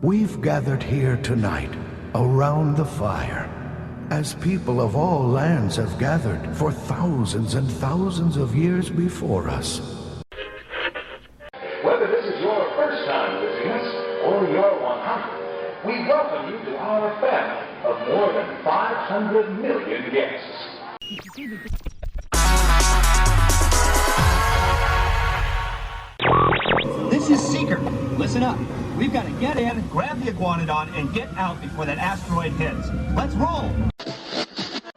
We've gathered here tonight, around the fire, as people of all lands have gathered for thousands and thousands of years before us. Whether this is your first time visiting us or your 100th, we welcome you to our family of more than 500 million guests. This is Seeker. Listen up. We've got to get in, grab the iguanodon, and get out before that asteroid hits. Let's roll!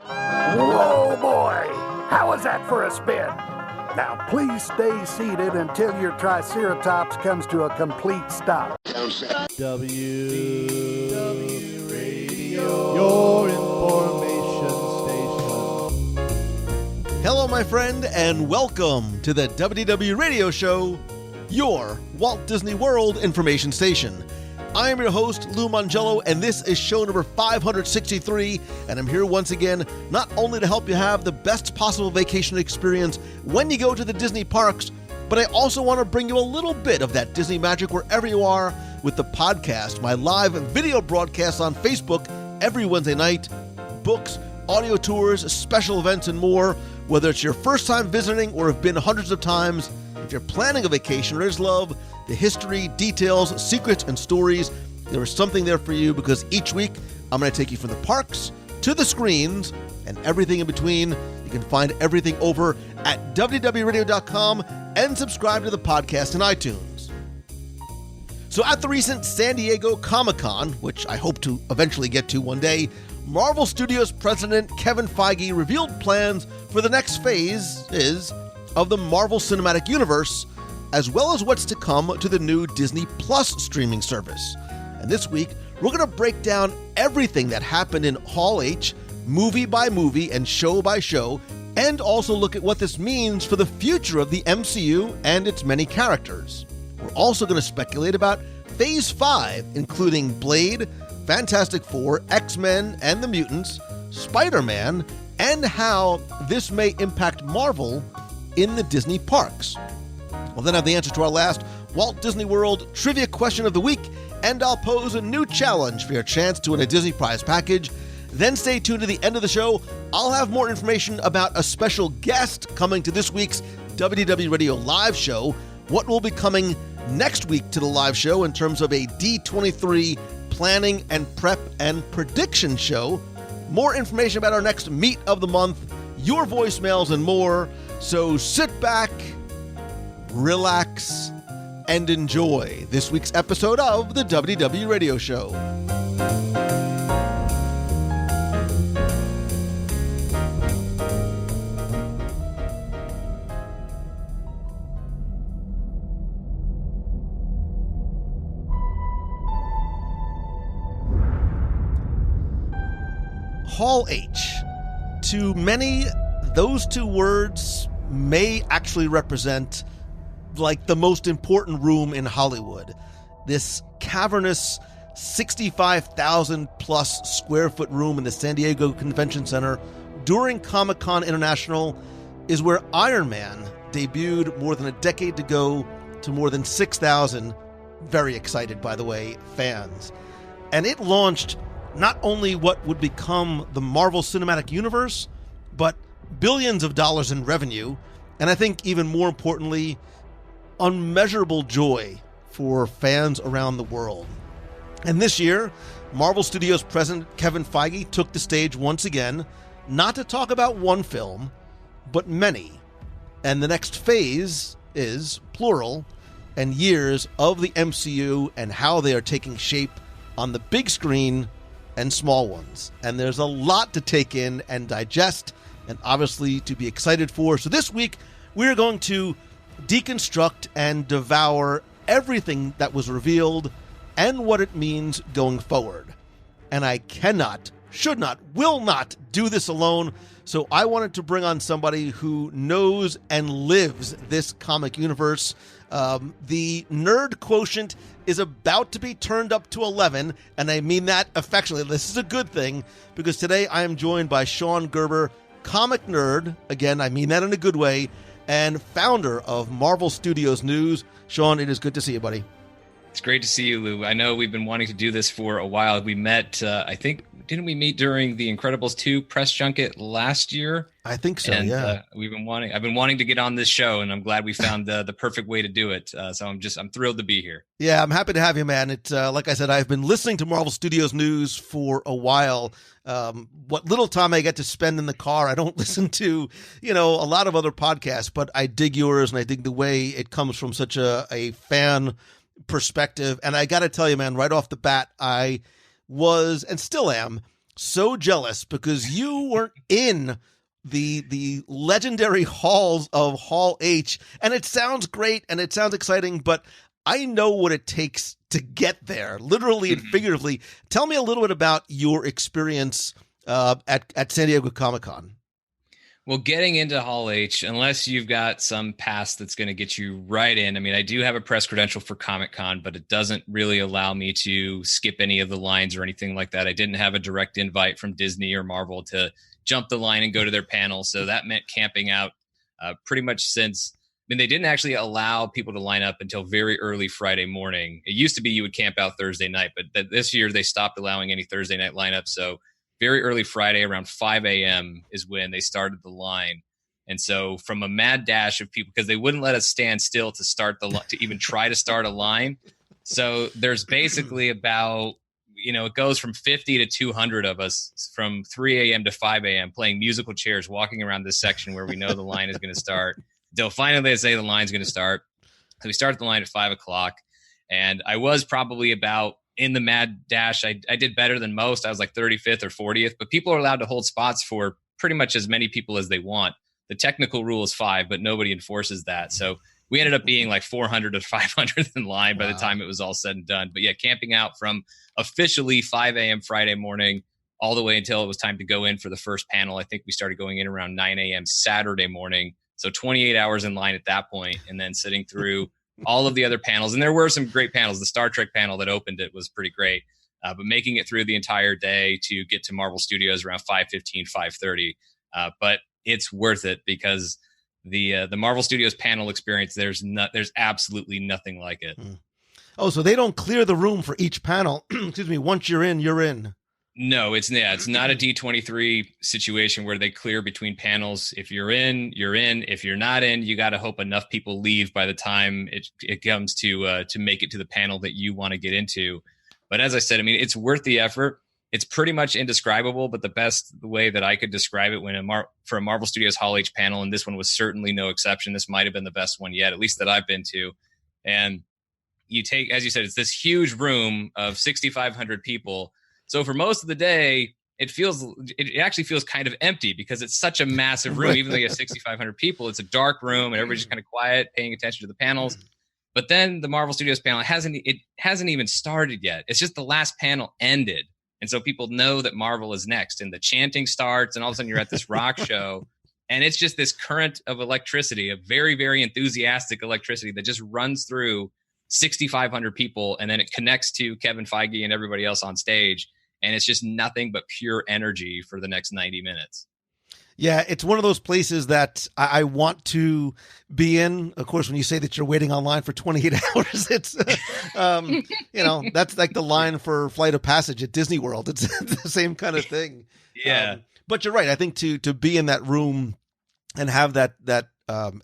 Whoa, boy! How was that for a spin? Now, please stay seated until your Triceratops comes to a complete stop. WDW Radio, your information station. Hello, my friend, and welcome to the WDW Radio Show, your Walt Disney World information station. I am your host, Lou Mangello, and this is show number 563, and I'm here once again not only to help you have the best possible vacation experience when you go to the Disney parks, but I also want to bring you a little bit of that Disney magic wherever you are with the podcast, my live video broadcasts on Facebook every Wednesday night, books, audio tours, special events, and more. Whether it's your first time visiting or have been hundreds of times, if you're planning a vacation or just love the history, details, secrets, and stories, there is something there for you, because each week I'm going to take you from the parks to the screens and everything in between. You can find everything over at WDWRadio.com and subscribe to the podcast in iTunes. So at the recent San Diego Comic-Con, which I hope to eventually get to one day, Marvel Studios President Kevin Feige revealed plans for the next phase of the Marvel Cinematic Universe, as well as what's to come to the new Disney Plus streaming service. And this week, we're going to break down everything that happened in Hall H, movie by movie and show by show, and also look at what this means for the future of the MCU and its many characters. We're also going to speculate about Phase 5, including Blade, Fantastic Four, X-Men and the Mutants, Spider-Man, and how this may impact Marvel in the Disney parks. We'll then have the answer to our last Walt Disney World Trivia Question of the Week, and I'll pose a new challenge for your chance to win a Disney Prize package. Then stay tuned to the end of the show. I'll have more information about a special guest coming to this week's WDW Radio live show, what will be coming next week to the live show in terms of a D23 planning and prep and prediction show, more information about our next meet of the month, your voicemails, and more. So sit back, relax, and enjoy this week's episode of the WDW Radio Show. Hall H. To many, those two words may actually represent like the most important room in Hollywood. This cavernous 65,000 plus square foot room in the San Diego Convention Center during Comic-Con International is where Iron Man debuted more than a decade ago to more than 6,000, very excited by the way, fans. And it launched not only what would become the Marvel Cinematic Universe, but billions of dollars in revenue, and I think even more importantly, unmeasurable joy for fans around the world. And this year, Marvel Studios President Kevin Feige took the stage once again, not to talk about one film, but many. And the next phase is, plural, and years of the MCU and how they are taking shape on the big screen and small ones. And there's a lot to take in and digest, and obviously to be excited for. So this week, we're going to deconstruct and devour everything that was revealed and what it means going forward. And I cannot, should not, will not do this alone. So I wanted to bring on somebody who knows and lives this comic universe. The nerd quotient is about to be turned up to 11, and I mean that affectionately. This is a good thing, because today I am joined by Sean Gerber, comic nerd, again, I mean that in a good way, and founder of Marvel Studios News. Sean, it is good to see you, buddy. It's great to see you, Lou. I know we've been wanting to do this for a while. We met, I think, didn't we meet during the Incredibles 2 press junket last year? I think so, and, yeah. I've been wanting to get on this show, and I'm glad we found the perfect way to do it. So I'm thrilled to be here. Yeah, I'm happy to have you, man. It's like I said, I've been listening to Marvel Studios news for a while. What little time I get to spend in the car, I don't listen to, a lot of other podcasts, but I dig yours, and I dig the way it comes from such a fan perspective. And I got to tell you, man, right off the bat, I was and still am so jealous because you weren't in the legendary halls of Hall H. And it sounds great and it sounds exciting, but I know what it takes to get there, literally and figuratively. Tell me a little bit about your experience at San Diego Comic-Con. Well, getting into Hall H, unless you've got some pass that's going to get you right in. I mean, I do have a press credential for Comic-Con, but it doesn't really allow me to skip any of the lines or anything like that. I didn't have a direct invite from Disney or Marvel to jump the line and go to their panel. So that meant camping out pretty much since. I mean, they didn't actually allow people to line up until very early Friday morning. It used to be you would camp out Thursday night, but this year they stopped allowing any Thursday night lineup. So very early Friday around 5 a.m. is when they started the line. And so from a mad dash of people, because they wouldn't let us stand still to start to even try to start a line. So there's basically about, it goes from 50 to 200 of us from 3 a.m. to 5 a.m. playing musical chairs, walking around this section where we know the line is going to start. Until finally they say the line's going to start. So we started the line at 5 o'clock. And I was probably about in the mad dash. I did better than most. I was like 35th or 40th, but people are allowed to hold spots for pretty much as many people as they want. The technical rule is 5, but nobody enforces that. So we ended up being like 400 to 500 in line by the time it was all said and done. But yeah, camping out from officially 5 a.m. Friday morning all the way until it was time to go in for the first panel. I think we started going in around 9 a.m. Saturday morning. So 28 hours in line at that point, and then sitting through all of the other panels. And there were some great panels. The Star Trek panel that opened it was pretty great. But making it through the entire day to get to Marvel Studios around 5:15, 5:30. But it's worth it because the Marvel Studios panel experience, there's absolutely nothing like it. Oh, so they don't clear the room for each panel. Excuse me. Once you're in, you're in. No, it's not a D23 situation where they clear between panels. If you're in, you're in. If you're not in, you got to hope enough people leave by the time it comes to make it to the panel that you want to get into. But as I said, I mean, it's worth the effort. It's pretty much indescribable, but the best way that I could describe it for a Marvel Studios Hall H panel, and this one was certainly no exception. This might have been the best one yet, at least that I've been to. And you take, as you said, it's this huge room of 6,500 people. So for most of the day, it actually feels kind of empty because it's such a massive room. Even though you have 6,500 people, it's a dark room and everybody's just kind of quiet, paying attention to the panels. But then the Marvel Studios panel hasn't even started yet. It's just the last panel ended. And so people know that Marvel is next and the chanting starts and all of a sudden you're at this rock show. And it's just this current of electricity, a very, very enthusiastic electricity that just runs through 6,500 people. And then it connects to Kevin Feige and everybody else on stage. And it's just nothing but pure energy for the next 90 minutes. Yeah, it's one of those places that I want to be in. Of course, when you say that you're waiting online for 28 hours, it's, that's like the line for Flight of Passage at Disney World. It's the same kind of thing. Yeah. But you're right. I think to be in that room and have that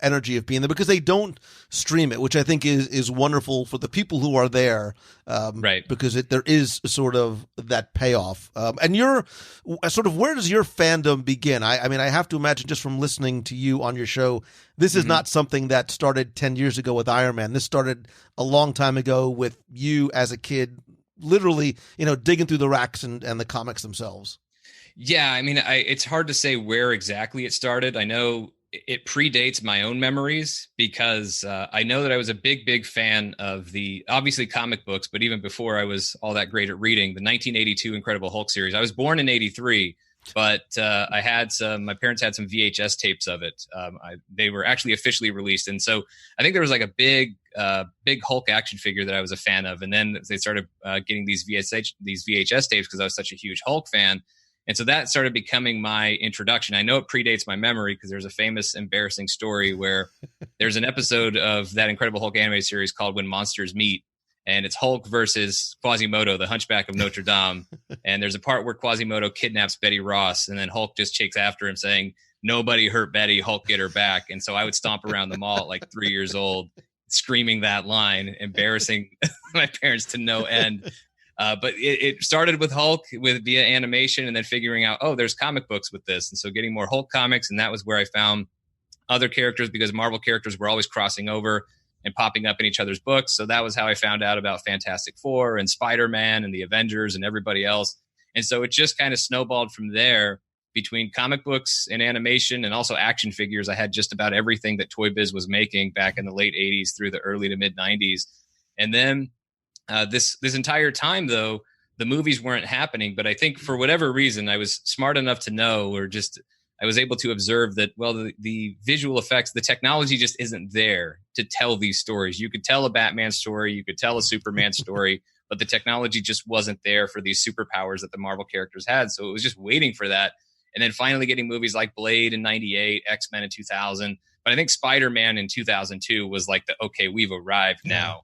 energy of being there, because they don't stream it, which I think is wonderful for the people who are there, right? Because there is sort of that payoff. And you're sort of, where does your fandom begin? I mean, I have to imagine just from listening to you on your show, this is not something that started 10 years ago with Iron Man. This started a long time ago with you as a kid, literally, digging through the racks and the comics themselves. Yeah, I mean, it's hard to say where exactly it started. I know it predates my own memories because I know that I was a big fan of the, obviously, comic books, but even before I was all that great at reading, the 1982 Incredible Hulk series. I was born in 83, but my parents had some VHS tapes of it. They were actually officially released. And so I think there was like a big Hulk action figure that I was a fan of. And then they started getting these VHS tapes because I was such a huge Hulk fan. And so that started becoming my introduction. I know it predates my memory because there's a famous embarrassing story where there's an episode of that Incredible Hulk anime series called When Monsters Meet. and it's Hulk versus Quasimodo, the Hunchback of Notre Dame. And there's a part where Quasimodo kidnaps Betty Ross, and then Hulk just chased after him saying, "Nobody hurt Betty, Hulk get her back." And so I would stomp around the mall at like 3 years old, screaming that line, embarrassing my parents to no end. But it started with Hulk via animation, and then figuring out, oh, there's comic books with this. And so getting more Hulk comics. And that was where I found other characters, because Marvel characters were always crossing over and popping up in each other's books. So that was how I found out about Fantastic Four and Spider-Man and the Avengers and everybody else. And so it just kind of snowballed from there. Between comic books and animation and also action figures, I had just about everything that Toy Biz was making back in the late 80s through the early to mid 90s. And then this entire time, though, the movies weren't happening. But I think for whatever reason, I was smart enough to know, or just I was able to observe that, well, the visual effects, the technology just isn't there to tell these stories. You could tell a Batman story, you could tell a Superman story, but the technology just wasn't there for these superpowers that the Marvel characters had. So it was just waiting for that. And then finally getting movies like Blade in 98, X-Men in 2000. But I think Spider-Man in 2002 was like okay, we've arrived now,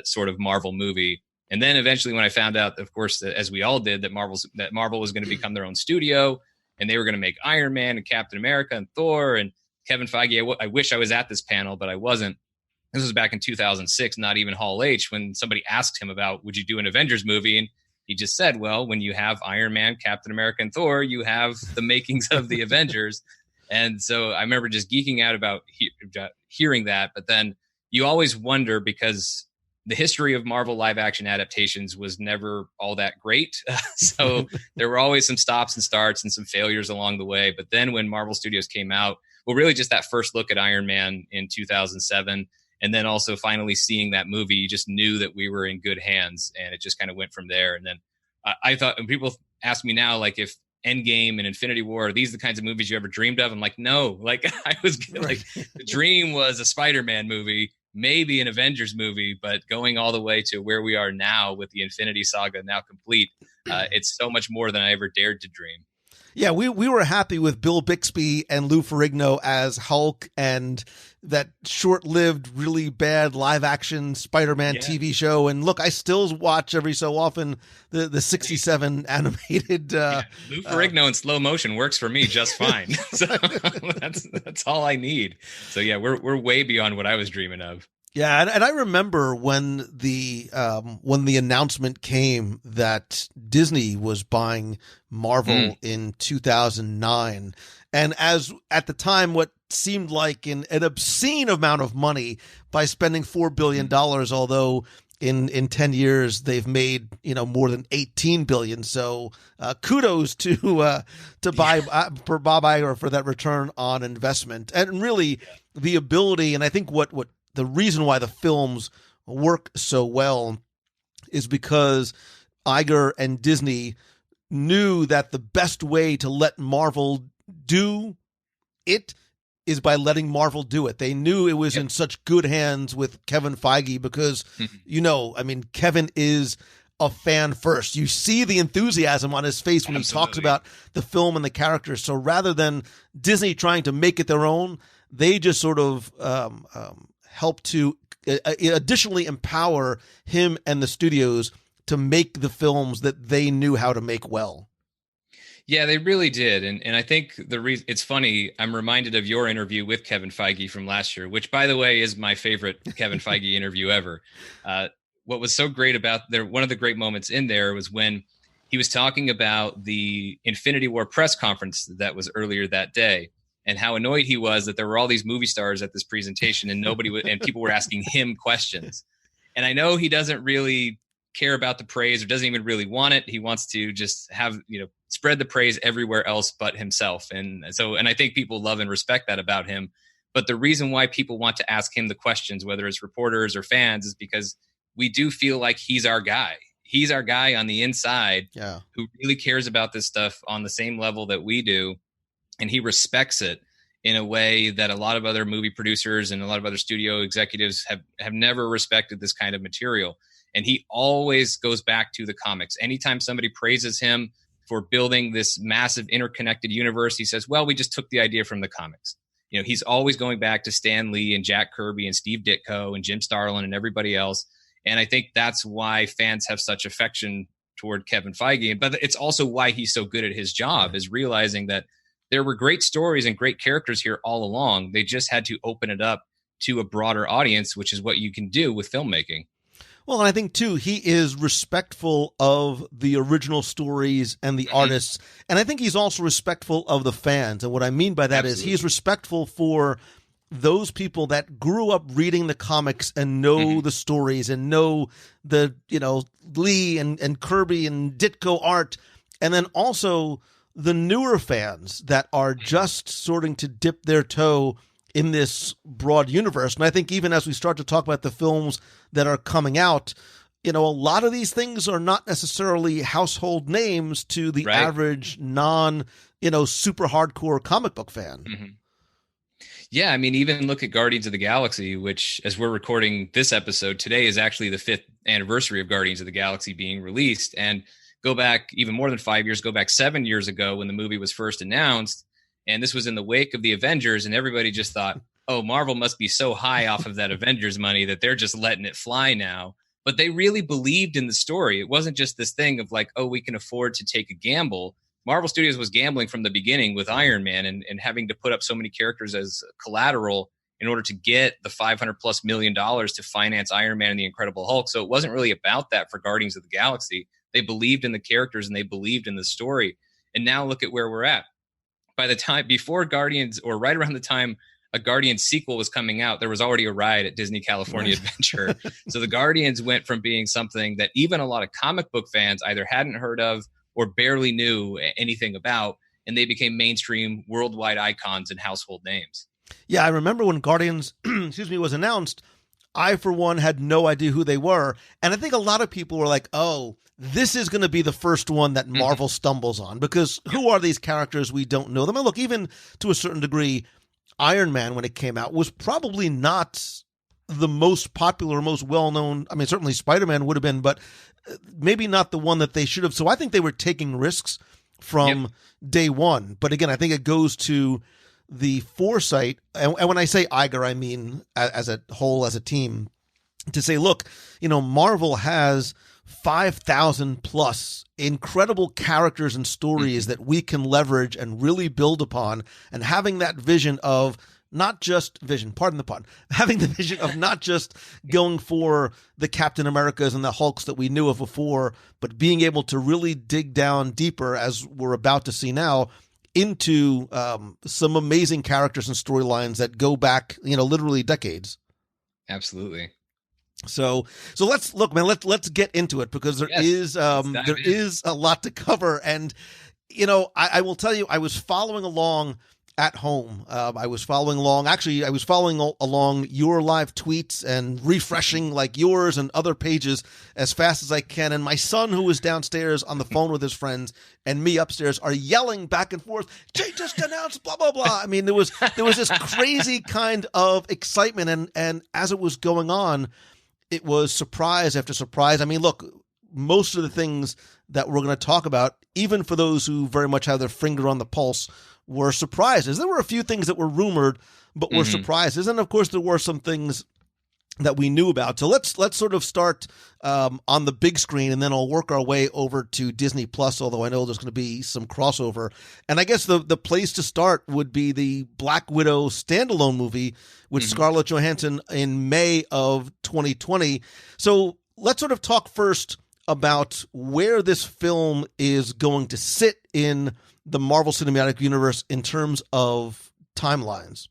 sort of Marvel movie. And then eventually when I found out, of course, as we all did, that Marvel was going to become their own studio, and they were going to make Iron Man and Captain America and Thor and Kevin Feige. I wish I was at this panel, but I wasn't. This was back in 2006, not even Hall H, when somebody asked him about, would you do an Avengers movie? And he just said, well, when you have Iron Man, Captain America, and Thor, you have the makings of the Avengers. And so I remember just geeking out about hearing that. But then you always wonder, because the history of Marvel live action adaptations was never all that great. So there were always some stops and starts and some failures along the way. But then when Marvel Studios came out, well, really just that first look at Iron Man in 2007, and then also finally seeing that movie, you just knew that we were in good hands, and it just kind of went from there. And then I thought, when people ask me now, like, if Endgame and Infinity War, are these the kinds of movies you ever dreamed of? I'm like, no. Like, I was like, the dream was a Spider-Man movie, maybe an Avengers movie, but going all the way to where we are now with the Infinity Saga now complete, it's so much more than I ever dared to dream. Yeah, we were happy with Bill Bixby and Lou Ferrigno as Hulk, and that short-lived, really bad live-action Spider-Man TV show. And look, I still watch every so often the 67 animated. Lou Ferrigno in slow motion works for me just fine. So that's all I need. So yeah, we're way beyond what I was dreaming of. Yeah, and I remember when the announcement came that Disney was buying Marvel in 2009, and as at the time what seemed like an obscene amount of money by spending $4 billion, although in 10 years they've made more than 18 billion. So kudos to Bob Iger for that return on investment, and really the ability. And I think what the reason why the films work so well is because Iger and Disney knew that the best way to let Marvel do it is by letting Marvel do it. They knew it was in such good hands with Kevin Feige because, Kevin is a fan first. You see the enthusiasm on his face when he talks about the film and the characters. So rather than Disney trying to make it their own, they just sort of help to additionally empower him and the studios to make the films that they knew how to make well. Yeah, they really did. And I think the reason it's funny, I'm reminded of your interview with Kevin Feige from last year, which, by the way, is my favorite Kevin Feige interview ever. What was so great about there, one of the great moments in there was when he was talking about the Infinity War press conference that was earlier that day, and how annoyed he was that there were all these movie stars at this presentation and and people were asking him questions. And I know he doesn't really care about the praise or doesn't even really want it. He wants to just have, spread the praise everywhere else but himself. And I think people love and respect that about him. But the reason why people want to ask him the questions, whether it's reporters or fans, is because we do feel like he's our guy. He's our guy on the inside who really cares about this stuff on the same level that we do. And he respects it in a way that a lot of other movie producers and a lot of other studio executives have never respected this kind of material. And he always goes back to the comics. Anytime somebody praises him for building this massive interconnected universe, he says, well, we just took the idea from the comics. He's always going back to Stan Lee and Jack Kirby and Steve Ditko and Jim Starlin and everybody else. And I think that's why fans have such affection toward Kevin Feige. But it's also why he's so good at his job, is realizing that there were great stories and great characters here all along. They just had to open it up to a broader audience, which is what you can do with filmmaking. Well, and I think, too, he is respectful of the original stories and the artists. And I think he's also respectful of the fans. And what I mean by that is he's respectful for those people that grew up reading the comics and know the stories and know the, Lee and Kirby and Ditko art. And then also the newer fans that are just starting to dip their toe in this broad universe. And I think even as we start to talk about the films that are coming out, a lot of these things are not necessarily household names to the average non, super hardcore comic book fan. Yeah, I mean, even look at Guardians of the Galaxy, which, as we're recording this episode, today is actually the 5th anniversary of Guardians of the Galaxy being released. And go back even more than 5 years, go back 7 years ago when the movie was first announced. And this was in the wake of the Avengers, and everybody just thought, oh, Marvel must be so high off of that Avengers money that they're just letting it fly now. But they really believed in the story. It wasn't just this thing of like, oh, we can afford to take a gamble. Marvel Studios was gambling from the beginning with Iron Man and having to put up so many characters as collateral in order to get the $500+ million to finance Iron Man and the Incredible Hulk. So it wasn't really about that for Guardians of the Galaxy. They believed in the characters and they believed in the story. And now look at where we're at. By the time before Guardians, or right around the time a Guardians sequel was coming out, there was already a ride at Disney California Adventure. So the Guardians went from being something that even a lot of comic book fans either hadn't heard of or barely knew anything about, and they became mainstream worldwide icons and household names. Yeah, I remember when Guardians, was announced, I, for one, had no idea who they were. And I think a lot of people were like, oh, this is going to be the first one that Marvel stumbles on, because who are these characters? We don't know them. And look, even to a certain degree, Iron Man, when it came out, was probably not the most popular, most well-known. I mean, certainly Spider-Man would have been, but maybe not the one that they should have. So I think they were taking risks from day one. But again, I think it goes to the foresight. And when I say Iger, I mean as a whole, as a team, to say, look, Marvel has 5,000 plus incredible characters and stories that we can leverage and really build upon. And having that vision of not just pardon the pun, having the vision of not just going for the Captain Americas and the Hulks that we knew of before, but being able to really dig down deeper, as we're about to see now, into some amazing characters and storylines that go back, literally decades. Absolutely. So let's look, man. Let's get into it, because there is a lot to cover, and I will tell you, I was following along at home. I was following along your live tweets and refreshing like yours and other pages as fast as I can. And my son, who was downstairs on the phone with his friends, and me upstairs are yelling back and forth, Jay just announced blah, blah, blah. I mean, there was this crazy kind of excitement. And as it was going on, it was surprise after surprise. I mean, look, most of the things that we're going to talk about, even for those who very much have their finger on the pulse, were surprises. There were a few things that were rumored, but were surprises. And of course, there were some things that we knew about. So let's sort of start on the big screen, and then I'll work our way over to Disney Plus, although I know there's going to be some crossover. And I guess the place to start would be the Black Widow standalone movie with Scarlett Johansson in May of 2020. So let's sort of talk first about where this film is going to sit in the Marvel Cinematic Universe in terms of timelines.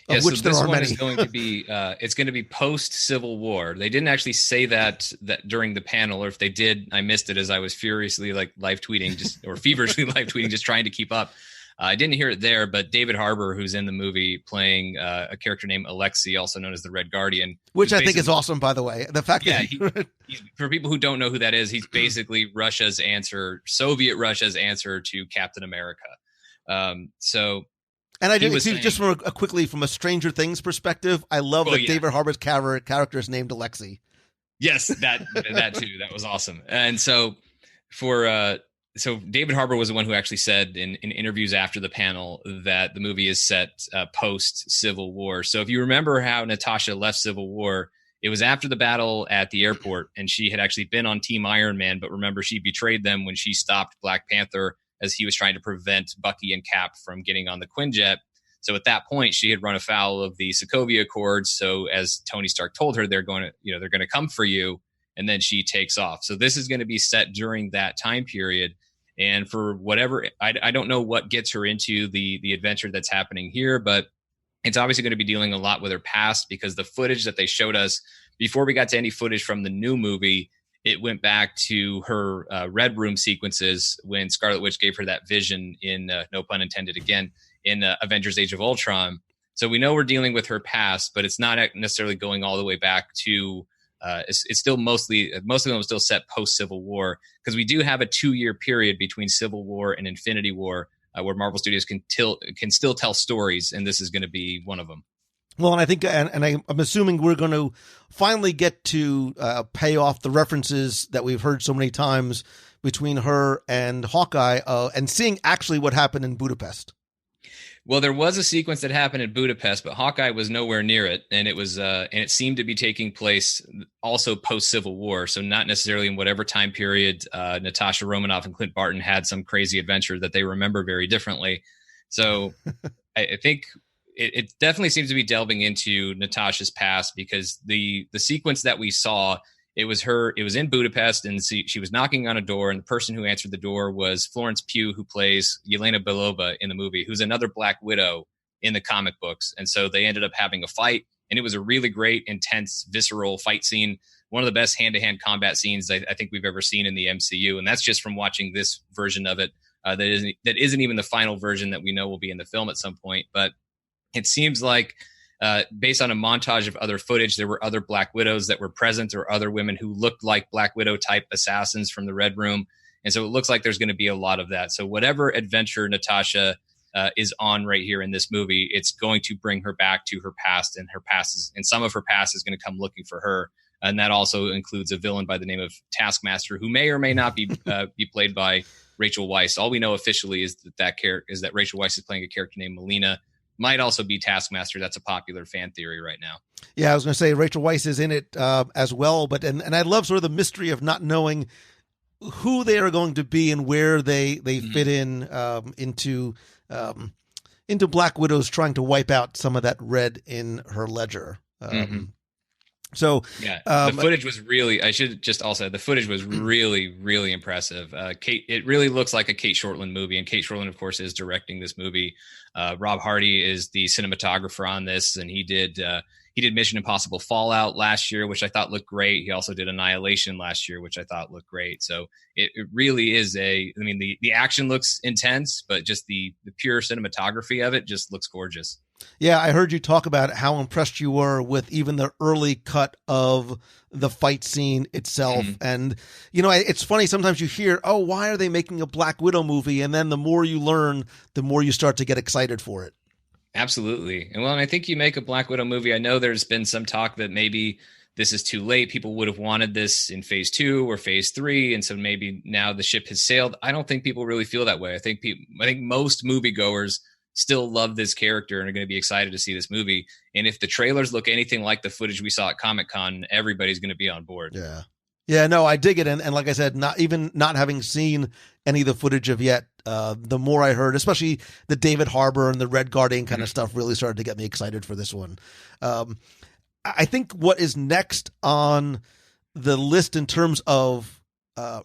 Yeah, so this one is going to be it's going to be post Civil War. They didn't actually say that during the panel, or if they did, I missed it as I was furiously live tweeting or feverishly live tweeting, just trying to keep up. I didn't hear it there, but David Harbour, who's in the movie playing a character named Alexei, also known as the Red Guardian, which I think is awesome, by the way. The fact that he's, for people who don't know who that is, he's basically Soviet Russia's answer to Captain America. And I do see, just quickly from a Stranger Things perspective, I love that David Harbour's character is named Alexei. Yes, that too. That was awesome. And so so David Harbour was the one who actually said in interviews after the panel that the movie is set post Civil War. So if you remember how Natasha left Civil War, It was after the battle at the airport, and she had actually been on Team Iron Man, but remember, she betrayed them when she stopped Black Panther as he was trying to prevent Bucky and Cap from getting on the Quinjet. So at that point, she had run afoul of the Sokovia Accords. So as Tony Stark told her, they're going to come for you, and then she takes off. So this is going to be set during that time period. And for whatever, I don't know what gets her into the adventure that's happening here, but it's obviously going to be dealing a lot with her past, because the footage that they showed us before we got to any footage from the new movie, it went back to her Red Room sequences when Scarlet Witch gave her that vision in, no pun intended again, in Avengers Age of Ultron. So we know we're dealing with her past, but it's not necessarily going all the way back to, it's still most of them still set post Civil War, because we do have a 2-year period between Civil War and Infinity War, where Marvel Studios can still tell stories, and this is going to be one of them. Well, and I think, and I'm assuming we're going to finally get to pay off the references that we've heard so many times between her and Hawkeye, and seeing actually what happened in Budapest. Well, there was a sequence that happened in Budapest, but Hawkeye was nowhere near it, and it was and it seemed to be taking place also post Civil War, so not necessarily in whatever time period Natasha Romanoff and Clint Barton had some crazy adventure that they remember very differently. So I think it definitely seems to be delving into Natasha's past, because the sequence that we saw, it was in Budapest, and she was knocking on a door, and the person who answered the door was Florence Pugh, who plays Yelena Belova in the movie, who's another Black Widow in the comic books. And so they ended up having a fight, and it was a really great, intense, visceral fight scene. One of the best hand-to-hand combat scenes I think we've ever seen in the MCU. And that's just from watching this version of it. That isn't even the final version that we know will be in the film at some point. But it seems like, based on a montage of other footage, there were other Black Widows that were present, or other women who looked like Black Widow type assassins from the Red Room. And so it looks like there's going to be a lot of that. So whatever adventure Natasha is on right here in this movie, it's going to bring her back to her past, and some of her past is going to come looking for her. And that also includes a villain by the name of Taskmaster, who may or may not be played by Rachel Weisz. All we know officially is that Rachel Weisz is playing a character named Melina. Might also be Taskmaster. That's a popular fan theory right now. Yeah, I was going to say Rachel Weisz is in it as well, but and I love sort of the mystery of not knowing who they are going to be and where they fit in into Black Widow's trying to wipe out some of that red in her ledger. So yeah, the footage was really, I should just also, the footage was really, really impressive. It really looks like a Kate Shortland movie, and Kate Shortland, of course, is directing this movie. Rob Hardy is the cinematographer on this, and he did Mission Impossible Fallout last year, which I thought looked great. He also did Annihilation last year, which I thought looked great. So it really is the action looks intense, but just the pure cinematography of it just looks gorgeous. Yeah, I heard you talk about how impressed you were with even the early cut of the fight scene itself. And, it's funny, sometimes you hear, oh, why are they making a Black Widow movie? And then the more you learn, the more you start to get excited for it. Absolutely. And I think you make a Black Widow movie. I know there's been some talk that maybe this is too late. People would have wanted this in phase 2 or phase 3. And so maybe now the ship has sailed. I don't think people really feel that way. I think most moviegoers still love this character and are going to be excited to see this movie. And if the trailers look anything like the footage we saw at Comic-Con, everybody's going to be on board. Yeah, no, I dig it. And like I said, not having seen any of the footage of yet, the more I heard, especially the David Harbour and the Red Guardian kind of stuff, really started to get me excited for this one. I think what is next on the list in terms of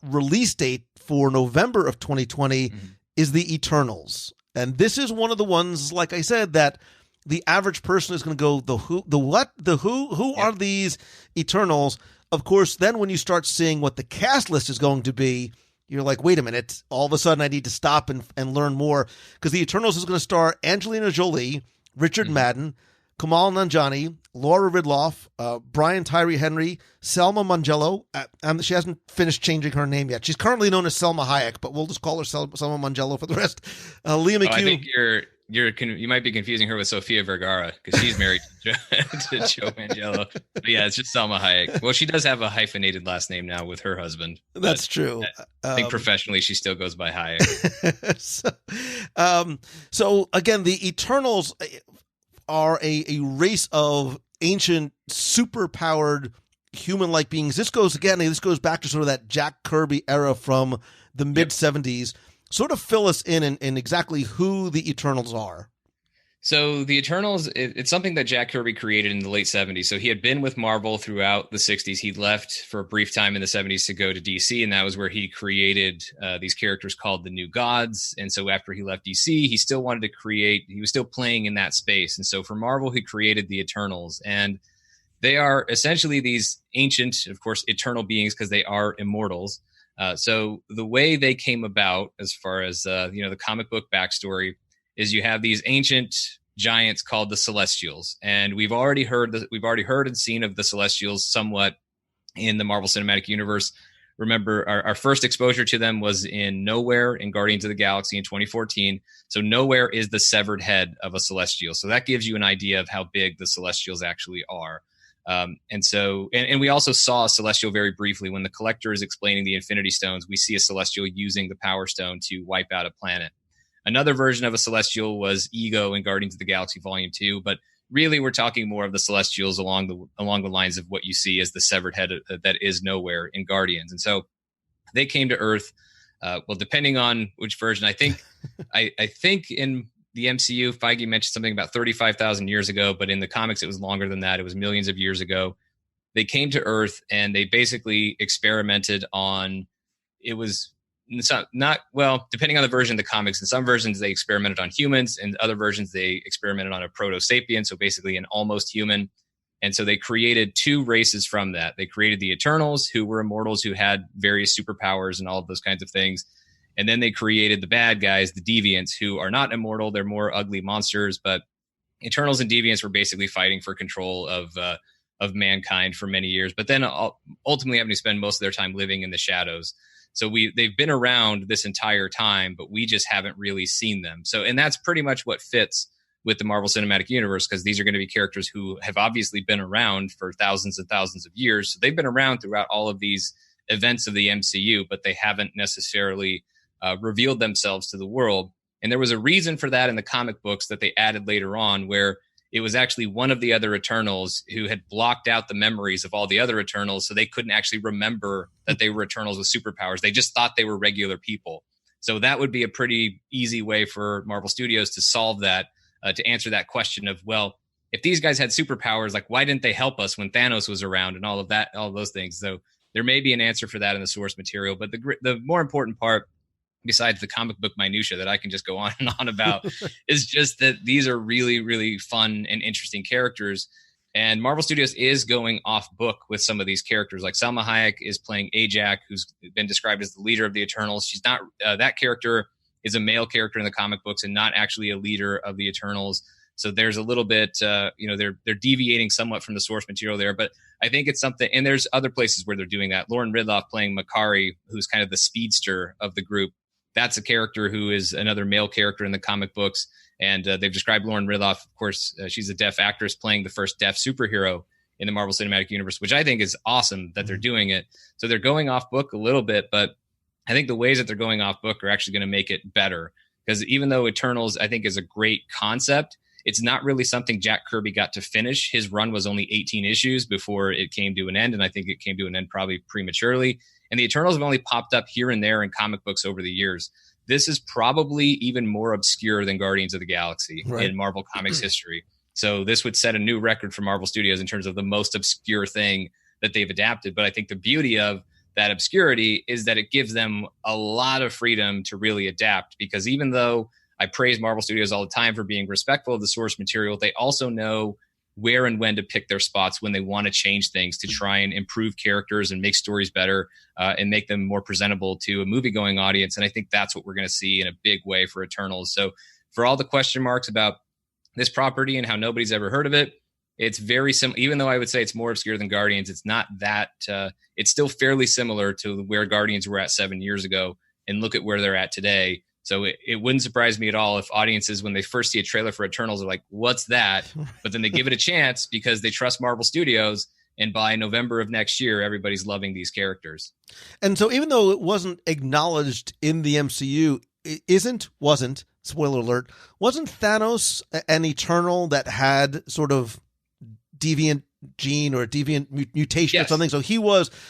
release date for November of 2020 is the Eternals. And this is one of the ones, like I said, that the average person is going to go, who are these Eternals? Of course, then when you start seeing what the cast list is going to be, you're like, wait a minute, all of a sudden I need to stop and learn more, because the Eternals is going to star Angelina Jolie, Richard Madden, Kumail Nanjiani, Laura Ridloff, Brian Tyree Henry, Selma Mangello. She hasn't finished changing her name yet. She's currently known as Selma Hayek, but we'll just call her Selma Mangello for the rest. Liam McHugh. I think you might be confusing her with Sofia Vergara, because she's married to Joe Mangello. But yeah, it's just Selma Hayek. Well, she does have a hyphenated last name now with her husband. That's true. I think professionally she still goes by Hayek. So again, the Eternals are a race of ancient, super-powered, human-like beings. This goes back to sort of that Jack Kirby era from the mid-'70s. Sort of fill us in exactly who the Eternals are. So the Eternals, it's something that Jack Kirby created in the late 70s. So he had been with Marvel throughout the 60s. He left for a brief time in the 70s to go to DC, and that was where he created these characters called the New Gods. And so after he left DC, he still wanted to create, he was still playing in that space. And so for Marvel, he created the Eternals. And they are essentially these ancient, of course, eternal beings because they are immortals. So the way they came about, as far as the comic book backstory, is you have these ancient giants called the Celestials, and we've already heard and seen of the Celestials somewhat in the Marvel Cinematic Universe. Remember, our first exposure to them was in Nowhere in Guardians of the Galaxy in 2014. So Nowhere is the severed head of a Celestial. So that gives you an idea of how big the Celestials actually are. And we also saw a Celestial very briefly when the Collector is explaining the Infinity Stones. We see a Celestial using the Power Stone to wipe out a planet. Another version of a Celestial was Ego in Guardians of the Galaxy Volume 2, but really we're talking more of the Celestials along the lines of what you see as the severed head that is Nowhere in Guardians. And so they came to Earth. Depending on which version, I think I think in the MCU, Feige mentioned something about 35,000 years ago, but in the comics, it was longer than that. It was millions of years ago. They came to Earth and they basically experimented on, depending on the version of the comics, in some versions, they experimented on humans. In other versions, they experimented on a proto-sapien, so basically an almost human. And so they created two races from that. They created the Eternals, who were immortals, who had various superpowers and all of those kinds of things. And then they created the bad guys, the Deviants, who are not immortal. They're more ugly monsters, but Eternals and Deviants were basically fighting for control of mankind for many years, but then ultimately having to spend most of their time living in the shadows. So they've been around this entire time, but we just haven't really seen them. So, and that's pretty much what fits with the Marvel Cinematic Universe, because these are going to be characters who have obviously been around for thousands and thousands of years. So they've been around throughout all of these events of the MCU, but they haven't necessarily revealed themselves to the world. And there was a reason for that in the comic books that they added later on, where it was actually one of the other Eternals who had blocked out the memories of all the other Eternals, so they couldn't actually remember that they were Eternals with superpowers. They just thought they were regular people. So that would be a pretty easy way for Marvel Studios to solve that, to answer that question of, well, if these guys had superpowers, like, why didn't they help us when Thanos was around and all of that, all of those things? So there may be an answer for that in the source material. But the more important part, besides the comic book minutia that I can just go on and on about, is just that these are really, really fun and interesting characters. And Marvel Studios is going off book with some of these characters. Like Salma Hayek is playing Ajak, who's been described as the leader of the Eternals. She's not, that character is a male character in the comic books and not actually a leader of the Eternals. So there's a little bit, they're deviating somewhat from the source material there, but I think it's something, and there's other places where they're doing that. Lauren Ridloff playing Makari, who's kind of the speedster of the group. That's a character who is another male character in the comic books. And they've described Lauren Ridloff, of course, she's a deaf actress playing the first deaf superhero in the Marvel Cinematic Universe, which I think is awesome that they're doing it. So they're going off book a little bit, but I think the ways that they're going off book are actually going to make it better. Because even though Eternals, I think, is a great concept, it's not really something Jack Kirby got to finish. His run was only 18 issues before it came to an end, and I think it came to an end probably prematurely. And the Eternals have only popped up here and there in comic books over the years. This is probably even more obscure than Guardians of the Galaxy in Marvel Comics history. So this would set a new record for Marvel Studios in terms of the most obscure thing that they've adapted. But I think the beauty of that obscurity is that it gives them a lot of freedom to really adapt, because even though I praise Marvel Studios all the time for being respectful of the source material, they also know where and when to pick their spots when they want to change things to try and improve characters and make stories better and make them more presentable to a movie-going audience. And I think that's what we're going to see in a big way for Eternals. So for all the question marks about this property and how nobody's ever heard of it, it's very similar. Even though I would say it's more obscure than Guardians, it's not that. It's still fairly similar to where Guardians were at 7 years ago, and look at where they're at today. So it wouldn't surprise me at all if audiences, when they first see a trailer for Eternals, are like, what's that? But then they give it a chance because they trust Marvel Studios. And by November of next year, everybody's loving these characters. And so even though it wasn't acknowledged in the MCU, wasn't, spoiler alert, wasn't Thanos an Eternal that had sort of deviant gene or a deviant mutation or Yes. something.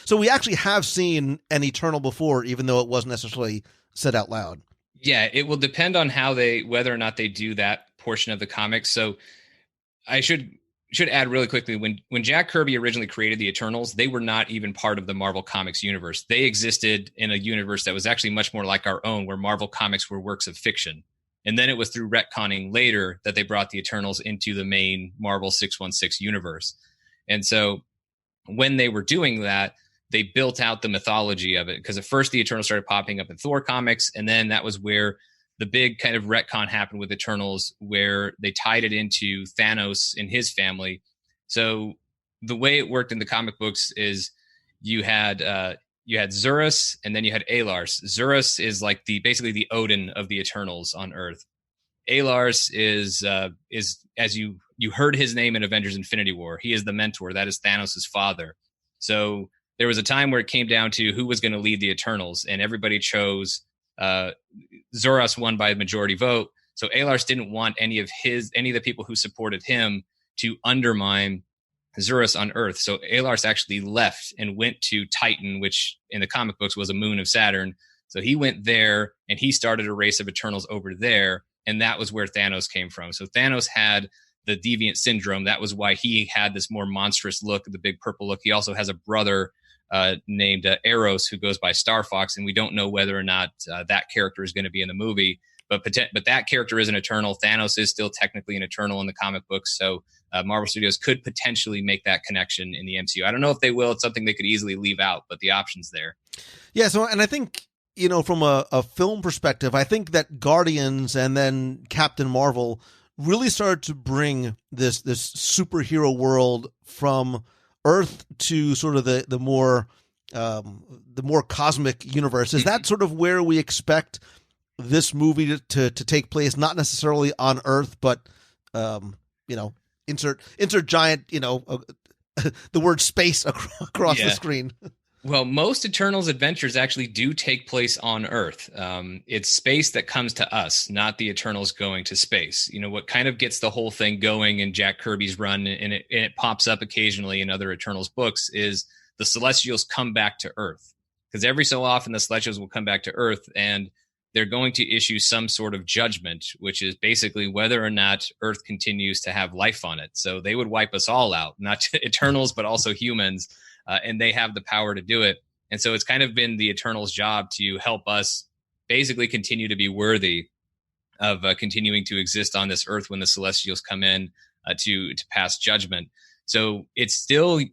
So we actually have seen an Eternal before, even though it wasn't necessarily said out loud. Yeah, it will depend on whether or not they do that portion of the comics. So I should add really quickly, when Jack Kirby originally created the Eternals, they were not even part of the Marvel Comics universe. They existed in a universe that was actually much more like our own, where Marvel Comics were works of fiction. And then it was through retconning later that they brought the Eternals into the main Marvel 616 universe. And so when they were doing that, they built out the mythology of it, because at first the Eternals started popping up in Thor comics, and then that was where the big kind of retcon happened with Eternals, where they tied it into Thanos and his family. So the way it worked in the comic books is you had Zurus, and then you had Alars. Zurus is like basically the Odin of the Eternals on Earth. Alars is as you heard his name in Avengers Infinity War. He is the mentor. That is Thanos' father. So there was a time where it came down to who was going to lead the Eternals, and everybody chose Zurus won by a majority vote. So Alars didn't want any of the people who supported him to undermine Zurus on Earth. So Alars actually left and went to Titan, which in the comic books was a moon of Saturn. So he went there and he started a race of Eternals over there. And that was where Thanos came from. So Thanos had the deviant syndrome. That was why he had this more monstrous look, the big purple look. He also has a brother named Eros, who goes by Star Fox, and we don't know whether or not that character is going to be in the movie. But that character is an Eternal. Thanos is still technically an Eternal in the comic books, so Marvel Studios could potentially make that connection in the MCU. I don't know if they will. It's something they could easily leave out, but the option's there. Yeah, so, and I think, from a film perspective, I think that Guardians and then Captain Marvel really started to bring this superhero world from Earth to sort of the more cosmic universe. Is that sort of where we expect this movie to take place? Not necessarily on Earth, but insert giant the word space across the screen. Well, most Eternals adventures actually do take place on Earth. It's space that comes to us, not the Eternals going to space. What kind of gets the whole thing going in Jack Kirby's run, and it pops up occasionally in other Eternals books, is the Celestials come back to Earth. Because every so often the Celestials will come back to Earth, and they're going to issue some sort of judgment, which is basically whether or not Earth continues to have life on it. So they would wipe us all out, not Eternals, but also humans. And they have the power to do it. And so it's kind of been the Eternals' job to help us basically continue to be worthy of continuing to exist on this Earth when the Celestials come in to pass judgment. So it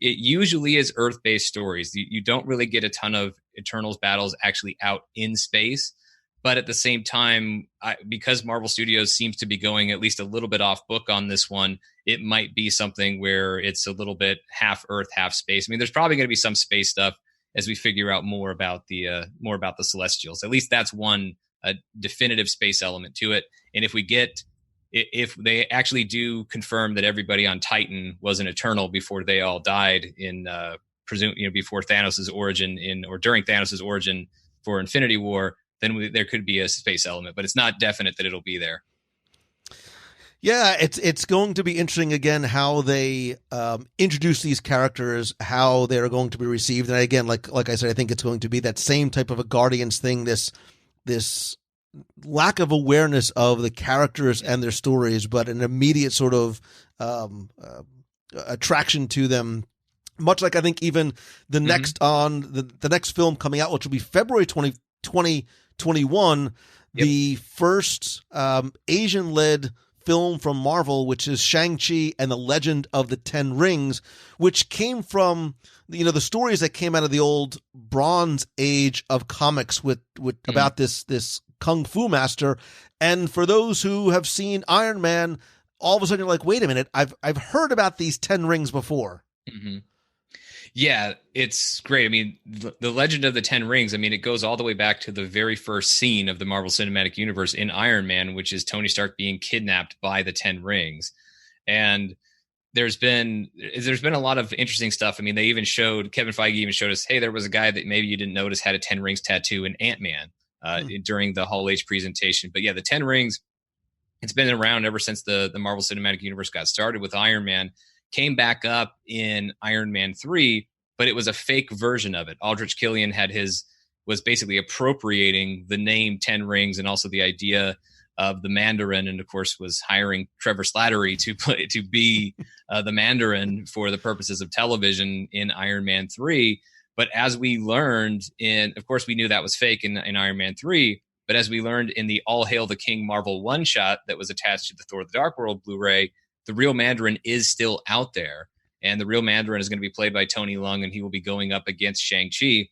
usually is Earth-based stories. You don't really get a ton of Eternals battles actually out in space. But at the same time, because Marvel Studios seems to be going at least a little bit off book on this one, it might be something where it's a little bit half Earth, half space. I mean, there's probably going to be some space stuff as we figure out more about the Celestials. At least that's one definitive space element to it. And if they actually do confirm that everybody on Titan was an Eternal before they all died before Thanos' origin or during Thanos' origin for Infinity War, then there could be a space element, but it's not definite that it'll be there. Yeah, it's going to be interesting again how they introduce these characters, how they're going to be received, and again, like I said, I think it's going to be that same type of a Guardians thing. This lack of awareness of the characters and their stories, but an immediate sort of attraction to them. Much like I think even the next the next film coming out, which will be February 2021, the first Asian-led film from Marvel, which is Shang-Chi and the Legend of the Ten Rings, which came from the stories that came out of the old Bronze Age of comics with about this kung fu master. And for those who have seen Iron Man, all of a sudden you're like, wait a minute, I've heard about these 10 rings before. Mm-hmm. Yeah, it's great. I mean, the Legend of the Ten Rings, I mean, it goes all the way back to the very first scene of the Marvel Cinematic Universe in Iron Man, which is Tony Stark being kidnapped by the Ten Rings. And there's been a lot of interesting stuff. I mean, Kevin Feige even showed us, hey, there was a guy that maybe you didn't notice had a 10 Rings tattoo in Ant-Man during the Hall H presentation. But yeah, the 10 Rings, it's been around ever since the Marvel Cinematic Universe got started with Iron Man. came back up in Iron Man 3, but it was a fake version of it. Aldrich Killian was basically appropriating the name 10 Rings and also the idea of the Mandarin, and of course was hiring Trevor Slattery to be the Mandarin for the purposes of television in Iron Man 3. But as we learned of course we knew that was fake in Iron Man 3, but as we learned in the All Hail the King Marvel one-shot that was attached to the Thor the Dark World Blu-ray, the real Mandarin is still out there. And the real Mandarin is going to be played by Tony Leung, and he will be going up against Shang-Chi,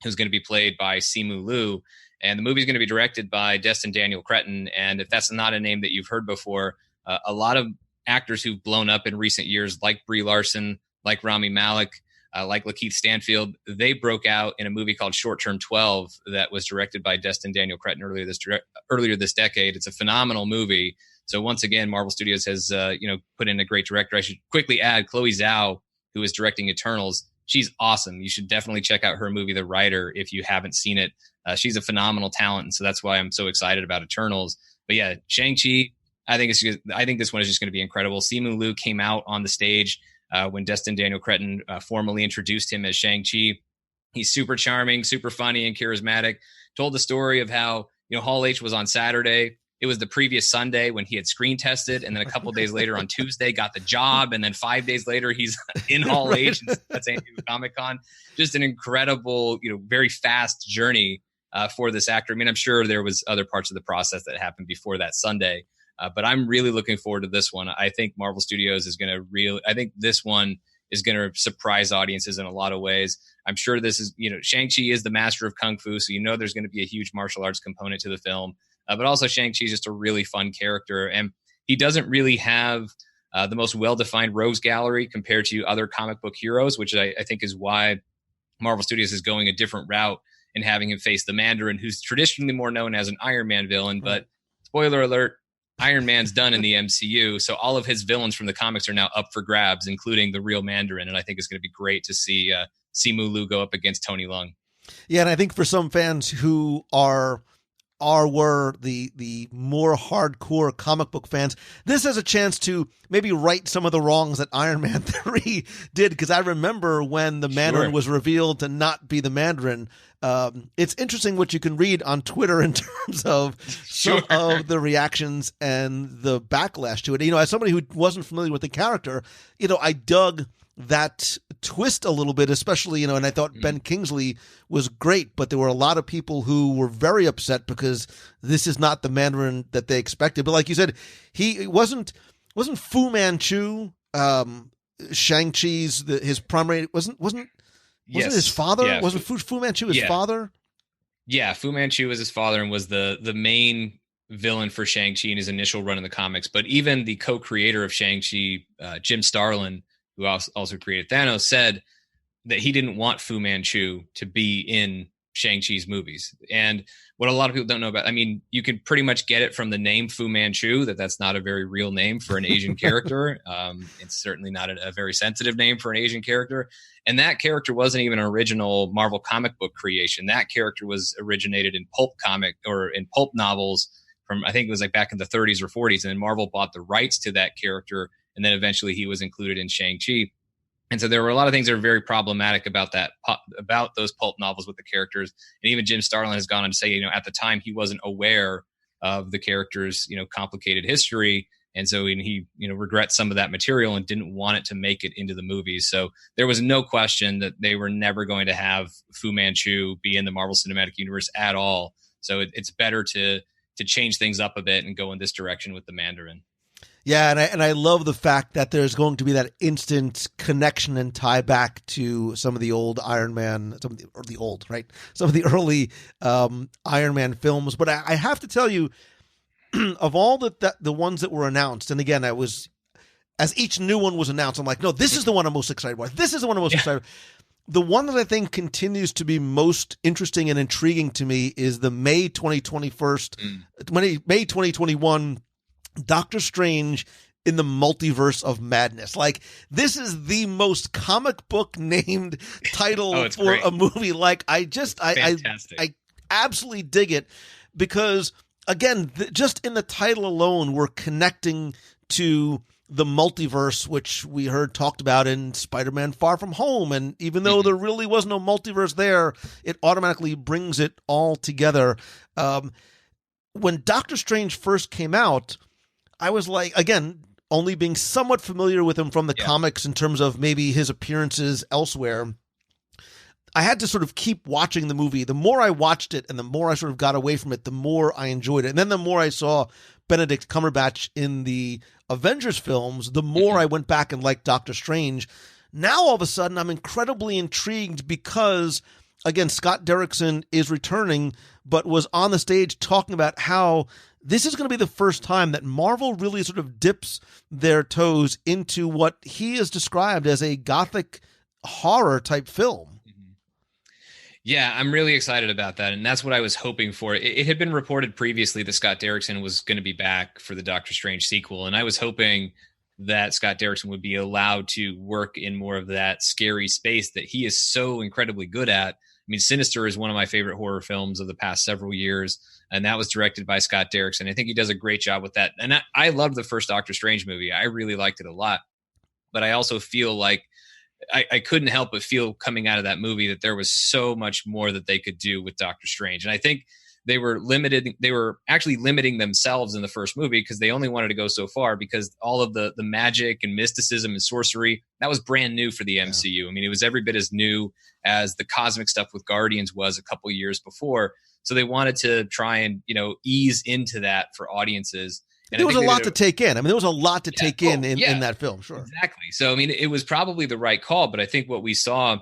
who's going to be played by Simu Liu. And the movie is going to be directed by Destin Daniel Cretton. And if that's not a name that you've heard before, a lot of actors who've blown up in recent years, like Brie Larson, like Rami Malek, like Lakeith Stanfield, they broke out in a movie called Short Term 12 that was directed by Destin Daniel Cretton earlier this decade. It's a phenomenal movie. So once again, Marvel Studios has put in a great director. I should quickly add Chloe Zhao, who is directing Eternals. She's awesome. You should definitely check out her movie, The Rider, if you haven't seen it. She's a phenomenal talent, and so that's why I'm so excited about Eternals. But yeah, Shang-Chi, I think this one is just going to be incredible. Simu Liu came out on the stage when Destin Daniel Cretton formally introduced him as Shang-Chi. He's super charming, super funny, and charismatic. Told the story of how Hall H was on Saturday. It was the previous Sunday when he had screen tested, and then a couple of days later on Tuesday got the job, and then 5 days later he's in Hall H at San Diego Comic-Con. Just an incredible, very fast journey for this actor. I mean, I'm sure there was other parts of the process that happened before that Sunday, but I'm really looking forward to this one. I think Marvel Studios is going to I think this one is going to surprise audiences in a lot of ways. I'm sure this is, Shang-Chi is the master of Kung Fu, so there's going to be a huge martial arts component to the film. But also Shang-Chi is just a really fun character. And he doesn't really have the most well-defined rogues gallery compared to other comic book heroes, which I think is why Marvel Studios is going a different route in having him face the Mandarin, who's traditionally more known as an Iron Man villain. But spoiler alert, Iron Man's done in the MCU. So all of his villains from the comics are now up for grabs, including the real Mandarin. And I think it's going to be great to see Simu Liu go up against Tony Leung. Yeah, and I think for some fans who were the more hardcore comic book fans, this has a chance to maybe right some of the wrongs that Iron Man 3 did, because I remember when the Mandarin was revealed to not be the Mandarin. It's interesting what you can read on Twitter in terms of some of the reactions and the backlash to it. As somebody who wasn't familiar with the character, I dug that twist a little bit, especially, and I thought Ben Kingsley was great, but there were a lot of people who were very upset because this is not the Mandarin that they expected. But like you said, he wasn't Fu Manchu, Shang-Chi's, his primary, wasn't his father? Yeah. Wasn't Fu Manchu his father? Yeah, Fu Manchu was his father and was the main villain for Shang-Chi in his initial run in the comics. But even the co-creator of Shang-Chi, Jim Starlin, who also created Thanos, said that he didn't want Fu Manchu to be in Shang-Chi's movies. And what a lot of people don't know about, I mean, you can pretty much get it from the name Fu Manchu, that's not a very real name for an Asian character. It's certainly not a very sensitive name for an Asian character. And that character wasn't even an original Marvel comic book creation. That character was originated in pulp novels from, I think it was like back in the 30s or 40s. And then Marvel bought the rights to that character. And then eventually he was included in Shang-Chi. And so there were a lot of things that are very problematic about those pulp novels with the characters. And even Jim Starlin has gone on to say, at the time he wasn't aware of the character's, complicated history. And so he, regrets some of that material and didn't want it to make it into the movies. So there was no question that they were never going to have Fu Manchu be in the Marvel Cinematic Universe at all. So it's better to change things up a bit and go in this direction with the Mandarin. Yeah, and I love the fact that there's going to be that instant connection and tie back to some of the old Iron Man, some of the early Iron Man films. But I have to tell you, of all the ones that were announced, and again, as each new one was announced, I'm like, no, this is the one I'm most excited about. This is the one I'm most excited about. The one that I think continues to be most interesting and intriguing to me is the May 2021 Doctor Strange in the Multiverse of Madness. Like, this is the most comic book named title for great. A movie. Like, I absolutely dig it because, again, just in the title alone, we're connecting to the multiverse, which we heard talked about in Spider-Man Far From Home. And even though there really was no multiverse there, it automatically brings it all together. When Doctor Strange first came out, I was like, again, only being somewhat familiar with him from the comics in terms of maybe his appearances elsewhere, I had to sort of keep watching the movie. The more I watched it and the more I sort of got away from it, the more I enjoyed it. And then the more I saw Benedict Cumberbatch in the Avengers films, the more I went back and liked Doctor Strange. Now, all of a sudden, I'm incredibly intrigued because, again, Scott Derrickson is returning, but was on the stage talking about how this is going to be the first time that Marvel really sort of dips their toes into what he has described as a gothic horror type film. Yeah, I'm really excited about that. And that's what I was hoping for. It had been reported previously that Scott Derrickson was going to be back for the Doctor Strange sequel. And I was hoping that Scott Derrickson would be allowed to work in more of that scary space that he is so incredibly good at. I mean, Sinister is one of my favorite horror films of the past several years. And that was directed by Scott Derrickson. I think he does a great job with that. And I loved the first Doctor Strange movie. I really liked it a lot. But I also feel like I couldn't help but feel coming out of that movie that there was so much more that they could do with Doctor Strange. And I think they were limited. They were actually limiting themselves in the first movie because they only wanted to go so far because all of the magic and mysticism and sorcery, that was brand new for the MCU. I mean, it was every bit as new as the cosmic stuff with Guardians was a couple years before. So they wanted to try and, ease into that for audiences. And there was a lot to take in. I mean, there was a lot to take in that film. Sure. Exactly. So, I mean, it was probably the right call, but I think what we saw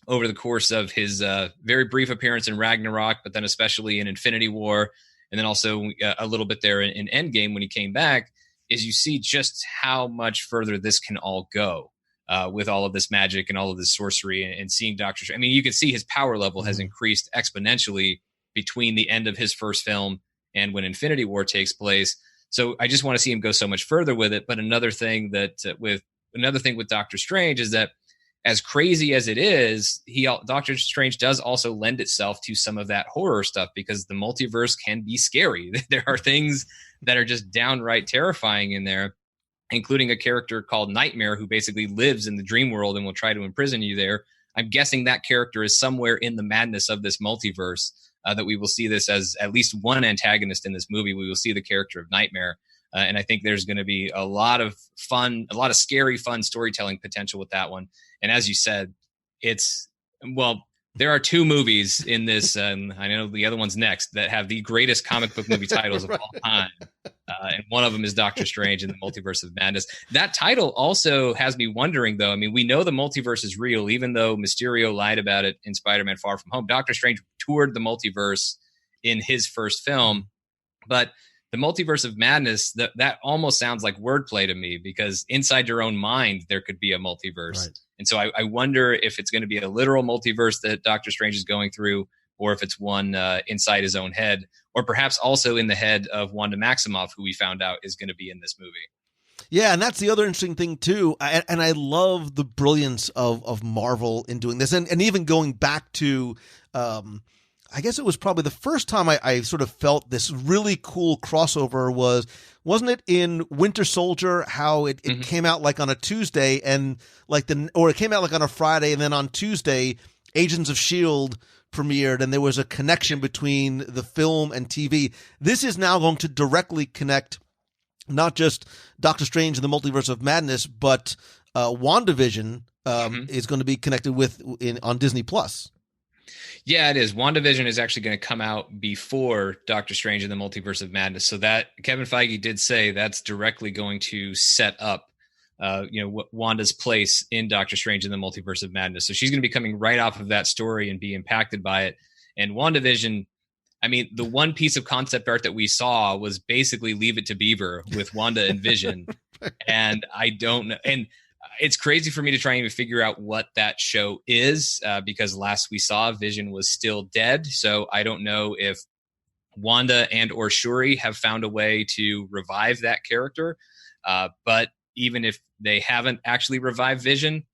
over the course of his very brief appearance in Ragnarok, but then especially in Infinity War, and then also a little bit there in Endgame when he came back, is you see just how much further this can all go with all of this magic and all of this sorcery and seeing Doctor Strange. I mean, you can see his power level has increased exponentially between the end of his first film and when Infinity War takes place. So I just want to see him go so much further with it. But another thing with Doctor Strange is that as crazy as it is, Doctor Strange does also lend itself to some of that horror stuff because the multiverse can be scary. There are things that are just downright terrifying in there, including a character called Nightmare who basically lives in the dream world and will try to imprison you there. I'm guessing that character is somewhere in the madness of this multiverse. That we will see this as at least one antagonist in this movie. We will see the character of Nightmare. And I think there's going to be a lot of scary, fun storytelling potential with that one. And as you said, there are two movies in this, and I know the other one's next, that have the greatest comic book movie titles of all time. And one of them is Doctor Strange and the Multiverse of Madness. That title also has me wondering, though. I mean, we know the multiverse is real, even though Mysterio lied about it in Spider-Man Far From Home. Doctor Strange toured the multiverse in his first film. But the Multiverse of Madness, that almost sounds like wordplay to me because inside your own mind, there could be a multiverse. Right. And so I wonder if it's going to be a literal multiverse that Doctor Strange is going through, or if it's one inside his own head, or perhaps also in the head of Wanda Maximoff, who we found out is going to be in this movie. Yeah, and that's the other interesting thing, too. And I love the brilliance of Marvel in doing this. And even going back to, I guess it was probably the first time I sort of felt this really cool crossover wasn't it in Winter Soldier, how it came out like on a Tuesday and or it came out like on a Friday, and then on Tuesday, Agents of S.H.I.E.L.D. premiered, and there was a connection between the film and TV. This is now going to directly connect not just Doctor Strange and the Multiverse of Madness, but WandaVision is going to be connected on Disney Plus. Yeah, it is. WandaVision is actually going to come out before Doctor Strange and the Multiverse of Madness. So that Kevin Feige did say that's directly going to set up, Wanda's place in Doctor Strange and the Multiverse of Madness. So she's going to be coming right off of that story and be impacted by it. And WandaVision, I mean, the one piece of concept art that we saw was basically Leave It to Beaver with Wanda and Vision. And I don't know. And it's crazy for me to try and even figure out what that show is because last we saw Vision was still dead. So I don't know if Wanda and or Shuri have found a way to revive that character. But even if they haven't actually revived Vision,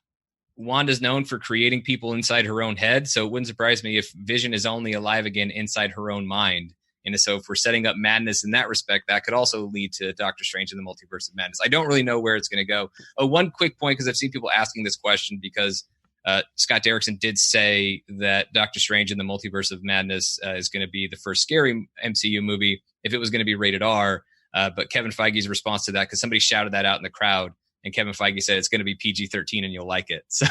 Wanda's known for creating people inside her own head. So it wouldn't surprise me if Vision is only alive again inside her own mind And so if we're setting up madness in that respect, that could also lead to Doctor Strange in the Multiverse of Madness. I don't really know where it's going to go. Oh, one quick point, because I've seen people asking this question, because Scott Derrickson did say that Doctor Strange in the Multiverse of Madness is going to be the first scary MCU movie if it was going to be rated R. But Kevin Feige's response to that, because somebody shouted that out in the crowd, and Kevin Feige said it's going to be PG-13 and you'll like it. So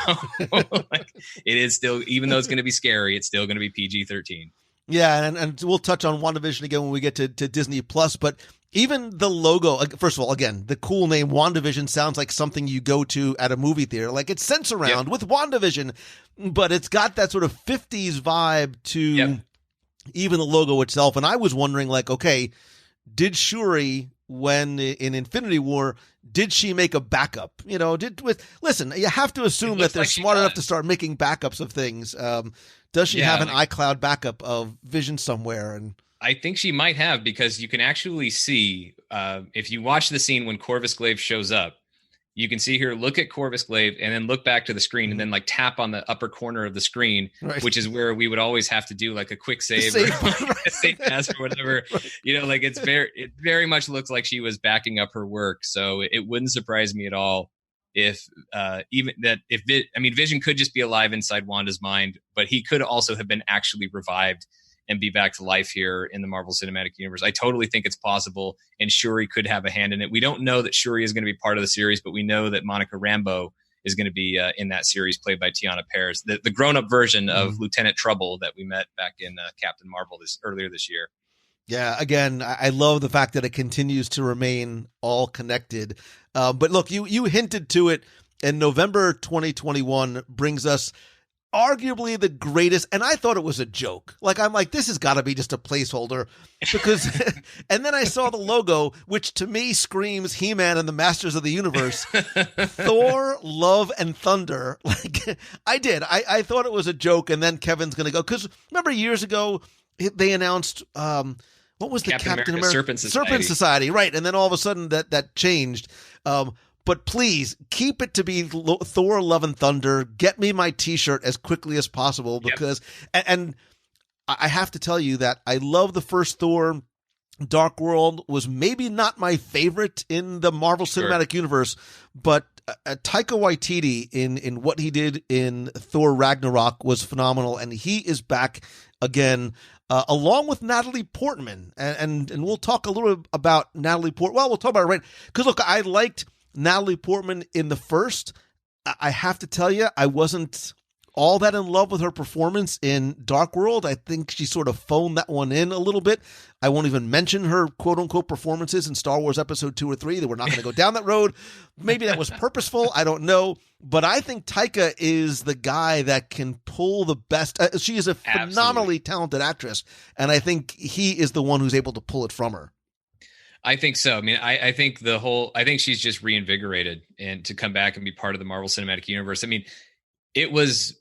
like, it is still, even though it's going to be scary, it's still going to be PG-13. Yeah, and we'll touch on WandaVision again when we get to Disney Plus, but even the logo, first of all, again, the cool name WandaVision sounds like something you go to at a movie theater. Like it's sense around with WandaVision, but it's got that sort of 50s vibe to even the logo itself. And I was wondering, like, okay, did Shuri, when in Infinity War, did she make a backup? You know, listen, you have to assume that they're like smart enough to start making backups of things. Does she have an iCloud backup of Vision somewhere? And I think she might have, because you can actually see, if you watch the scene when Corvus Glaive shows up, you can see here, look at Corvus Glaive and then look back to the screen and then like tap on the upper corner of the screen, which is where we would always have to do like a quick save or a save pass or whatever. You know, like it very much looks like she was backing up her work. So it wouldn't surprise me at all if Vision could just be alive inside Wanda's mind, but he could also have been actually revived and be back to life here in the Marvel Cinematic Universe. I totally think it's possible, and Shuri could have a hand in it. We don't know that Shuri is going to be part of the series, but we know that Monica Rambeau is going to be in that series, played by Tiana Paris, the grown-up version of Lieutenant Trouble that we met back in Captain Marvel earlier this year. Yeah, again, I love the fact that it continues to remain all connected. But look, you hinted to it, and November 2021 brings us arguably the greatest, and I thought it was a joke. Like, I'm like, this has got to be just a placeholder, because, and then I saw the logo, which to me screams He-Man and the Masters of the Universe, Thor, Love and Thunder. Like, I thought it was a joke, and then Kevin's going to go, because remember years ago, they announced, what was the Captain America Serpent Society, right? And then all of a sudden that changed. But please keep it to be Thor, Love and Thunder. Get me my T-shirt as quickly as possible, because, and I have to tell you that I love the first Thor. Dark World was maybe not my favorite in the Marvel Cinematic Universe, but Taika Waititi in what he did in Thor Ragnarok was phenomenal, and he is back again. Along with Natalie Portman, and we'll talk a little bit about Natalie Portman. Well, we'll talk about it right, because look, I liked Natalie Portman in the first. I have to tell you, I wasn't all that in love with her performance in Dark World. I think she sort of phoned that one in a little bit. I won't even mention her quote-unquote performances in Star Wars Episode 2 or 3. That we're not going to go down that road. Maybe that was purposeful. I don't know. But I think Taika is the guy that can pull the best. She is a phenomenally talented actress, and I think he is the one who's able to pull it from her. I think so. I mean, I think I think she's just reinvigorated and to come back and be part of the Marvel Cinematic Universe. I mean, there's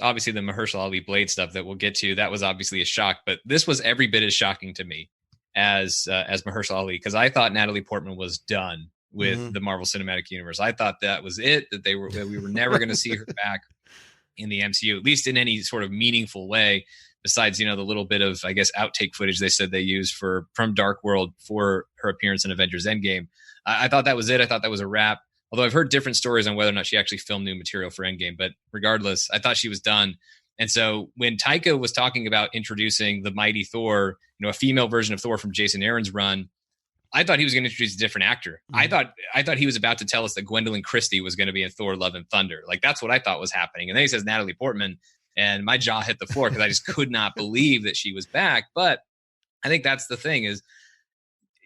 obviously the Mahershala Ali Blade stuff that we'll get to. That was obviously a shock, but this was every bit as shocking to me as Mahershala Ali, because I thought Natalie Portman was done with the Marvel Cinematic Universe. I thought that was it, that we were never going to see her back in the MCU, at least in any sort of meaningful way. Besides, the little bit of, I guess, outtake footage they said they used from Dark World for her appearance in Avengers Endgame. I thought that was it. I thought that was a wrap. Although I've heard different stories on whether or not she actually filmed new material for Endgame. But regardless, I thought she was done. And so when Taika was talking about introducing the mighty Thor, a female version of Thor from Jason Aaron's run, I thought he was going to introduce a different actor. I thought he was about to tell us that Gwendolyn Christie was going to be in Thor Love and Thunder. Like, that's what I thought was happening. And then he says Natalie Portman, and my jaw hit the floor because I just could not believe that she was back. But I think that's the thing is,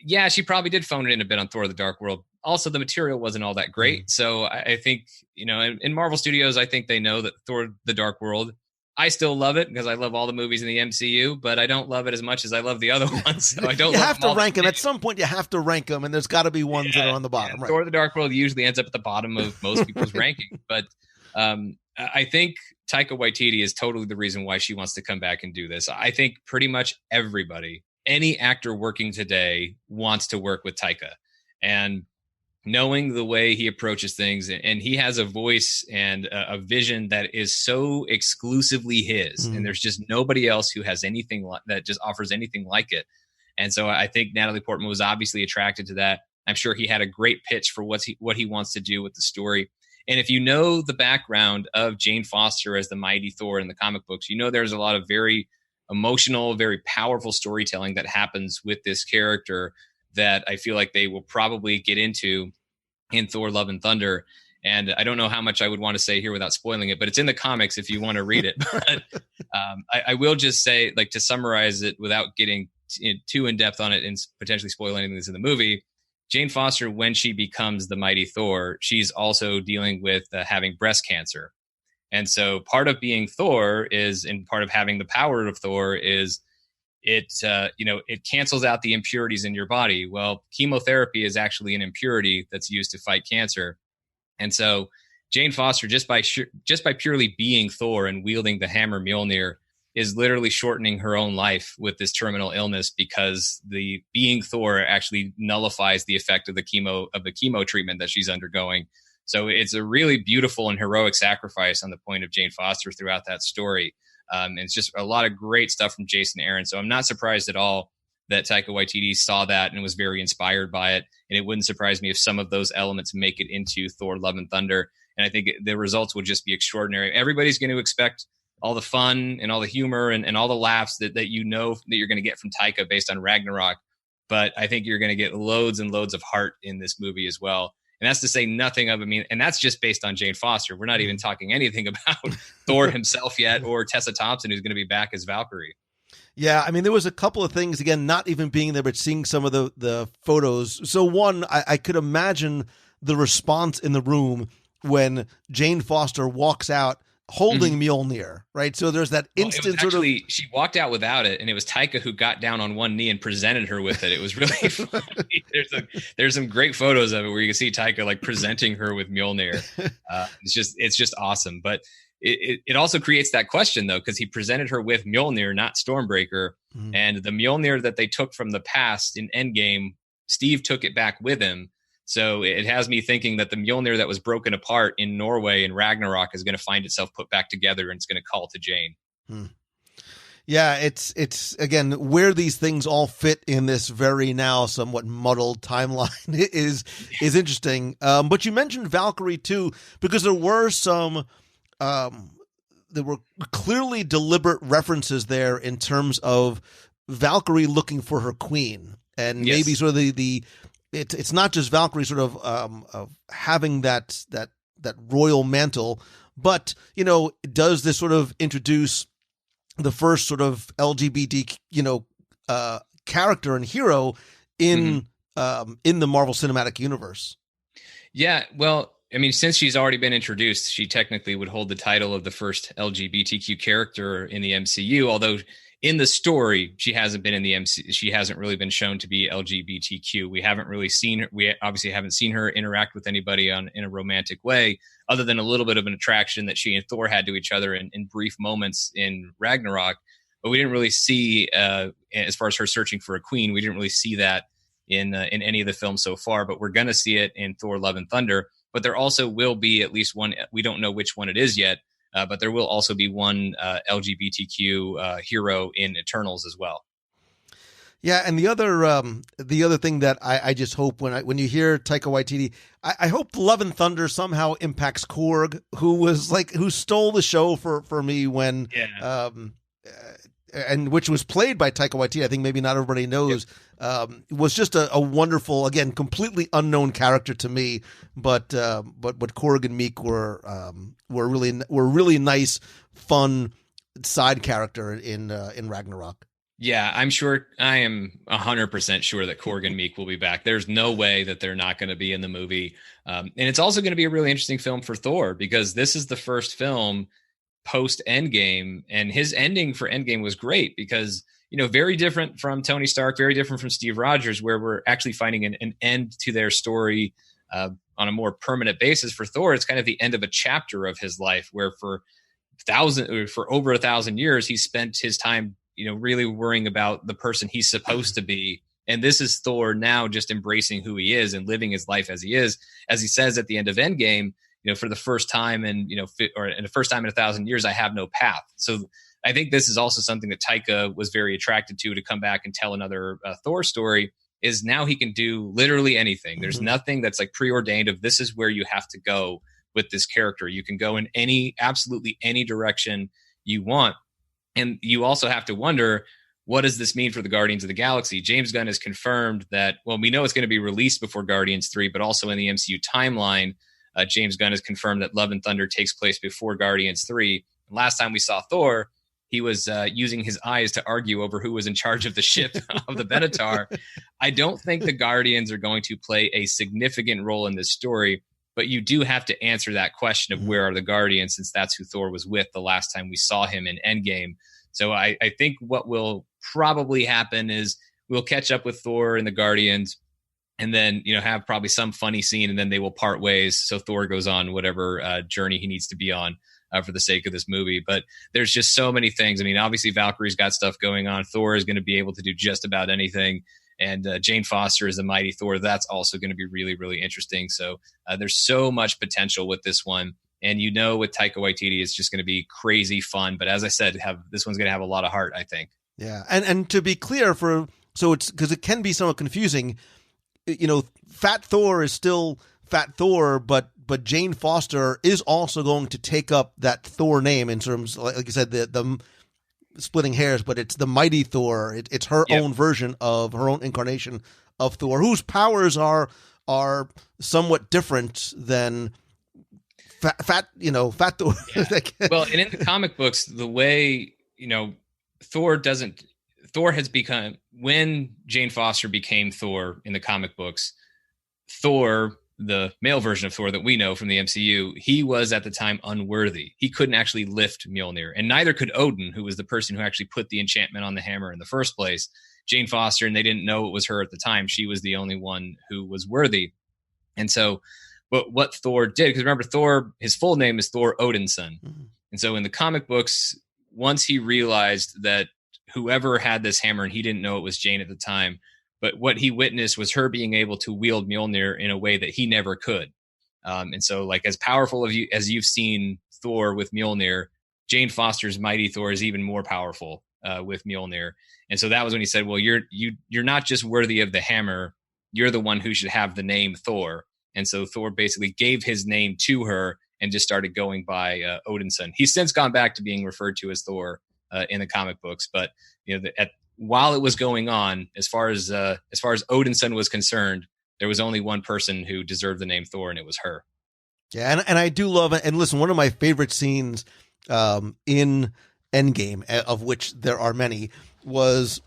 yeah, she probably did phone it in a bit on Thor the Dark World. Also, the material wasn't all that great. So I think, in Marvel Studios, I think they know that Thor the Dark World, I still love it because I love all the movies in the MCU, but I don't love it as much as I love the other ones. So I don't. You have to rank them. At some point, you have to rank them, and there's got to be ones that are on the bottom. Yeah. Right. Thor the Dark World usually ends up at the bottom of most people's ranking. But I think Taika Waititi is totally the reason why she wants to come back and do this. I think pretty much everybody, any actor working today, wants to work with Taika. And knowing the way he approaches things, and he has a voice and a vision that is so exclusively his, and there's just nobody else who has anything that just offers anything like it. And so I think Natalie Portman was obviously attracted to that. I'm sure he had a great pitch for what he wants to do with the story. And if you know the background of Jane Foster as the mighty Thor in the comic books, you know there's a lot of very emotional, very powerful storytelling that happens with this character that I feel like they will probably get into in Thor Love and Thunder. And I don't know how much I would want to say here without spoiling it, but it's in the comics if you want to read it. But I will just say, like, to summarize it without getting too in depth on it and potentially spoil anything that's in the movie, Jane Foster, when she becomes the mighty Thor, she's also dealing with having breast cancer. And so part of being Thor is, and part of having the power of Thor is, it cancels out the impurities in your body. Well, chemotherapy is actually an impurity that's used to fight cancer. And so Jane Foster, just by purely being Thor and wielding the hammer Mjolnir, is literally shortening her own life with this terminal illness, because the being Thor actually nullifies the effect of the chemo treatment that she's undergoing. So it's a really beautiful and heroic sacrifice on the point of Jane Foster throughout that story. And it's just a lot of great stuff from Jason Aaron. So I'm not surprised at all that Taika Waititi saw that and was very inspired by it. And it wouldn't surprise me if some of those elements make it into Thor Love and Thunder. And I think the results will just be extraordinary. Everybody's going to expect all the fun and all the humor and all the laughs that you know that you're going to get from Taika based on Ragnarok. But I think you're going to get loads and loads of heart in this movie as well. And that's to say nothing of, and that's just based on Jane Foster. We're not even talking anything about Thor himself yet, or Tessa Thompson, who's going to be back as Valkyrie. Yeah, I mean, there was a couple of things, again, not even being there, but seeing some of the photos. So one, I could imagine the response in the room when Jane Foster walks out holding Mjolnir, right? So there's that instant she walked out without it, and it was Taika who got down on one knee and presented her with it. It was really funny. There's some great photos of it where you can see Taika like presenting her with Mjolnir. It's just awesome. But it also creates that question, though, because he presented her with Mjolnir, not Stormbreaker. And the Mjolnir that they took from the past in Endgame, Steve took it back with him. So it has me thinking that the Mjolnir that was broken apart in Norway in Ragnarok is going to find itself put back together, and it's going to call to Jane. Yeah, it's again, where these things all fit in this very now somewhat muddled timeline is interesting. But you mentioned Valkyrie too, because there were some there were clearly deliberate references there in terms of Valkyrie looking for her queen, and maybe sort of the it's not just Valkyrie sort of having that royal mantle, but does this sort of introduce the first sort of LGBT character and hero in the Marvel Cinematic Universe? Yeah, well, I mean, since she's already been introduced, she technically would hold the title of the first LGBTQ character in the MCU, although in the story, she hasn't been in the MC. She hasn't really been shown to be LGBTQ. We haven't really seen her. We obviously haven't seen her interact with anybody in a romantic way, other than a little bit of an attraction that she and Thor had to each other in brief moments in Ragnarok. But we didn't really see, as far as her searching for a queen, we didn't really see that in any of the films so far. But we're going to see it in Thor: Love and Thunder. But there also will be at least one. We don't know which one it is yet. But there will also be one LGBTQ hero in Eternals as well. Yeah, and the other thing that I just hope when you hear Taika Waititi, I hope Love and Thunder somehow impacts Korg, who stole the show for me when and which was played by Taika Waititi. I think maybe not everybody knows. Was just a wonderful, again, completely unknown character to me, but Korg and Meek were really nice, fun side character in Ragnarok. Yeah, I am 100% sure that Korg and Meek will be back. There's no way that they're not going to be in the movie. And it's also going to be a really interesting film for Thor, because this is the first film post Endgame, and his ending for Endgame was great because, very different from Tony Stark, very different from Steve Rogers, where we're actually finding an end to their story on a more permanent basis. For Thor, it's kind of the end of a chapter of his life, where for over 1,000 years, he spent his time, really worrying about the person he's supposed to be And this is Thor now just embracing who he is and living his life as he is. As he says at the end of Endgame, for the first time in the first time in 1,000 years, I have no path. So I think this is also something that Taika was very attracted to come back and tell another Thor story, is now he can do literally anything. There's nothing that's like preordained of this is where you have to go with this character. You can go in absolutely any direction you want. And you also have to wonder, what does this mean for the Guardians of the Galaxy? James Gunn has confirmed that, well, we know it's going to be released before Guardians 3, but also in the MCU timeline, James Gunn has confirmed that Love and Thunder takes place before Guardians 3. Last time we saw Thor, he was using his eyes to argue over who was in charge of the ship of the Benatar. I don't think the Guardians are going to play a significant role in this story, but you do have to answer that question of where are the Guardians, since that's who Thor was with the last time we saw him in Endgame. So I think what will probably happen is we'll catch up with Thor and the Guardians, and then have probably some funny scene, and then they will part ways. So Thor goes on whatever journey he needs to be on for the sake of this movie. But there's just so many things. I mean, obviously Valkyrie's got stuff going on. Thor is going to be able to do just about anything. And Jane Foster is the mighty Thor. That's also going to be really, really interesting. So there's so much potential with this one. And with Taika Waititi, it's just going to be crazy fun. But as I said, this one's going to have a lot of heart, I think. Yeah. And to be clear, it's because it can be somewhat confusing. Fat Thor is still Fat Thor, but Jane Foster is also going to take up that Thor name in terms, like you said, the splitting hairs, but it's the mighty Thor. It's her own version of her own incarnation of Thor, whose powers are somewhat different than fat Thor. Yeah. Well, and in the comic books, the way Thor has become, when Jane Foster became Thor in the comic books, Thor, the male version of Thor that we know from the MCU, he was at the time unworthy. He couldn't actually lift Mjolnir, and neither could Odin, who was the person who actually put the enchantment on the hammer in the first place. Jane Foster, and they didn't know it was her at the time, she was the only one who was worthy. And so what Thor did, because remember, Thor, his full name is Thor Odinson. Mm-hmm. And so in the comic books, once he realized that whoever had this hammer, and he didn't know it was Jane at the time, but what he witnessed was her being able to wield Mjolnir in a way that he never could. And so, like, as powerful as you've seen Thor with Mjolnir, Jane Foster's mighty Thor is even more powerful with Mjolnir. And so that was when he said, well, you're not just worthy of the hammer, you're the one who should have the name Thor. And so Thor basically gave his name to her and just started going by Odinson. He's since gone back to being referred to as Thor in the comic books, but while it was going on, as far as Odinson was concerned, there was only one person who deserved the name Thor, and it was her. Yeah, and I do love it. And listen, one of my favorite scenes in Endgame, of which there are many, was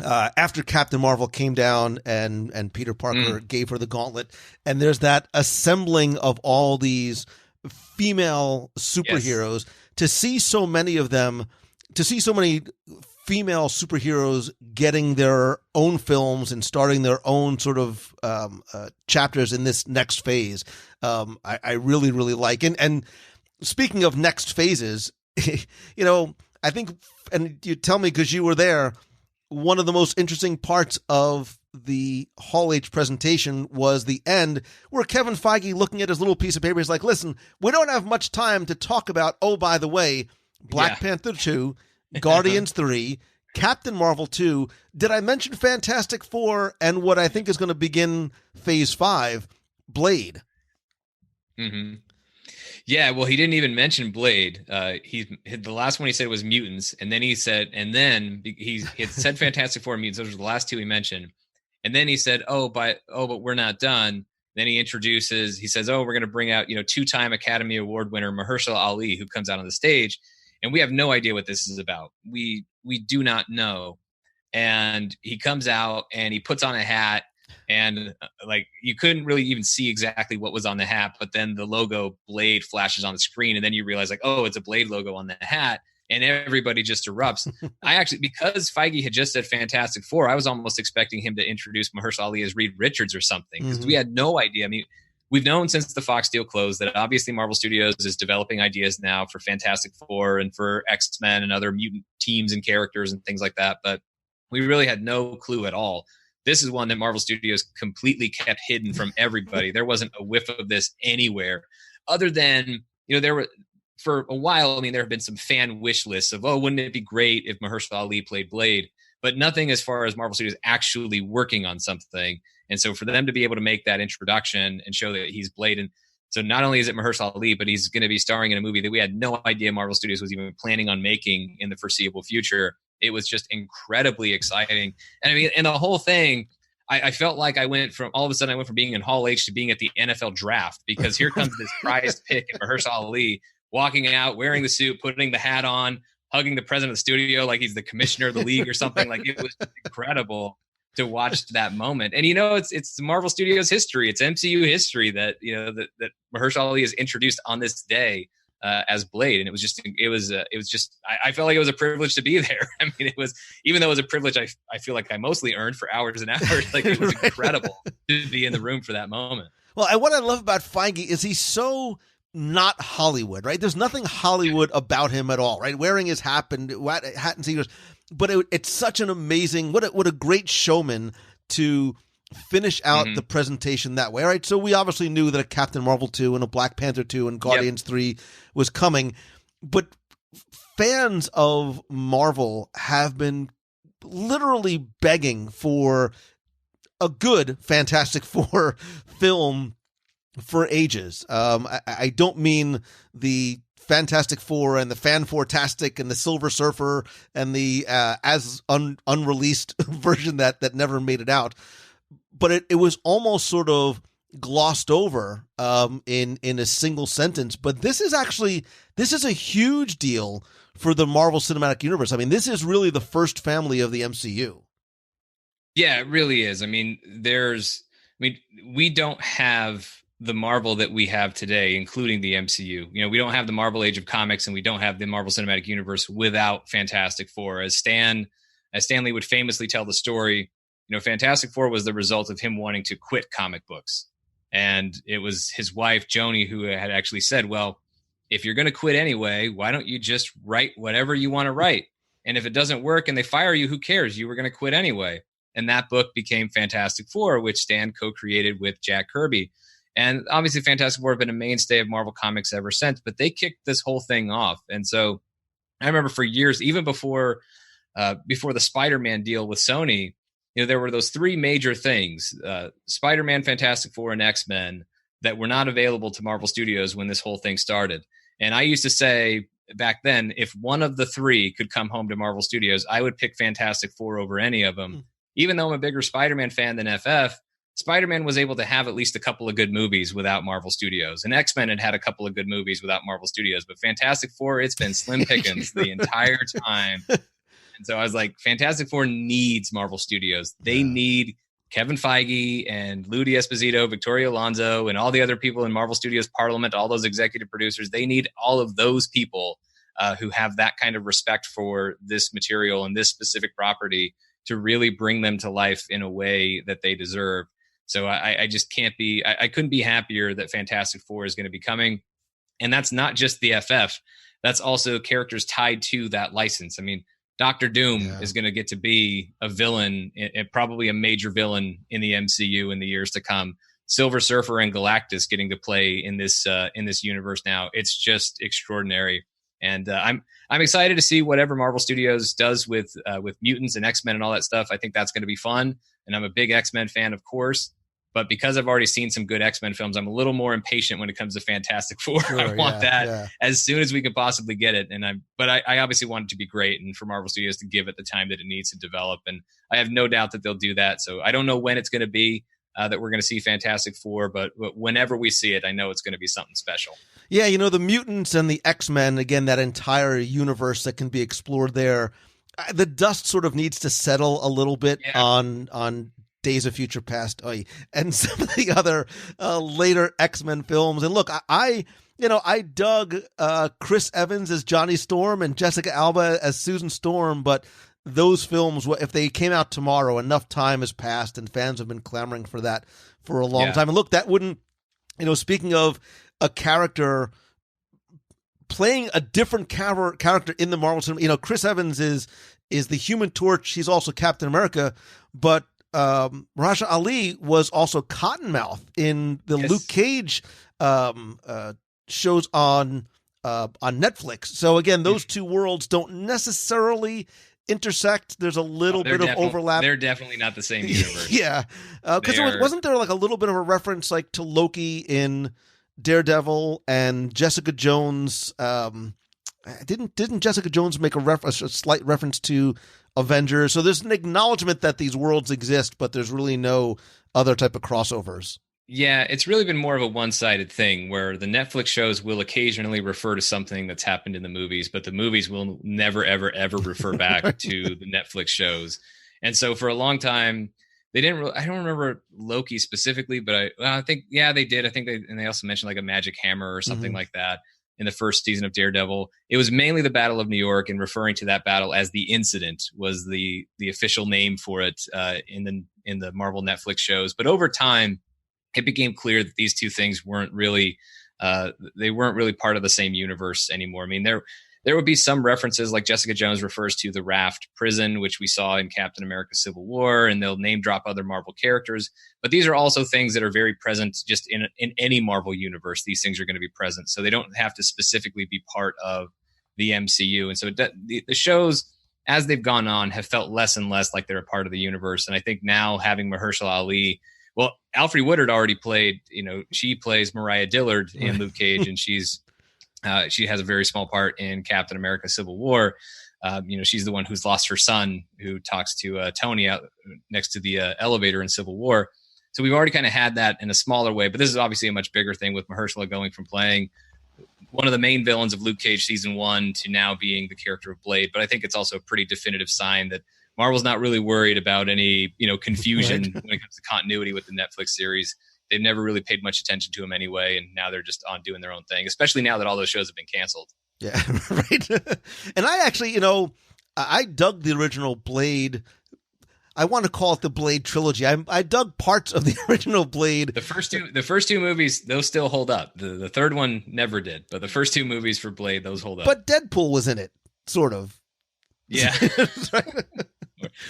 after Captain Marvel came down and Peter Parker gave her the gauntlet, and there's that assembling of all these female superheroes. Yes. To see so many of them, to see so many female superheroes getting their own films and starting their own sort of chapters in this next phase, I really, really like. And speaking of next phases, I think, and you tell me because you were there, one of the most interesting parts of the Hall H presentation was the end, where Kevin Feige, looking at his little piece of paper, is like, listen, we don't have much time to talk about, oh, by the way, Black Panther 2, Guardians 3, Captain Marvel 2. Did I mention Fantastic Four and what I think is going to begin Phase 5, Blade? Mm-hmm. Yeah, well, he didn't even mention Blade. The last one he said was Mutants, and then he had said Fantastic Four and Mutants. Those were the last two he mentioned. And then he said, but we're not done. Then he says, we're going to bring out, two-time Academy Award winner Mahershala Ali, who comes out on the stage. And we have no idea what this is about. We do not know. And he comes out and he puts on a hat, and you couldn't really even see exactly what was on the hat, but then the logo Blade flashes on the screen, and then you realize it's a Blade logo on the hat, and everybody just erupts. Because Feige had just said Fantastic Four, I was almost expecting him to introduce Mahershala Ali as Reed Richards or something, because we had no idea. I mean, we've known since the Fox deal closed that obviously Marvel Studios is developing ideas now for Fantastic Four and for X-Men and other mutant teams and characters and things like that, but we really had no clue at all. This is one that Marvel Studios completely kept hidden from everybody. There wasn't a whiff of this anywhere, other than, there were, for a while, there have been some fan wish lists of, oh, wouldn't it be great if Mahershala Ali played Blade? But nothing as far as Marvel Studios actually working on something. And so for them to be able to make that introduction and show that he's Blade, and so not only is it Mahershala Ali, but he's going to be starring in a movie that we had no idea Marvel Studios was even planning on making in the foreseeable future. It was just incredibly exciting. And and the whole thing, I felt like all of a sudden I went from being in Hall H to being at the NFL draft, because here comes this prized pick in Mahershala Ali walking out, wearing the suit, putting the hat on, hugging the president of the studio like he's the commissioner of the league or something. Like, it was incredible to watch that moment. And it's Marvel Studios history, it's MCU history that that Mahershala Ali is introduced on this day as Blade, and I felt like it was a privilege to be there. It was, even though it was a privilege, I feel like I mostly earned for hours and hours. Like, it was incredible to be in the room for that moment. Well, and what I love about Feige is he's so not Hollywood, right? There's nothing Hollywood about him at all, right? Wearing his hat and sneakers, but it's such an amazing, what a great showman to finish out the presentation that way, right? So we obviously knew that a Captain Marvel 2 and a Black Panther 2 and Guardians 3 was coming, but fans of Marvel have been literally begging for a good Fantastic Four film for ages. I don't mean the Fantastic Four and the Fan-Four-tastic and the Silver Surfer and the unreleased version that never made it out. But it was almost sort of glossed over in a single sentence. But this is a huge deal for the Marvel Cinematic Universe. This is really the first family of the MCU. Yeah, it really is. We don't have the Marvel that we have today, including the MCU. We don't have the Marvel Age of Comics, and we don't have the Marvel Cinematic Universe without Fantastic Four. As Stan Lee would famously tell the story, Fantastic Four was the result of him wanting to quit comic books. And it was his wife, Joni, who had actually said, well, if you're going to quit anyway, why don't you just write whatever you want to write? And if it doesn't work and they fire you, who cares? You were going to quit anyway. And that book became Fantastic Four, which Stan co-created with Jack Kirby. And obviously Fantastic Four have been a mainstay of Marvel Comics ever since, but they kicked this whole thing off. And so I remember for years, even before the Spider-Man deal with Sony, there were those three major things, Spider-Man, Fantastic Four, and X-Men, that were not available to Marvel Studios when this whole thing started. And I used to say back then, if one of the three could come home to Marvel Studios, I would pick Fantastic Four over any of them. Even though I'm a bigger Spider-Man fan than FF, Spider-Man was able to have at least a couple of good movies without Marvel Studios. And X-Men had a couple of good movies without Marvel Studios. But Fantastic Four, it's been slim pickings the entire time. And so I was like, Fantastic Four needs Marvel Studios. They need Kevin Feige and Lou D'Esposito, Victoria Alonso, and all the other people in Marvel Studios Parliament, all those executive producers. They need all of those people who have that kind of respect for this material and this specific property to really bring them to life in a way that they deserve. So I just I couldn't be happier that Fantastic Four is going to be coming. And that's not just the FF. That's also characters tied to that license. Doctor Doom is going to get to be a villain, probably a major villain in the MCU in the years to come. Silver Surfer and Galactus getting to play in this universe now. It's just extraordinary. And I'm excited to see whatever Marvel Studios does with Mutants and X-Men and all that stuff. I think that's going to be fun. And I'm a big X-Men fan, of course. But because I've already seen some good X-Men films, I'm a little more impatient when it comes to Fantastic Four. Sure, I want that as soon as we can possibly get it. But I obviously want it to be great, and for Marvel Studios to give it the time that it needs to develop. And I have no doubt that they'll do that. So I don't know when it's going to be that we're going to see Fantastic Four, but whenever we see it, I know it's going to be something special. Yeah, the Mutants and the X-Men, again, that entire universe that can be explored there, the dust sort of needs to settle a little bit on Days of Future Past and some of the other later X-Men films. And look, I dug Chris Evans as Johnny Storm and Jessica Alba as Susan Storm, but those films, if they came out tomorrow, enough time has passed and fans have been clamoring for that for a long time. And look, that wouldn't, speaking of a character playing a different character in the Marvel cinema, Chris Evans is the Human Torch. He's also Captain America, but Mahershala Ali was also Cottonmouth in the Luke Cage shows on Netflix. So again, those two worlds don't necessarily intersect. There's a little bit of overlap. They're definitely not the same universe. Yeah, because wasn't there like a little bit of a reference like to Loki in Daredevil and Jessica Jones? Didn't Jessica Jones make a slight reference to Avengers? So there's an acknowledgement that these worlds exist, but there's really no other type of crossovers. Yeah, it's really been more of a one-sided thing where the Netflix shows will occasionally refer to something that's happened in the movies, but the movies will never, ever, ever refer back to the Netflix shows. And so for a long time, they didn't really, I don't remember Loki specifically, but I think, yeah, they did. I think they also mentioned like a magic hammer or something like that in the first season of Daredevil. It was mainly the Battle of New York, and referring to that battle as the Incident was the official name for it in the Marvel Netflix shows. But over time, it became clear that these two things weren't really part of the same universe anymore. I mean, there would be some references, like Jessica Jones refers to the Raft prison, which we saw in Captain America Civil War, and they'll name drop other Marvel characters. But these are also things that are very present just in any Marvel universe. These things are going to be present. So they don't have to specifically be part of the MCU. And so the shows, as they've gone on, have felt less and less like they're a part of the universe. And I think now having Mahershala Ali, well, Alfre Woodard already played, she plays Mariah Dillard in Luke Cage, and she has a very small part in Captain America Civil War. She's the one who's lost her son, who talks to Tony out next to the elevator in Civil War. So we've already kind of had that in a smaller way, but this is obviously a much bigger thing with Mahershala going from playing one of the main villains of Luke Cage season 1 to now being the character of Blade. But I think it's also a pretty definitive sign that Marvel's not really worried about any, confusion when it comes to continuity with the Netflix series. They've never really paid much attention to him anyway, and now they're just on doing their own thing, especially now that all those shows have been canceled. Yeah, right. And I actually, I dug the original Blade. I want to call it the Blade trilogy. I dug parts of the original Blade. The first two movies, those still hold up. The third one never did, but the first two movies for Blade, those hold up. But Deadpool was in it, sort of. Yeah.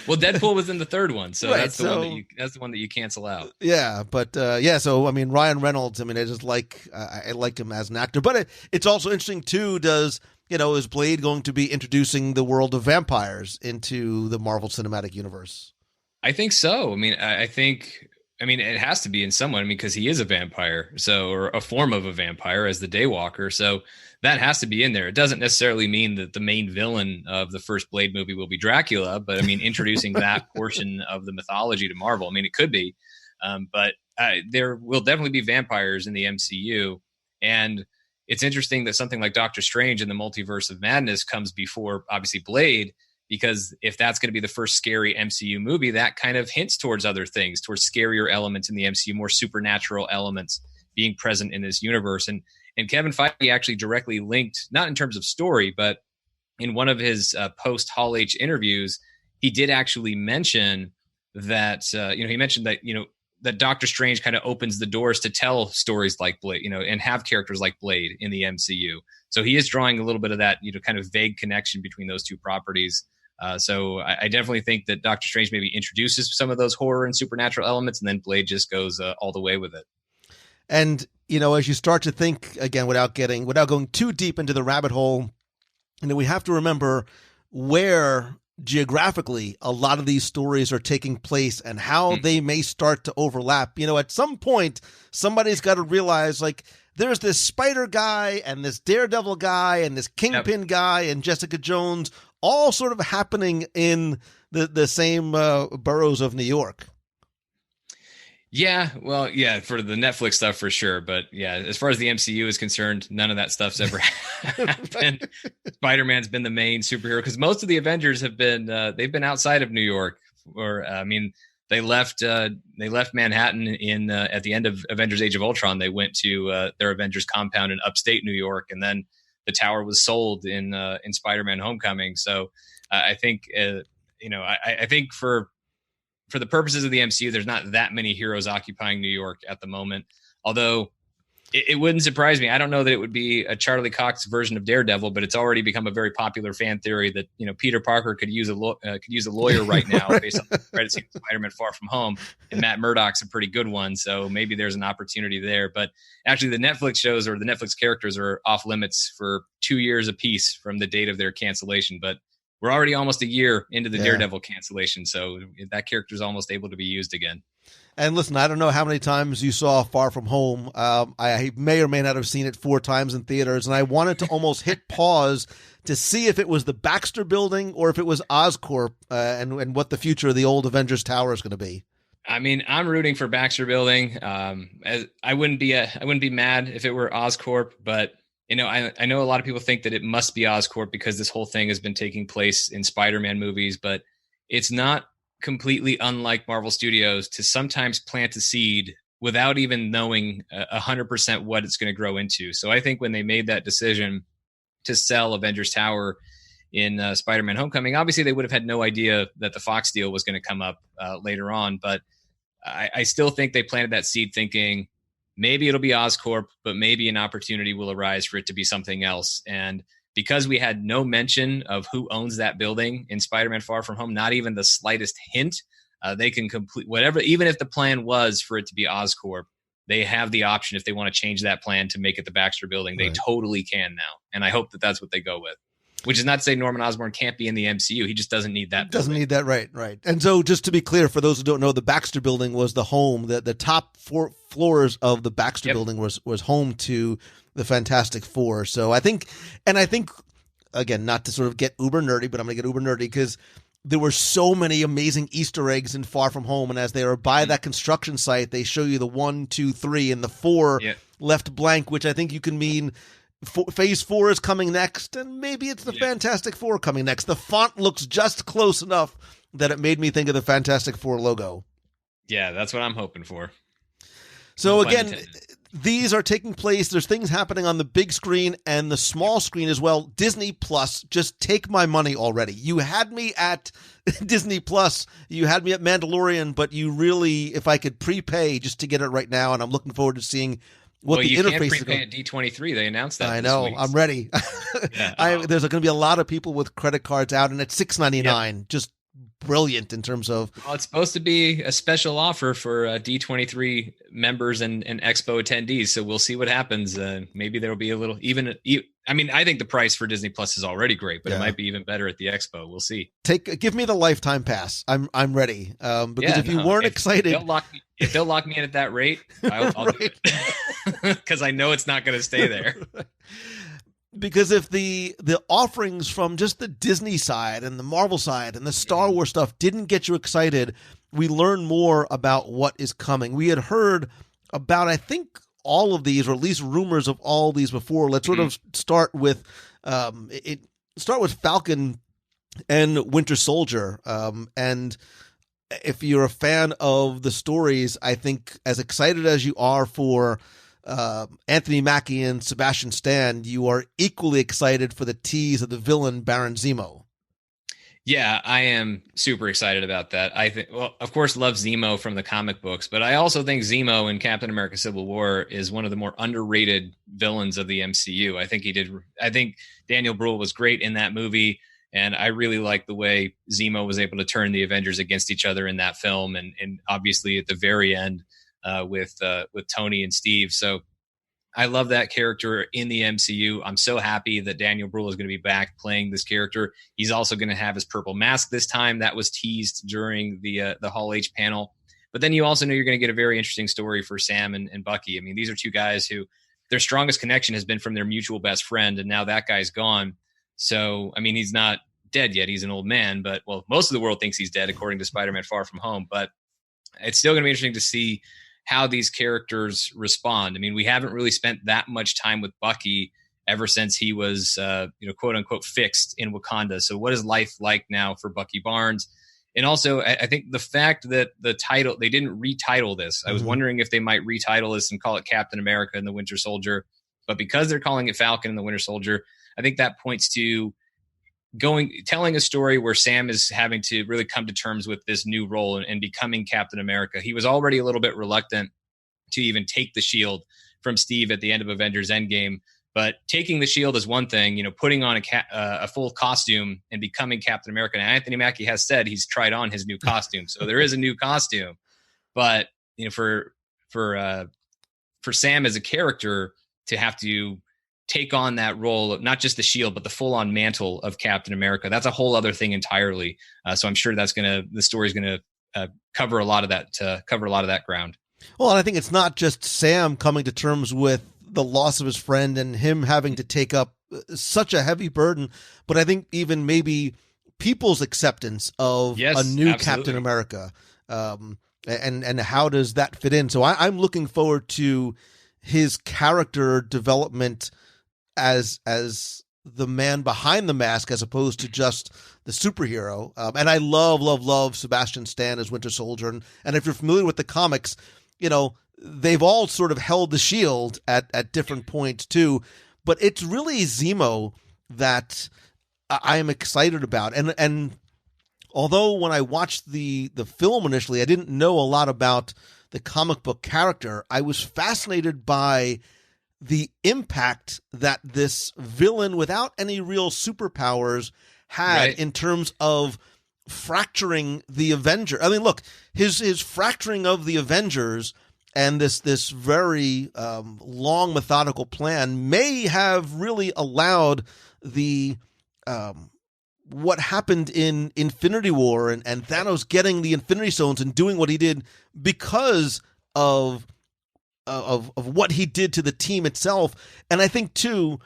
Well, Deadpool was in the third one, so right, that's the one that you cancel out. Yeah, but so I mean, Ryan Reynolds, I mean, I just I like him as an actor, but it's also interesting too. Is Blade going to be introducing the world of vampires into the Marvel Cinematic Universe? I think so. I mean, I think it has to be in some way, because he is a vampire, or a form of a vampire as the Daywalker. So that has to be in there. It doesn't necessarily mean that the main villain of the first Blade movie will be Dracula, but introducing that portion of the mythology to Marvel, it could be. But there will definitely be vampires in the MCU. And it's interesting that something like Doctor Strange in the Multiverse of Madness comes before, obviously, Blade, because if that's going to be the first scary MCU movie, that kind of hints towards other things, towards scarier elements in the MCU, more supernatural elements being present in this universe. And Kevin Feige actually directly linked, not in terms of story, but in one of his post-Hall H interviews, he did actually mention that, he mentioned that, that Doctor Strange kind of opens the doors to tell stories like Blade, and have characters like Blade in the MCU. So he is drawing a little bit of that, kind of vague connection between those two properties. So I definitely think that Doctor Strange maybe introduces some of those horror and supernatural elements, and then Blade just goes all the way with it. And, as you start to think again, without going too deep into the rabbit hole, we have to remember where geographically a lot of these stories are taking place and how they may start to overlap. At some point, somebody's got to realize, there's this Spider guy and this Daredevil guy and this Kingpin guy and Jessica Jones all sort of happening in the same boroughs of New York. Yeah, well, yeah, for the Netflix stuff for sure. But yeah, as far as the MCU is concerned, none of that stuff's ever happened. Spider-Man's been the main superhero because most of the Avengers have been they've been outside of New York. Or they left Manhattan in at the end of Avengers: Age of Ultron. They went to their Avengers compound in upstate New York, and then the tower was sold in Spider-Man: Homecoming. So I think I think for the purposes of the MCU, there's not that many heroes occupying New York at the moment. Although It wouldn't surprise me. I don't know that it would be a Charlie Cox version of Daredevil, but it's already become a very popular fan theory that, Peter Parker could use a lawyer right now Right. based on the credit scene of Spider-Man Far From Home, and Matt Murdock's a pretty good one, so maybe there's an opportunity there. But actually, the Netflix shows or the Netflix characters are off limits for 2 years apiece from the date of their cancellation. But we're already almost a year into the Daredevil cancellation, so that character is almost able to be used again. And listen, I don't know how many times you saw Far From Home. I may or may not have seen it 4 times in theaters, and I wanted to almost hit pause to see if it was the Baxter Building or if it was Oscorp, and what the future of the old Avengers Tower is going to be. I mean, I'm rooting for Baxter Building. I wouldn't be mad if it were Oscorp, but I know a lot of people think that it must be Oscorp because this whole thing has been taking place in Spider-Man movies, but it's not completely unlike Marvel Studios to sometimes plant a seed without even knowing 100% what it's going to grow into. So I think when they made that decision to sell Avengers Tower in Spider-Man Homecoming, obviously they would have had no idea that the Fox deal was going to come up later on. But I still think they planted that seed thinking maybe it'll be Oscorp, but maybe an opportunity will arise for it to be something else. And because we had no mention of who owns that building in Spider-Man Far From Home, not even the slightest hint, they can complete whatever, even if the plan was for it to be Oscorp, they have the option if they want to change that plan to make it the Baxter Building. They totally can now. And I hope that that's what they go with, which is not to say Norman Osborn can't be in the MCU. He just doesn't need that. Doesn't need that. Right. And so just to be clear, for those who don't know, the Baxter Building was the home, the top 4 floors of the Baxter Building was home to the Fantastic Four. So I think, again, not to sort of get uber nerdy, but I'm going to get uber nerdy because there were so many amazing Easter eggs in Far From Home. And as they are by that construction site, they show you the 1, 2, 3 and the 4 left blank, which I think you can mean Phase 4 is coming next. And maybe it's the Fantastic Four coming next. The font looks just close enough that it made me think of the Fantastic Four logo. Yeah, that's what I'm hoping for. So again, these are taking place. There's things happening on the big screen and the small screen as well. Disney Plus, just take my money already. You had me at Disney Plus. You had me at Mandalorian, but you really, if I could prepay just to get it right now, and I'm looking forward to seeing what the interface is. You can't prepay at D23. They announced that. I know. This week. I'm ready. There's going to be a lot of people with credit cards out, and it's $6.99. Just brilliant in terms of. Well, it's supposed to be a special offer for D23 members and Expo attendees, so we'll see what happens. Maybe there'll be a little I mean, I think the price for Disney Plus is already great, but it might be even better at the Expo. We'll see. Give me the lifetime pass. I'm ready. Because if you weren't excited, if they'll lock me in at that rate, I'll do it because I know it's not going to stay there. Because if the offerings from just the Disney side and the Marvel side and the Star Wars stuff didn't get you excited, we learn more about what is coming. We had heard about, I think, all of these, or at least rumors of all these before. Let's sort of start with Falcon and Winter Soldier. And if you're a fan of the stories, I think as excited as you are for Anthony Mackie and Sebastian Stan, you are equally excited for the tease of the villain Baron Zemo. Yeah, I am super excited about that. I think, well, of course, love Zemo from the comic books, but I also think Zemo in Captain America: Civil War is one of the more underrated villains of the MCU. I think Daniel Bruhl was great in that movie, and I really like the way Zemo was able to turn the Avengers against each other in that film, and obviously at the very end with Tony and Steve. So I love that character in the MCU. I'm so happy that Daniel Bruhl is going to be back playing this character. He's also going to have his purple mask this time. That was teased during the Hall H panel. But then you also know you're going to get a very interesting story for Sam and Bucky. I mean, these are two guys who their strongest connection has been from their mutual best friend, and now that guy's gone. So, I mean, he's not dead yet. He's an old man, but, well, most of the world thinks he's dead, according to Spider-Man Far From Home. But it's still going to be interesting to see how these characters respond. I mean, we haven't really spent that much time with Bucky ever since he was, quote unquote, fixed in Wakanda. So what is life like now for Bucky Barnes? And also, I think the fact that the title, they didn't retitle this. I was wondering if they might retitle this and call it Captain America and the Winter Soldier. But because they're calling it Falcon and the Winter Soldier, I think that points to telling a story where Sam is having to really come to terms with this new role and becoming Captain America. He was already a little bit reluctant to even take the shield from Steve at the end of Avengers Endgame. But taking the shield is one thing, putting on a full costume and becoming Captain America. And Anthony Mackie has said he's tried on his new costume. So there is a new costume. But, for Sam as a character to have to take on that role of not just the shield, but the full on mantle of Captain America, that's a whole other thing entirely. So I'm sure the story is going to cover a lot of that ground. Well, and I think it's not just Sam coming to terms with the loss of his friend and him having to take up such a heavy burden, but I think even maybe people's acceptance of a new Captain America, and how does that fit in? So I'm looking forward to his character development as the man behind the mask, as opposed to just the superhero. And I love Sebastian Stan as Winter Soldier. And if you're familiar with the comics, they've all sort of held the shield at different points too, but it's really Zemo that I am excited about. And although when I watched the film initially, I didn't know a lot about the comic book character, I was fascinated by the impact that this villain without any real superpowers had in terms of fracturing the Avengers. I mean, look, his fracturing of the Avengers and this very long methodical plan may have really allowed the what happened in Infinity War and Thanos getting the Infinity Stones and doing what he did because of what he did to the team itself. And I think too,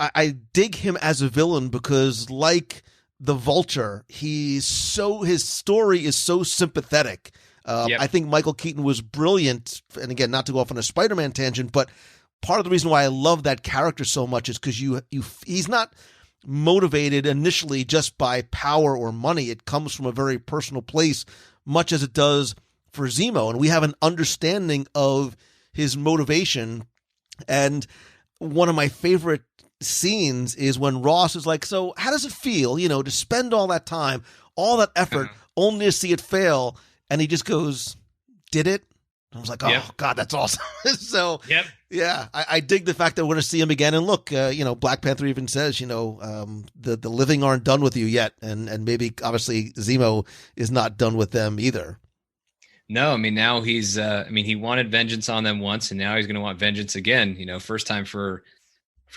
I dig him as a villain because, like the Vulture, his story is so sympathetic. I think Michael Keaton was brilliant, and again, not to go off on a Spider-Man tangent, but part of the reason why I love that character so much is because he's not motivated initially just by power or money. It comes from a very personal place, much as it does for Zemo, and we have an understanding of his motivation. And one of my favorite scenes is when Ross is like, so how does it feel, to spend all that time, all that effort, only to see it fail? And he just goes, did it? And I was like, oh, God, that's awesome. So, yeah, I dig the fact that we're going to see him again. And look, Black Panther even says, the living aren't done with you yet. And maybe, obviously, Zemo is not done with them either. No, I mean, now he's, he wanted vengeance on them once, and now he's going to want vengeance again. First time for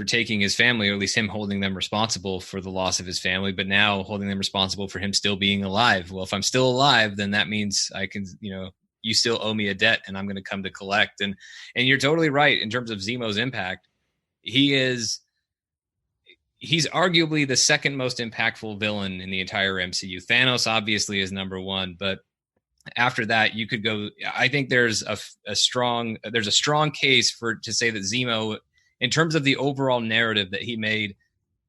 taking his family, or at least him holding them responsible for the loss of his family, but now holding them responsible for him still being alive. Well, if I'm still alive, then that means I can, you still owe me a debt, and I'm going to come to collect. And you're totally right in terms of Zemo's impact. He's arguably the second most impactful villain in the entire MCU. Thanos obviously is number one, but after that, you could go. I think there's a strong case to say that Zemo, in terms of the overall narrative that he made,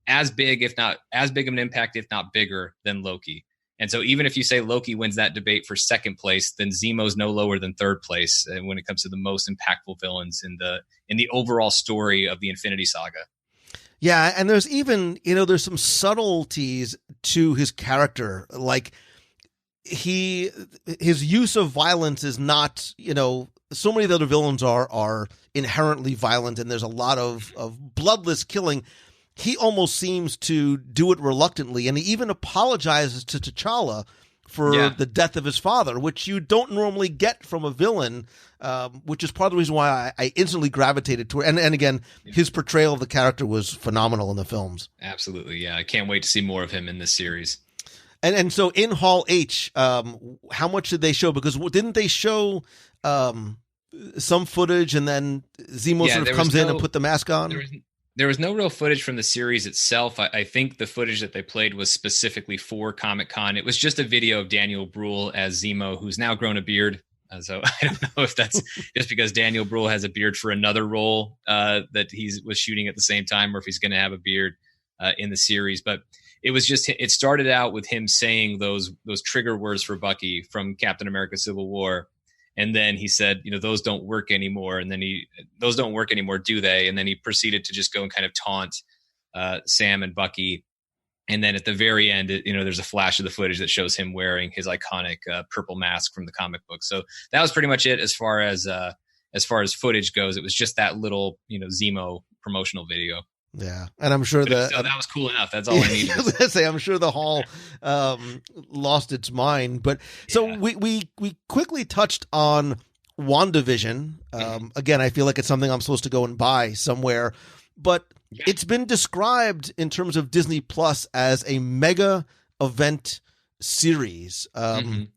as big of an impact, if not bigger, than Loki. And so even if you say Loki wins that debate for second place, then Zemo's no lower than third place when it comes to the most impactful villains in the overall story of the Infinity Saga. Yeah, and there's even, there's some subtleties to his character. Like his use of violence is not, so many of the other villains are inherently violent, and there's a lot of bloodless killing. He almost seems to do it reluctantly, and he even apologizes to T'Challa for the death of his father, which you don't normally get from a villain, which is part of the reason why I instantly gravitated toward. And again, his portrayal of the character was phenomenal in the films. Absolutely, yeah. I can't wait to see more of him in this series. And so in Hall H, how much did they show? Because didn't they show some footage, and then Zemo sort of comes in and put the mask on? There was no real footage from the series itself. I think the footage that they played was specifically for Comic-Con. It was just a video of Daniel Bruhl as Zemo, who's now grown a beard. So I don't know if that's just because Daniel Bruhl has a beard for another role that he was shooting at the same time, or if he's going to have a beard in the series. But it started out with him saying those trigger words for Bucky from Captain America Civil War. And then he said, those don't work anymore. And then those don't work anymore, do they? And then he proceeded to just go and kind of taunt Sam and Bucky. And then at the very end, there's a flash of the footage that shows him wearing his iconic purple mask from the comic book. So that was pretty much it as far as as far as footage goes. It was just that little, Zemo promotional video. Yeah, and I'm sure So that was cool enough. That's all I needed. I was gonna say, I'm sure the hall lost its mind. But so we quickly touched on WandaVision. Again, I feel like it's something I'm supposed to go and buy somewhere, but it's been described in terms of Disney Plus as a mega event series, and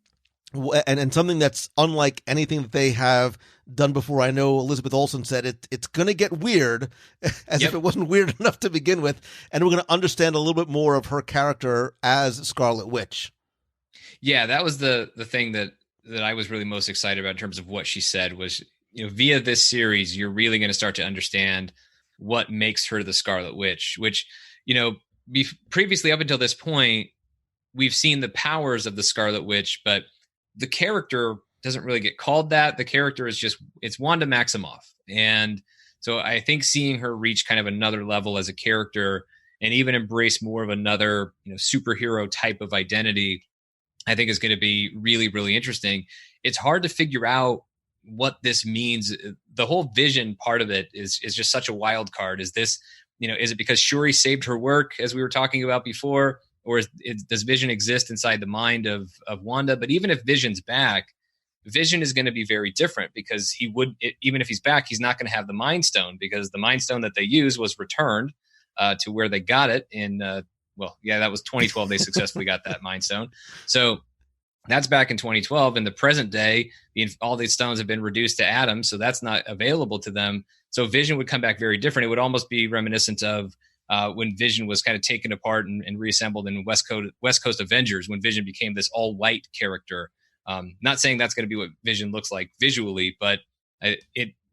something that's unlike anything that they have done before. I know Elizabeth Olsen said it's going to get weird, as if it wasn't weird enough to begin with, and we're going to understand a little bit more of her character as Scarlet Witch. Yeah, that was the thing that I was really most excited about in terms of what she said was, via this series, you're really going to start to understand what makes her the Scarlet Witch, which, previously up until this point, we've seen the powers of the Scarlet Witch, but the character doesn't really get called that. The character is it's Wanda Maximoff. And so I think seeing her reach kind of another level as a character and even embrace more of another, superhero type of identity, I think is going to be really, really interesting. It's hard to figure out what this means. The whole Vision part of it is just such a wild card. Is this, is it because Shuri saved her work, as we were talking about before, or does Vision exist inside the mind of Wanda? But even if Vision's back, Vision is going to be very different, because even if he's back, he's not going to have the Mind Stone, because the Mind Stone that they used was returned to where they got it in, that was 2012. They successfully got that Mind Stone. So that's back in 2012. In the present day, all these stones have been reduced to atoms, so that's not available to them. So Vision would come back very different. It would almost be reminiscent of when Vision was kind of taken apart and reassembled in West Coast Avengers, when Vision became this all-white character. Not saying that's going to be what Vision looks like visually, but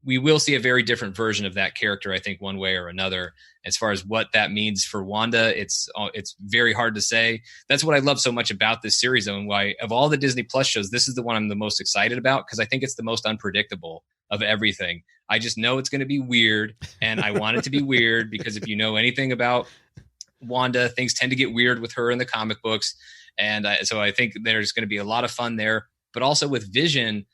we will see a very different version of that character, I think, one way or another. As far as what that means for Wanda, it's very hard to say. That's what I love so much about this series, though, and why of all the Disney Plus shows, this is the one I'm the most excited about, because I think it's the most unpredictable of everything. I just know it's going to be weird, and I want it to be weird, because if you know anything about Wanda, things tend to get weird with her in the comic books. And so I think there's going to be a lot of fun there. But also with Vision,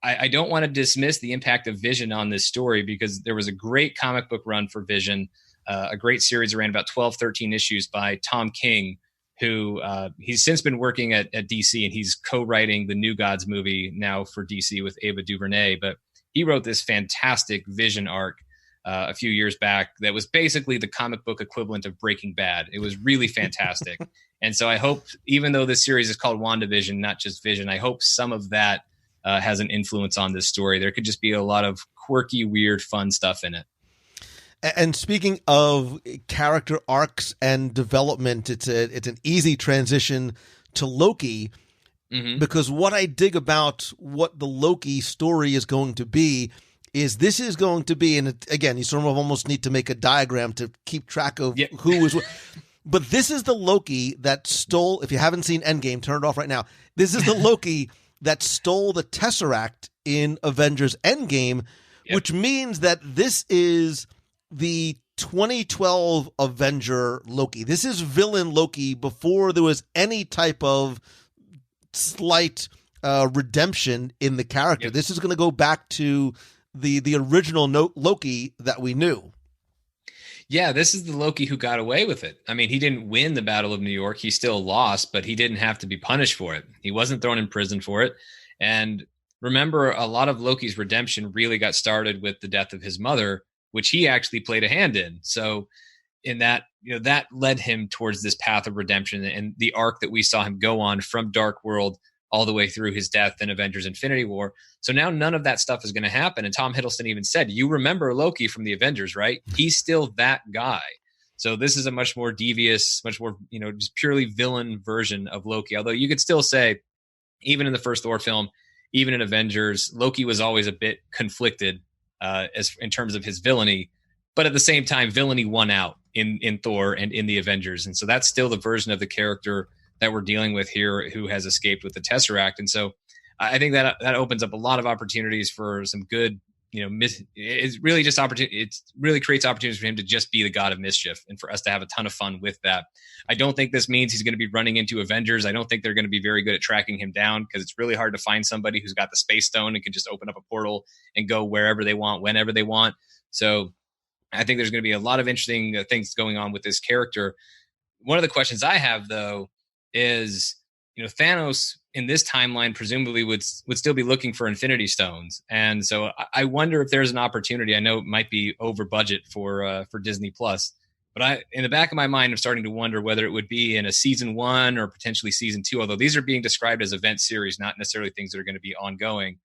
I don't want to dismiss the impact of Vision on this story, because there was a great comic book run for Vision, a great series around about 12, 13 issues by Tom King, who he's since been working at DC, and he's co-writing the New Gods movie now for DC with Ava DuVernay. But he wrote this fantastic Vision arc a few years back that was basically the comic book equivalent of Breaking Bad. It was really fantastic. And so I hope, even though this series is called WandaVision, not just Vision, I hope some of that has an influence on this story. There could just be a lot of quirky, weird, fun stuff in it. And speaking of character arcs and development, it's an easy transition to Loki, because what I dig about what the Loki story is going to be is this is going to be, and again, you sort of almost need to make a diagram to keep track of who is what. But this is the Loki that stole, if you haven't seen Endgame, turn it off right now. This is the Loki that stole the Tesseract in Avengers Endgame, which means that this is the 2012 Avenger Loki. This is villain Loki before there was any type of slight redemption in the character. This is going to go back to the original Loki that we knew. Yeah, this is the Loki who got away with it. I mean, he didn't win the Battle of New York. He still lost, but he didn't have to be punished for it. He wasn't thrown in prison for it. And remember, a lot of Loki's redemption really got started with the death of his mother, which he actually played a hand in. So in that, that led him towards this path of redemption and the arc that we saw him go on from Dark World all the way through his death in Avengers Infinity War. So now none of that stuff is going to happen. And Tom Hiddleston even said, you remember Loki from the Avengers, right? He's still that guy. So this is a much more devious, much more, just purely villain version of Loki. Although you could still say, even in the first Thor film, even in Avengers, Loki was always a bit conflicted as in terms of his villainy. But at the same time, villainy won out in Thor and in the Avengers. And so that's still the version of the character that we're dealing with here, who has escaped with the Tesseract. And so I think that opens up a lot of opportunities for some good it's really just opportunity. It really creates opportunities for him to just be the god of mischief and for us to have a ton of fun with that. I don't think this means he's going to be running into Avengers. I don't think they're going to be very good at tracking him down because it's really hard to find somebody who's got the Space Stone and can just open up a portal and go wherever they want, whenever they want. So I think there's going to be a lot of interesting things going on with this character. One of the questions I have, though, is, Thanos in this timeline presumably would still be looking for Infinity Stones. And so I wonder if there's an opportunity. I know it might be over budget for Disney Plus, but in the back of my mind, I'm starting to wonder whether it would be in a season 1 or potentially season 2, although these are being described as event series, not necessarily things that are going to be ongoing.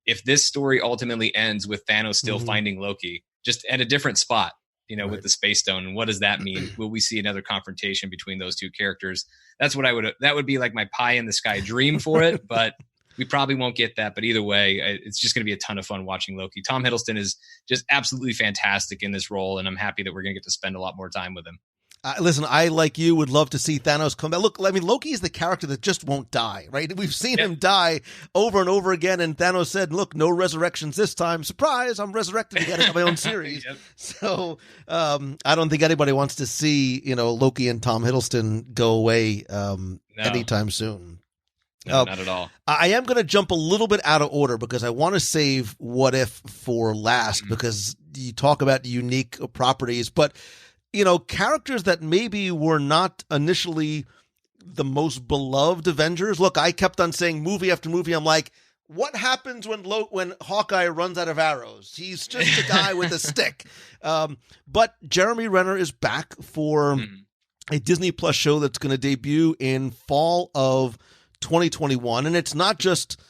If this story ultimately ends with Thanos still finding Loki, just at a different spot, right, with the Space Stone, and what does that mean? Will we see another confrontation between those two characters? That's what that would be like my pie in the sky dream for it, but we probably won't get that. But either way, it's just going to be a ton of fun watching Loki. Tom Hiddleston is just absolutely fantastic in this role, and I'm happy that we're going to get to spend a lot more time with him. Listen, I, like you, would love to see Thanos come back. Look, I mean, Loki is the character that just won't die, right? We've seen him die over and over again, and Thanos said, look, no resurrections this time. Surprise, I'm resurrected again in my own series. Yep. So I don't think anybody wants to see, Loki and Tom Hiddleston go away anytime soon. No, not at all. I am going to jump a little bit out of order because I want to save What If for last because you talk about unique properties, but characters that maybe were not initially the most beloved Avengers. Look, I kept on saying movie after movie, I'm like, what happens when Hawkeye runs out of arrows? He's just a guy with a stick. But Jeremy Renner is back for a Disney Plus show that's going to debut in fall of 2021. And it's not just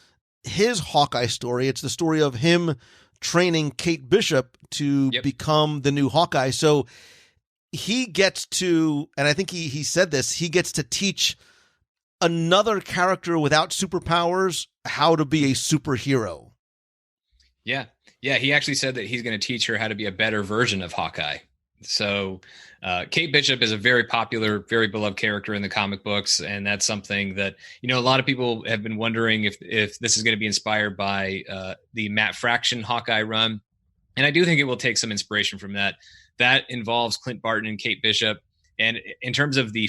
his Hawkeye story. It's the story of him training Kate Bishop to become the new Hawkeye. So he gets to, and I think he said this, he gets to teach another character without superpowers how to be a superhero. Yeah. He actually said that he's going to teach her how to be a better version of Hawkeye. So Kate Bishop is a very popular, very beloved character in the comic books. And that's something that, a lot of people have been wondering if this is going to be inspired by the Matt Fraction Hawkeye run. And I do think it will take some inspiration from that. That involves Clint Barton and Kate Bishop. And in terms of the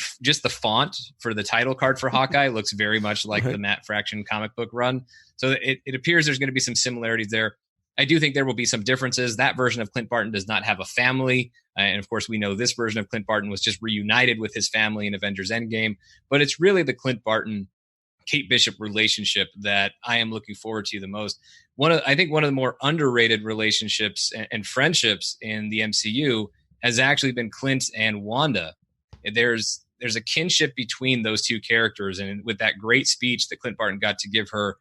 font for the title card for Hawkeye looks very much like the Matt Fraction comic book run. So it appears there's going to be some similarities there. I do think there will be some differences. That version of Clint Barton does not have a family. And of course, we know this version of Clint Barton was just reunited with his family in Avengers Endgame. But it's really the Clint Barton Kate Bishop relationship that I am looking forward to the most. I think one of the more underrated relationships and friendships in the MCU has actually been Clint and Wanda. There's a kinship between those two characters, and with that great speech that Clint Barton got to give her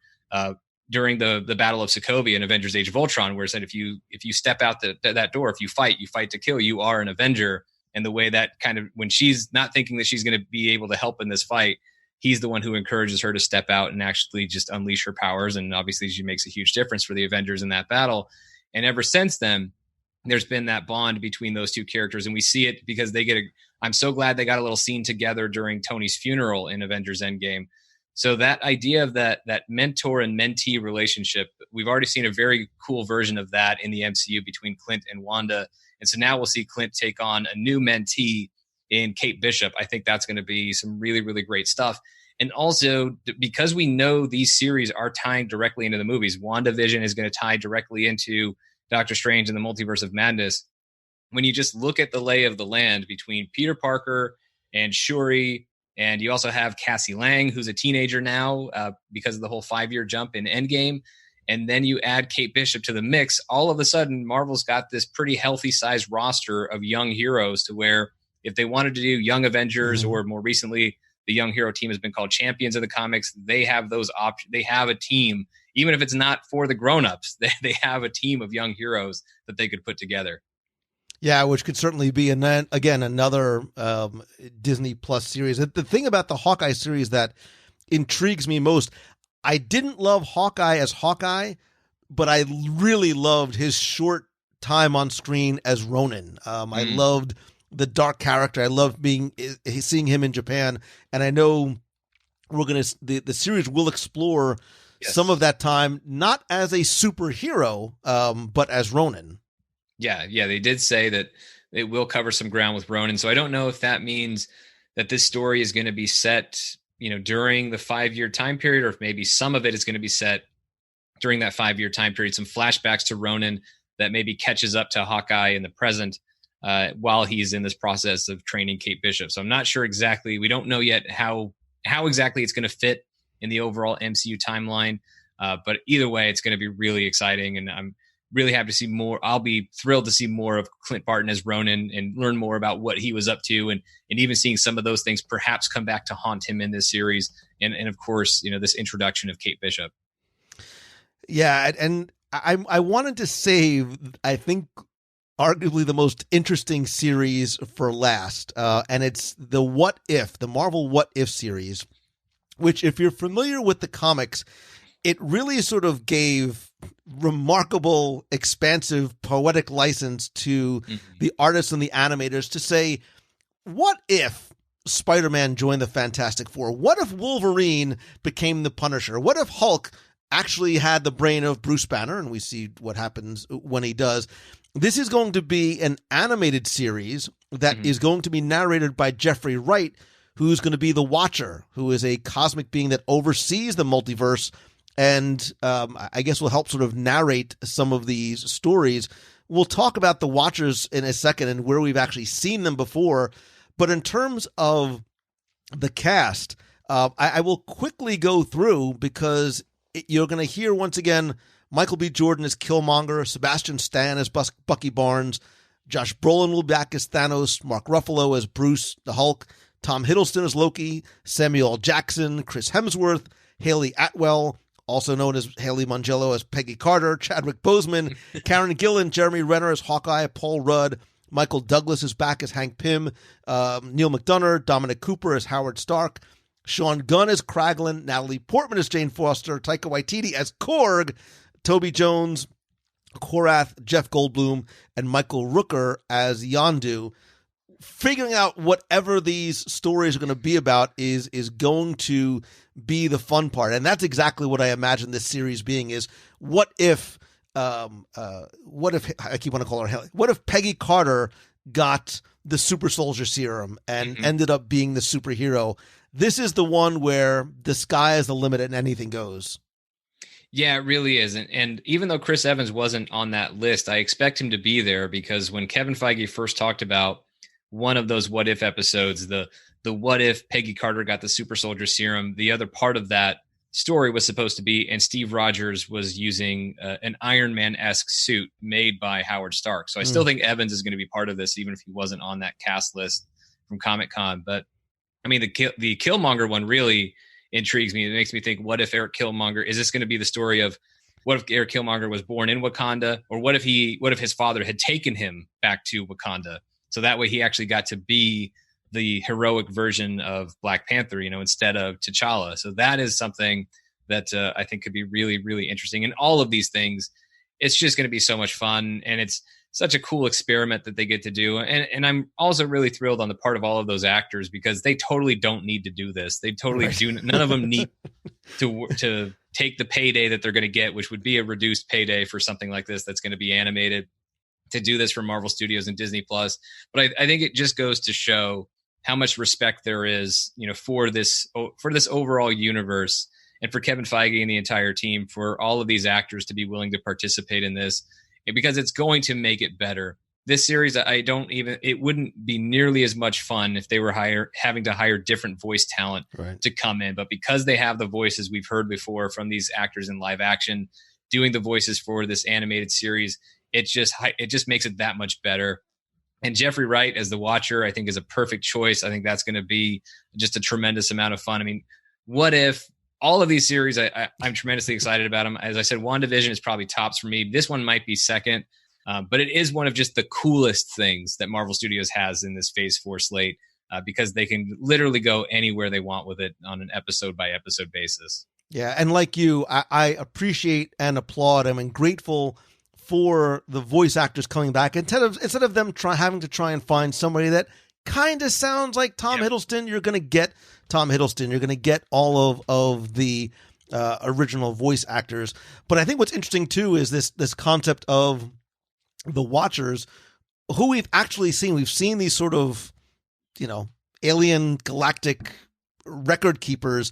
during the Battle of Sokovia in Avengers: Age of Ultron, where it said, if you step out that door, if you fight to kill, you are an Avenger. And the way that kind of, when she's not thinking that she's going to be able to help in this fight, he's the one who encourages her to step out and actually just unleash her powers. And obviously she makes a huge difference for the Avengers in that battle. And ever since then, there's been that bond between those two characters. And we see it because I'm so glad they got a little scene together during Tony's funeral in Avengers Endgame. So that idea of that mentor and mentee relationship, we've already seen a very cool version of that in the MCU between Clint and Wanda. And so now we'll see Clint take on a new mentee in Kate Bishop. I think that's going to be some really, really great stuff. And also, because we know these series are tying directly into the movies, WandaVision is going to tie directly into Doctor Strange and the Multiverse of Madness. When you just look at the lay of the land between Peter Parker and Shuri, and you also have Cassie Lang, who's a teenager now because of the whole 5-year jump in Endgame, and then you add Kate Bishop to the mix, all of a sudden Marvel's got this pretty healthy sized roster of young heroes to where if they wanted to do Young Avengers or more recently, the Young Hero team has been called Champions of the Comics. They have those options. They have a team, even if it's not for the grownups, they have a team of young heroes that they could put together. Yeah, which could certainly be, and then again, another Disney Plus series. The thing about the Hawkeye series that intrigues me most, I didn't love Hawkeye as Hawkeye, but I really loved his short time on screen as Ronin. I loved the dark character. I loved seeing him in Japan, and I know the series will explore some of that time, not as a superhero, but as Ronin. Yeah, they did say that it will cover some ground with Ronin. So I don't know if that means that this story is going to be set, during the 5-year time period, or if maybe some of it is going to be set during that 5-year time period, some flashbacks to Ronin that maybe catches up to Hawkeye in the present while he's in this process of training Kate Bishop. So I'm not sure exactly. We don't know yet how exactly it's going to fit in the overall MCU timeline. But either way, it's going to be really exciting. And I'm really happy to see more. I'll be thrilled to see more of Clint Barton as Ronin and learn more about what he was up to. And even seeing some of those things perhaps come back to haunt him in this series. And of course, this introduction of Kate Bishop. Yeah. And I wanted to save, I think, arguably the most interesting series for last. And it's the Marvel What If series, which, if you're familiar with the comics, it really sort of gave remarkable, expansive, poetic license to the artists and the animators to say, what if Spider-Man joined the Fantastic Four? What if Wolverine became the Punisher? What if Hulk actually had the brain of Bruce Banner? And we see what happens when he does. This is going to be an animated series that is going to be narrated by Jeffrey Wright, who's going to be the Watcher, who is a cosmic being that oversees the multiverse, and I guess will help sort of narrate some of these stories. We'll talk about the Watchers in a second and where we've actually seen them before. But in terms of the cast, I will quickly go through, because you're going to hear once again Michael B. Jordan as Killmonger, Sebastian Stan as Bucky Barnes, Josh Brolin will be back as Thanos, Mark Ruffalo as Bruce the Hulk, Tom Hiddleston as Loki, Samuel L. Jackson, Chris Hemsworth, Haley Atwell, also known as Haley Mangello as Peggy Carter, Chadwick Boseman, Karen Gillan, Jeremy Renner as Hawkeye, Paul Rudd, Michael Douglas is back as Hank Pym, Neil McDonough, Dominic Cooper as Howard Stark, Sean Gunn as Kraglin, Natalie Portman as Jane Foster, Taika Waititi as Korg, Toby Jones, Korath, Jeff Goldblum, and Michael Rooker as Yondu. Figuring out whatever these stories are going to be about is going to be the fun part. And that's exactly what I imagine this series being, is what if I keep wanting to call her Haley, what if Peggy Carter got the super soldier serum and ended up being the superhero? This is the one where the sky is the limit and anything goes. Yeah, it really is. And even though Chris Evans wasn't on that list, I expect him to be there, because when Kevin Feige first talked about one of those what if episodes, the what if Peggy Carter got the super soldier serum, the other part of that story was supposed to be, and Steve Rogers was using an Iron Man-esque suit made by Howard Stark. So I still think Evans is going to be part of this, even if he wasn't on that cast list from Comic-Con. But I mean, the Killmonger one really intrigues me. It makes me think, what if Eric Killmonger, is this going to be the story of what if Eric Killmonger was born in Wakanda, or what if his father had taken him back to Wakanda? So that way he actually got to be the heroic version of Black Panther, instead of T'Challa. So that is something that I think could be really, really interesting. And all of these things, it's just going to be so much fun. And it's such a cool experiment that they get to do. And I'm also really thrilled on the part of all of those actors, because they totally don't need to do this. They totally do. None of them need to take the payday that they're going to get, which would be a reduced payday for something like this that's going to be animated, to do this for Marvel Studios and Disney Plus. But I think it just goes to show how much respect there is, for this overall universe, and for Kevin Feige and the entire team, for all of these actors to be willing to participate in this, because it's going to make it better. This series, it wouldn't be nearly as much fun if they were having to hire different voice talent to come in. But because they have the voices we've heard before from these actors in live action, doing the voices for this animated series, it just makes it that much better. And Jeffrey Wright as the Watcher, I think, is a perfect choice. I think that's going to be just a tremendous amount of fun. I mean, what if all of these series, I'm tremendously excited about them. As I said, WandaVision is probably tops for me. This one might be second, but it is one of just the coolest things that Marvel Studios has in this Phase 4 slate, because they can literally go anywhere they want with it on an episode-by-episode basis. Yeah, and like you, I appreciate and applaud. I'm grateful for the voice actors coming back, instead of them having to try and find somebody that kind of sounds like Tom Hiddleston. You're going to get Tom Hiddleston. You're going to get all of the original voice actors. But I think what's interesting too is this concept of the Watchers, who we've actually seen. We've seen these sort of, alien galactic record keepers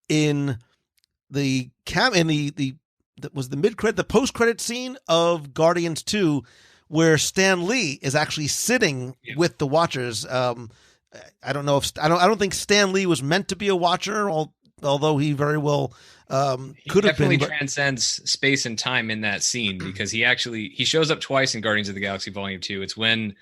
in the post credit scene of Guardians 2, where Stan Lee is actually sitting with the Watchers. I don't think Stan Lee was meant to be a Watcher, although he very well could have been. He definitely transcends space and time in that scene, because he shows up twice in Guardians of the Galaxy Volume 2. It's when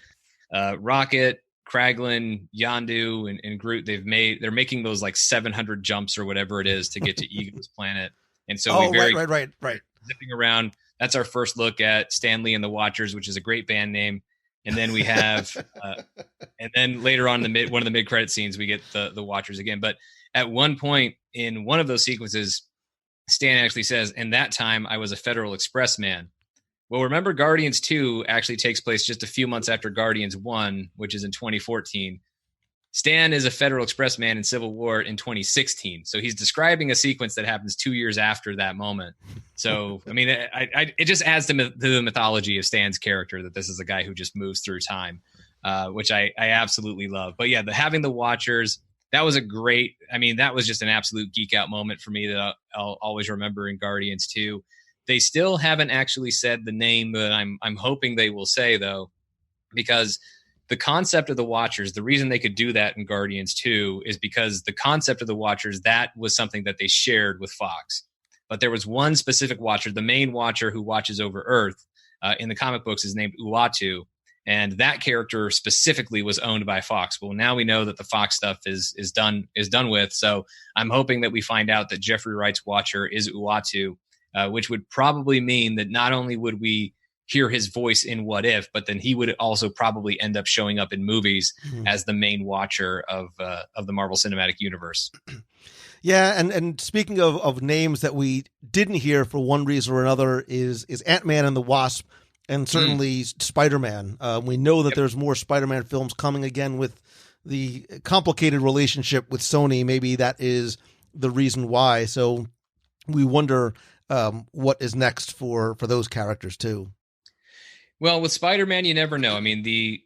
Rocket, Kraglin, Yondu, and Groot, they're making those like 700 jumps or whatever it is to get to Ego's planet. And so right. Zipping around. That's our first look at Stan Lee and the Watchers, which is a great band name. And then we have, and then later on one of the mid-credit scenes, we get the Watchers again. But at one point in one of those sequences, Stan actually says, "In that time, I was a Federal Express man." Well, remember, Guardians 2 actually takes place just a few months after Guardians 1, which is in 2014. Stan is a Federal Express man in Civil War in 2016. So he's describing a sequence that happens 2 years after that moment. So, I mean, it just adds to the mythology of Stan's character, that this is a guy who just moves through time, which I absolutely love. But yeah, having the Watchers, that was that was just an absolute geek out moment for me that I'll always remember in Guardians 2. They still haven't actually said the name that I'm hoping they will say, though, because the concept of the Watchers, the reason they could do that in Guardians 2 is because the concept of the Watchers, that was something that they shared with Fox. But there was one specific Watcher, the main Watcher who watches over Earth, in the comic books is named Uatu. And that character specifically was owned by Fox. Well, now we know that the Fox stuff is done with. So I'm hoping that we find out that Jeffrey Wright's Watcher is Uatu, which would probably mean that not only would we hear his voice in What If, but then he would also probably end up showing up in movies as the main Watcher of the Marvel Cinematic Universe. Yeah, and speaking of names that we didn't hear for one reason or another is Ant-Man and the Wasp, and certainly Spider-Man. We know that there's more Spider-Man films coming again with the complicated relationship with Sony. Maybe that is the reason why. So we wonder what is next for those characters too. Well, with Spider-Man, you never know. I mean, the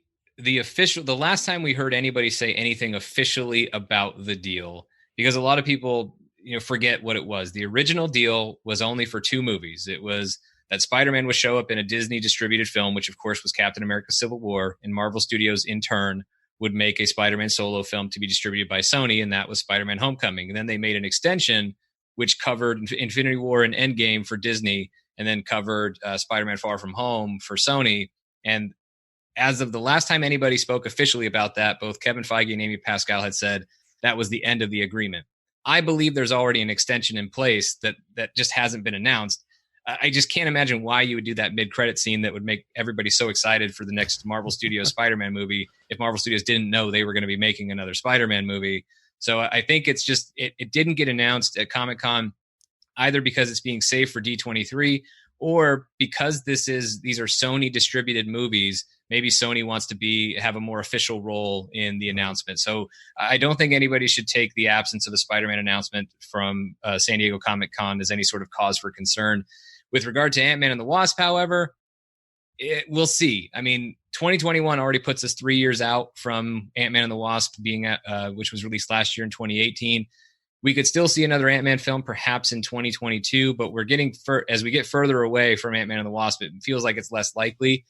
last time we heard anybody say anything officially about the deal, because a lot of people, forget what it was. The original deal was only for 2 movies. It was that Spider-Man would show up in a Disney distributed film, which of course was Captain America: Civil War, and Marvel Studios in turn would make a Spider-Man solo film to be distributed by Sony, and that was Spider-Man: Homecoming. And then they made an extension which covered Infinity War and Endgame for Disney, and then covered Spider-Man: Far From Home for Sony. And as of the last time anybody spoke officially about that, both Kevin Feige and Amy Pascal had said that was the end of the agreement. I believe there's already an extension in place that just hasn't been announced. I just can't imagine why you would do that mid-credit scene that would make everybody so excited for the next Marvel Studios Spider-Man movie if Marvel Studios didn't know they were going to be making another Spider-Man movie. So I think it's just it didn't get announced at Comic-Con, either because it's being saved for D23 or because these are Sony distributed movies. Maybe Sony wants to have a more official role in the announcement. So I don't think anybody should take the absence of the Spider-Man announcement from San Diego Comic-Con as any sort of cause for concern. With regard to Ant-Man and the Wasp, however, we'll see. I mean, 2021 already puts us 3 years out from Ant-Man and the Wasp which was released last year in 2018. We could still see another Ant-Man film perhaps in 2022, but we're as we get further away from Ant-Man and the Wasp, it feels like it's less likely.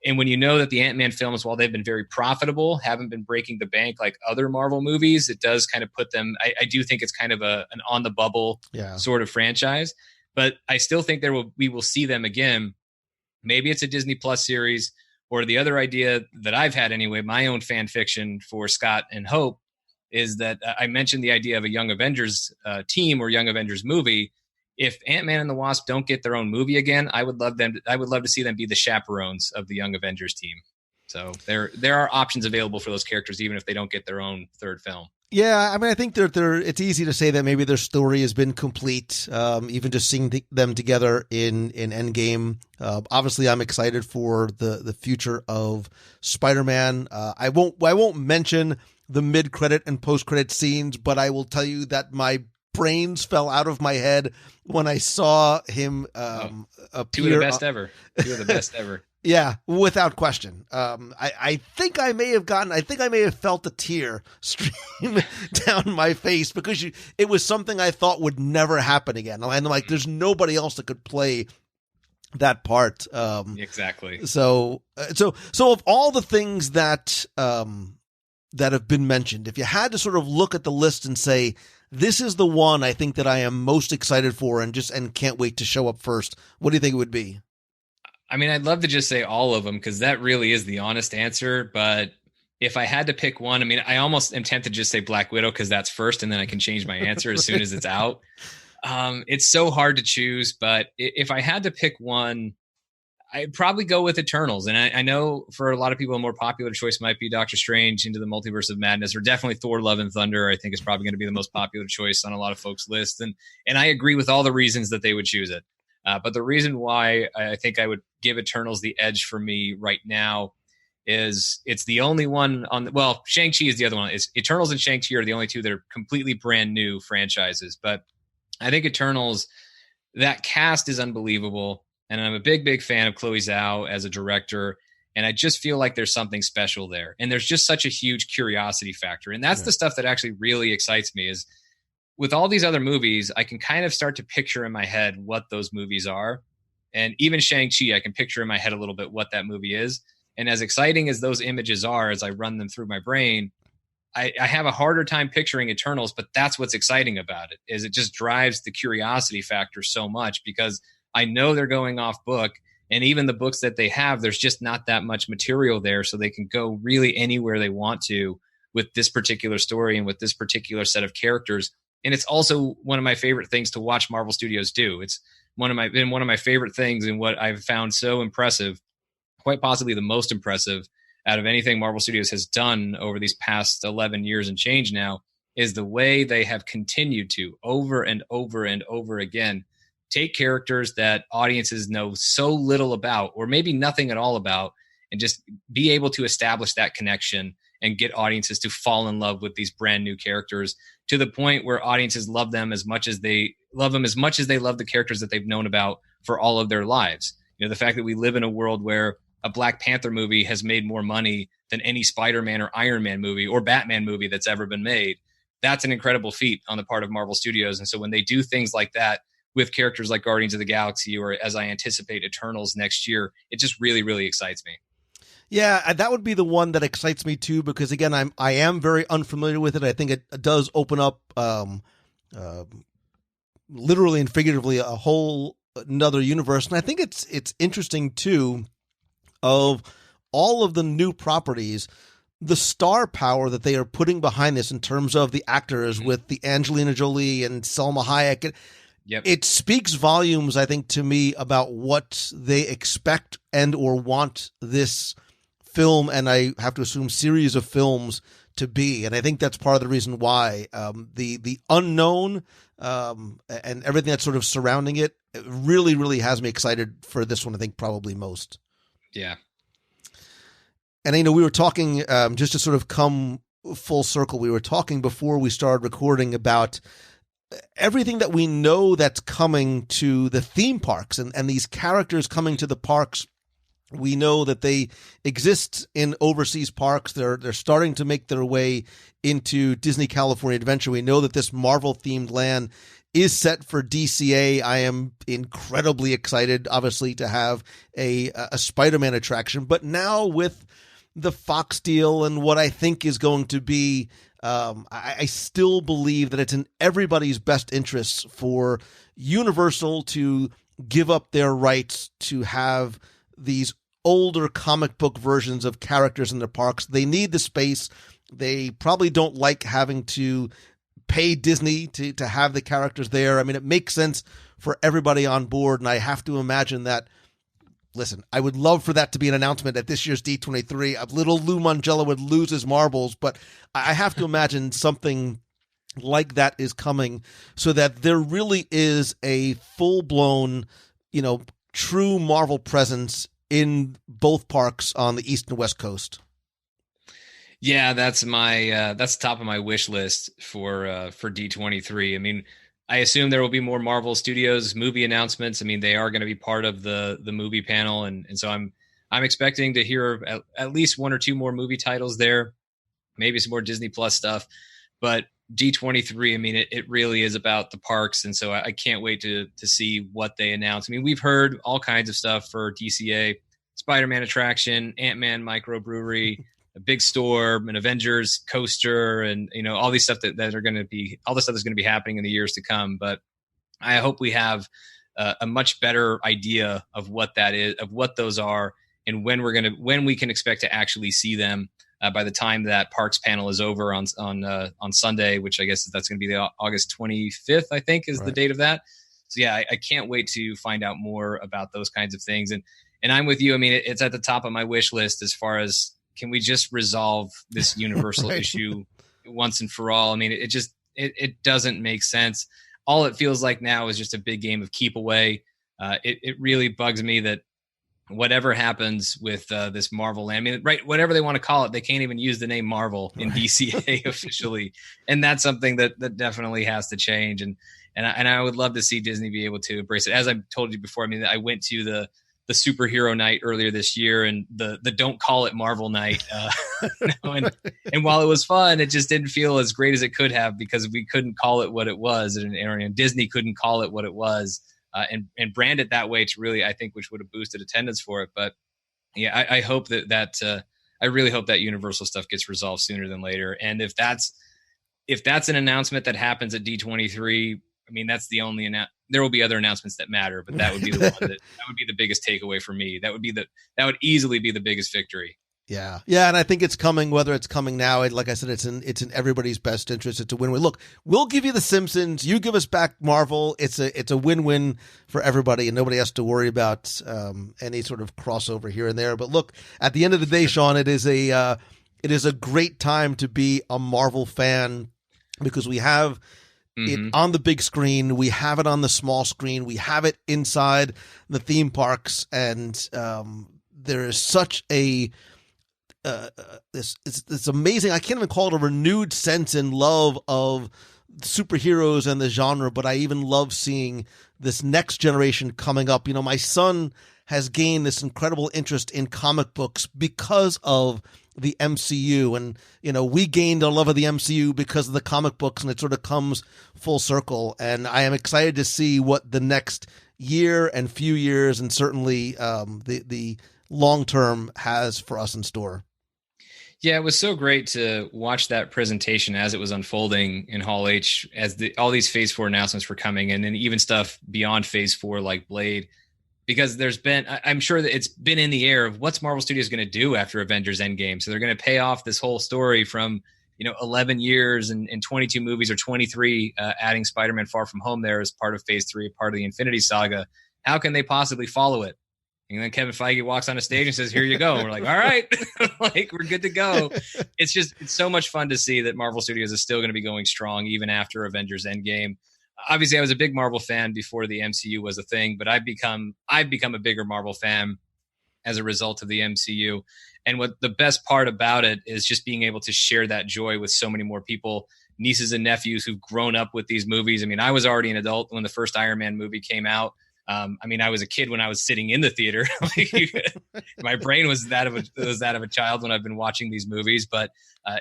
And when you know that the Ant-Man films, while they've been very profitable, haven't been breaking the bank like other Marvel movies, it does kind of put them, I do think it's kind of an on the bubble sort of franchise. But I still think we will see them again. Maybe it's a Disney Plus series, or the other idea that I've had anyway, my own fan fiction for Scott and Hope, is that I mentioned the idea of a Young Avengers team or Young Avengers movie. If Ant-Man and the Wasp don't get their own movie again, I would love to see them be the chaperones of the Young Avengers team. So there are options available for those characters, even if they don't get their own third film. Yeah, I mean, I think it's easy to say that maybe their story has been complete, even just seeing them together in Endgame. Obviously, I'm excited for the future of Spider-Man. I won't mention the mid-credit and post-credit scenes, but I will tell you that my brains fell out of my head when I saw him appear. Two of the best ever. Two of the best ever. Yeah, without question. I think I may have felt a tear stream down my face because it was something I thought would never happen again. And I'm like, there's nobody else that could play that part. Exactly. So of all the things that have been mentioned, if you had to sort of look at the list and say, this is the one I think that I am most excited for and can't wait to show up first, what do you think it would be? I mean, I'd love to just say all of them because that really is the honest answer. But if I had to pick one, I mean, I almost am tempted to just say Black Widow because that's first, and then I can change my answer as soon as it's out. It's so hard to choose, but if I had to pick one, I'd probably go with Eternals. And I know for a lot of people, a more popular choice might be Doctor Strange Into the Multiverse of Madness, or definitely Thor: Love and Thunder. I think is probably going to be the most popular choice on a lot of folks' lists. And I agree with all the reasons that they would choose it. But the reason why I think I would give Eternals the edge for me right now is it's the only one Shang-Chi is the other one. It's Eternals and Shang-Chi are the only two that are completely brand new franchises. But I think Eternals, that cast is unbelievable. And I'm a big, big fan of Chloe Zhao as a director. And I just feel like there's something special there. And there's just such a huge curiosity factor. And that's the stuff that actually really excites me is with all these other movies, I can kind of start to picture in my head what those movies are. And even Shang-Chi, I can picture in my head a little bit what that movie is. And as exciting as those images are, as I run them through my brain, I have a harder time picturing Eternals, but that's what's exciting about it, is it just drives the curiosity factor so much because I know they're going off book. And even the books that they have, there's just not that much material there. So they can go really anywhere they want to with this particular story and with this particular set of characters. And it's also one of my favorite things to watch Marvel Studios do. It's one of my favorite things, and what I've found so impressive, quite possibly the most impressive out of anything Marvel Studios has done over these past 11 years and change now, is the way they have continued to over and over and over again take characters that audiences know so little about, or maybe nothing at all about, and just be able to establish that connection and get audiences to fall in love with these brand new characters to the point where audiences love them as much as they love the characters that they've known about for all of their lives. You know, the fact that we live in a world where a Black Panther movie has made more money than any Spider-Man or Iron Man movie or Batman movie that's ever been made. That's an incredible feat on the part of Marvel Studios. And so when they do things like that with characters like Guardians of the Galaxy, or as I anticipate Eternals next year, it just really, really excites me. Yeah, that would be the one that excites me too, because again, I am very unfamiliar with it. I think it does open up literally and figuratively a whole another universe. And I think it's interesting too, of all of the new properties, the star power that they are putting behind this in terms of the actors with the Angelina Jolie and Salma Hayek. Yep. It speaks volumes, I think, to me about what they expect and or want this film, and I have to assume series of films, to be. And I think that's part of the reason why the unknown and everything that's sort of surrounding it really, really has me excited for this one, I think probably most. Yeah. And, you know, we were talking, just to sort of come full circle, we were talking before we started recording about everything that we know that's coming to the theme parks and these characters coming to the parks. We know that they exist in overseas parks. They're starting to make their way into Disney California Adventure. We know that this Marvel-themed land is set for DCA. I am incredibly excited, obviously, to have a Spider-Man attraction. But now with the Fox deal and what I think is going to be, I still believe that it's in everybody's best interests for Universal to give up their rights to have these older comic book versions of characters in their parks. They need the space. They probably don't like having to pay Disney to have the characters there. I mean, it makes sense for everybody on board, and I have to imagine that, listen, I would love for that to be an announcement at this year's D23. Little Lou Mangello would lose his marbles, but I have to imagine something like that is coming so that there really is a full-blown, you know, true Marvel presence in both parks on the East and West Coast. Yeah, that's my that's top of my wish list for D23. I mean, I assume there will be more Marvel Studios movie announcements. I mean, they are going to be part of the movie panel, and so I'm expecting to hear at least one or two more movie titles there, maybe some more Disney Plus stuff. But D23, I mean, it really is about the parks, and so I can't wait to see what they announce. I mean, we've heard all kinds of stuff for DCA, Spider-Man attraction, Ant-Man microbrewery, a big store, an Avengers coaster, and all these stuff that are going to be, all the stuff that's going to be happening in the years to come. But I hope we have a much better idea of what that is, of what those are, and when we can expect to actually see them by the time that Parks panel is over on Sunday, which I guess that's going to be the August 25th, I think is the date of that. So yeah, I can't wait to find out more about those kinds of things. And I'm with you. I mean, it's at the top of my wish list as far as, can we just resolve this Universal issue once and for all? I mean, it doesn't make sense. All it feels like now is just a big game of keep away. It really bugs me that whatever happens with this Marvel land, I mean, right, whatever they want to call it, they can't even use the name Marvel in DCA officially. And that's something that definitely has to change. And I would love to see Disney be able to embrace it. As I told you before, I mean, I went to the superhero night earlier this year, and the don't call it Marvel night. And while it was fun, it just didn't feel as great as it could have, because we couldn't call it what it was, and Disney couldn't call it what it was, and brand it that way to really, I think, which would have boosted attendance for it. But yeah, I hope that I really hope that Universal stuff gets resolved sooner than later. And if that's an announcement that happens at D23, I mean, that's the only there will be other announcements that matter, but that would be the one that would be the biggest takeaway for me. That would easily be the biggest victory. Yeah. And I think it's coming, whether it's coming now. Like I said, it's in everybody's best interest. It's a win-win. Look, we'll give you The Simpsons. You give us back Marvel. It's a win-win for everybody, and nobody has to worry about any sort of crossover here and there. But look, at the end of the day, Sean, it is a great time to be a Marvel fan, because we have it on the big screen, we have it on the small screen, we have it inside the theme parks, and there is such a it's amazing. I can't even call it a renewed sense and love of superheroes and the genre, but I even love seeing this next generation coming up. My son has gained this incredible interest in comic books because of the MCU, and we gained a love of the MCU because of the comic books, and it sort of comes full circle. And I am excited to see what the next year and few years, and certainly the long term, has for us in store. Yeah, it was so great to watch that presentation as it was unfolding in Hall H, as all these Phase 4 announcements were coming, and then even stuff beyond Phase 4 like Blade. Because I'm sure that it's been in the air of what's Marvel Studios going to do after Avengers Endgame. So they're going to pay off this whole story from, 11 years and 22 movies, or 23, adding Spider-Man Far From Home there as part of Phase 3, part of the Infinity Saga. How can they possibly follow it? And then Kevin Feige walks on a stage and says, "Here you go." And we're like, all right, like, we're good to go. It's so much fun to see that Marvel Studios is still going to be going strong even after Avengers Endgame. Obviously, I was a big Marvel fan before the MCU was a thing, but I've become a bigger Marvel fan as a result of the MCU. And what the best part about it is just being able to share that joy with so many more people, nieces and nephews who've grown up with these movies. I mean, I was already an adult when the first Iron Man movie came out. I mean, I was a kid when I was sitting in the theater. My brain was that of a child when I've been watching these movies. But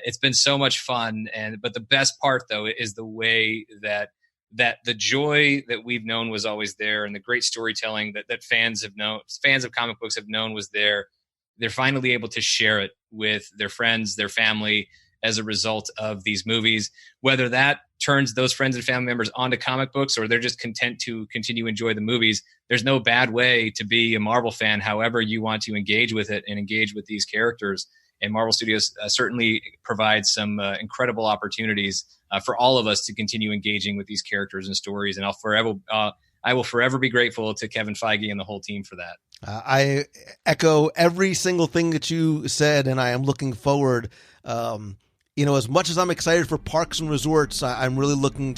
it's been so much fun. But the best part, though, is the way that the joy that we've known was always there, and the great storytelling that fans of comic books have known was there. They're finally able to share it with their friends, their family, as a result of these movies, whether that turns those friends and family members onto comic books, or they're just content to continue to enjoy the movies. There's no bad way to be a Marvel fan, however you want to engage with it and engage with these characters. And Marvel Studios certainly provides some incredible opportunities for all of us to continue engaging with these characters and stories. And I will forever be grateful to Kevin Feige and the whole team for that. I echo every single thing that you said, and I am looking forward. As much as I'm excited for parks and resorts, I'm really looking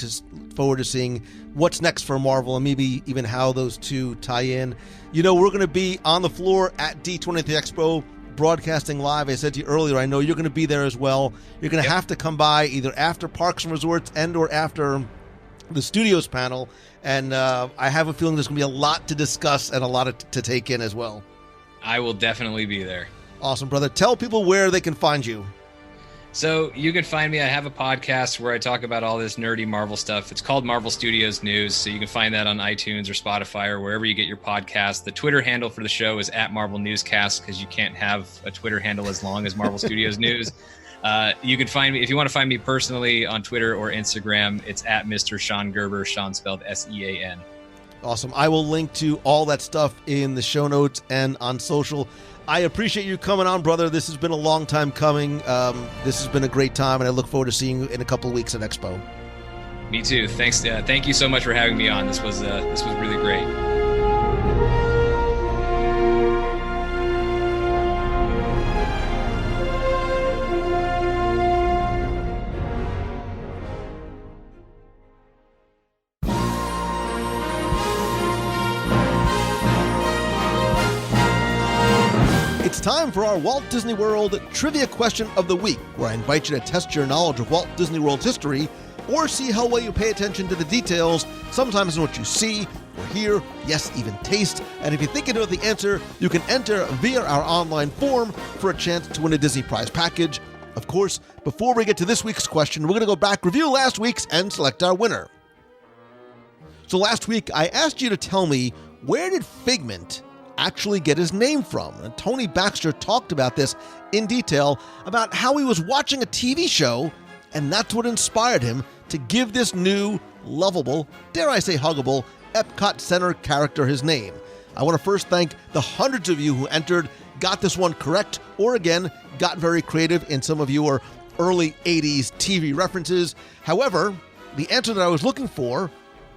forward to seeing what's next for Marvel, and maybe even how those two tie in. We're going to be on the floor at D23 Expo, broadcasting live. I said to you earlier, I know you're going to be there as well. You're going to have to come by either after Parks and Resorts and or after the Studios panel, and I have a feeling there's going to be a lot to discuss and a lot to take in as well. I will definitely be there. Awesome, brother. Tell people where they can find you. So you can find me. I have a podcast where I talk about all this nerdy Marvel stuff. It's called Marvel Studios News. So you can find that on iTunes or Spotify or wherever you get your podcast. The Twitter handle for the show is @Marvel Newscast, because you can't have a Twitter handle as long as Marvel Studios News. You can find me, if you want to find me personally, on Twitter or Instagram. It's @Mr. Sean Gerber, Sean spelled SEAN. Awesome. I will link to all that stuff in the show notes and on social. I appreciate you coming on, brother. This has been a long time coming. This has been a great time, and I look forward to seeing you in a couple of weeks at Expo. Me too. Thanks. Thank you so much for having me on. This was really great. It's time for our Walt Disney World Trivia Question of the Week, where I invite you to test your knowledge of Walt Disney World's history or see how well you pay attention to the details, sometimes in what you see or hear, yes, even taste. And if you think you know the answer, you can enter via our online form for a chance to win a Disney Prize package. Of course, before we get to this week's question, we're going to go back, review last week's, and select our winner. So last week, I asked you to tell me, where did Figment actually get his name from? And Tony Baxter talked about this in detail, about how he was watching a TV show, and that's what inspired him to give this new, lovable, dare I say huggable, Epcot Center character his name. I want to first thank the hundreds of you who entered, got this one correct, or again, got very creative in some of your early 80s TV references. However, the answer that I was looking for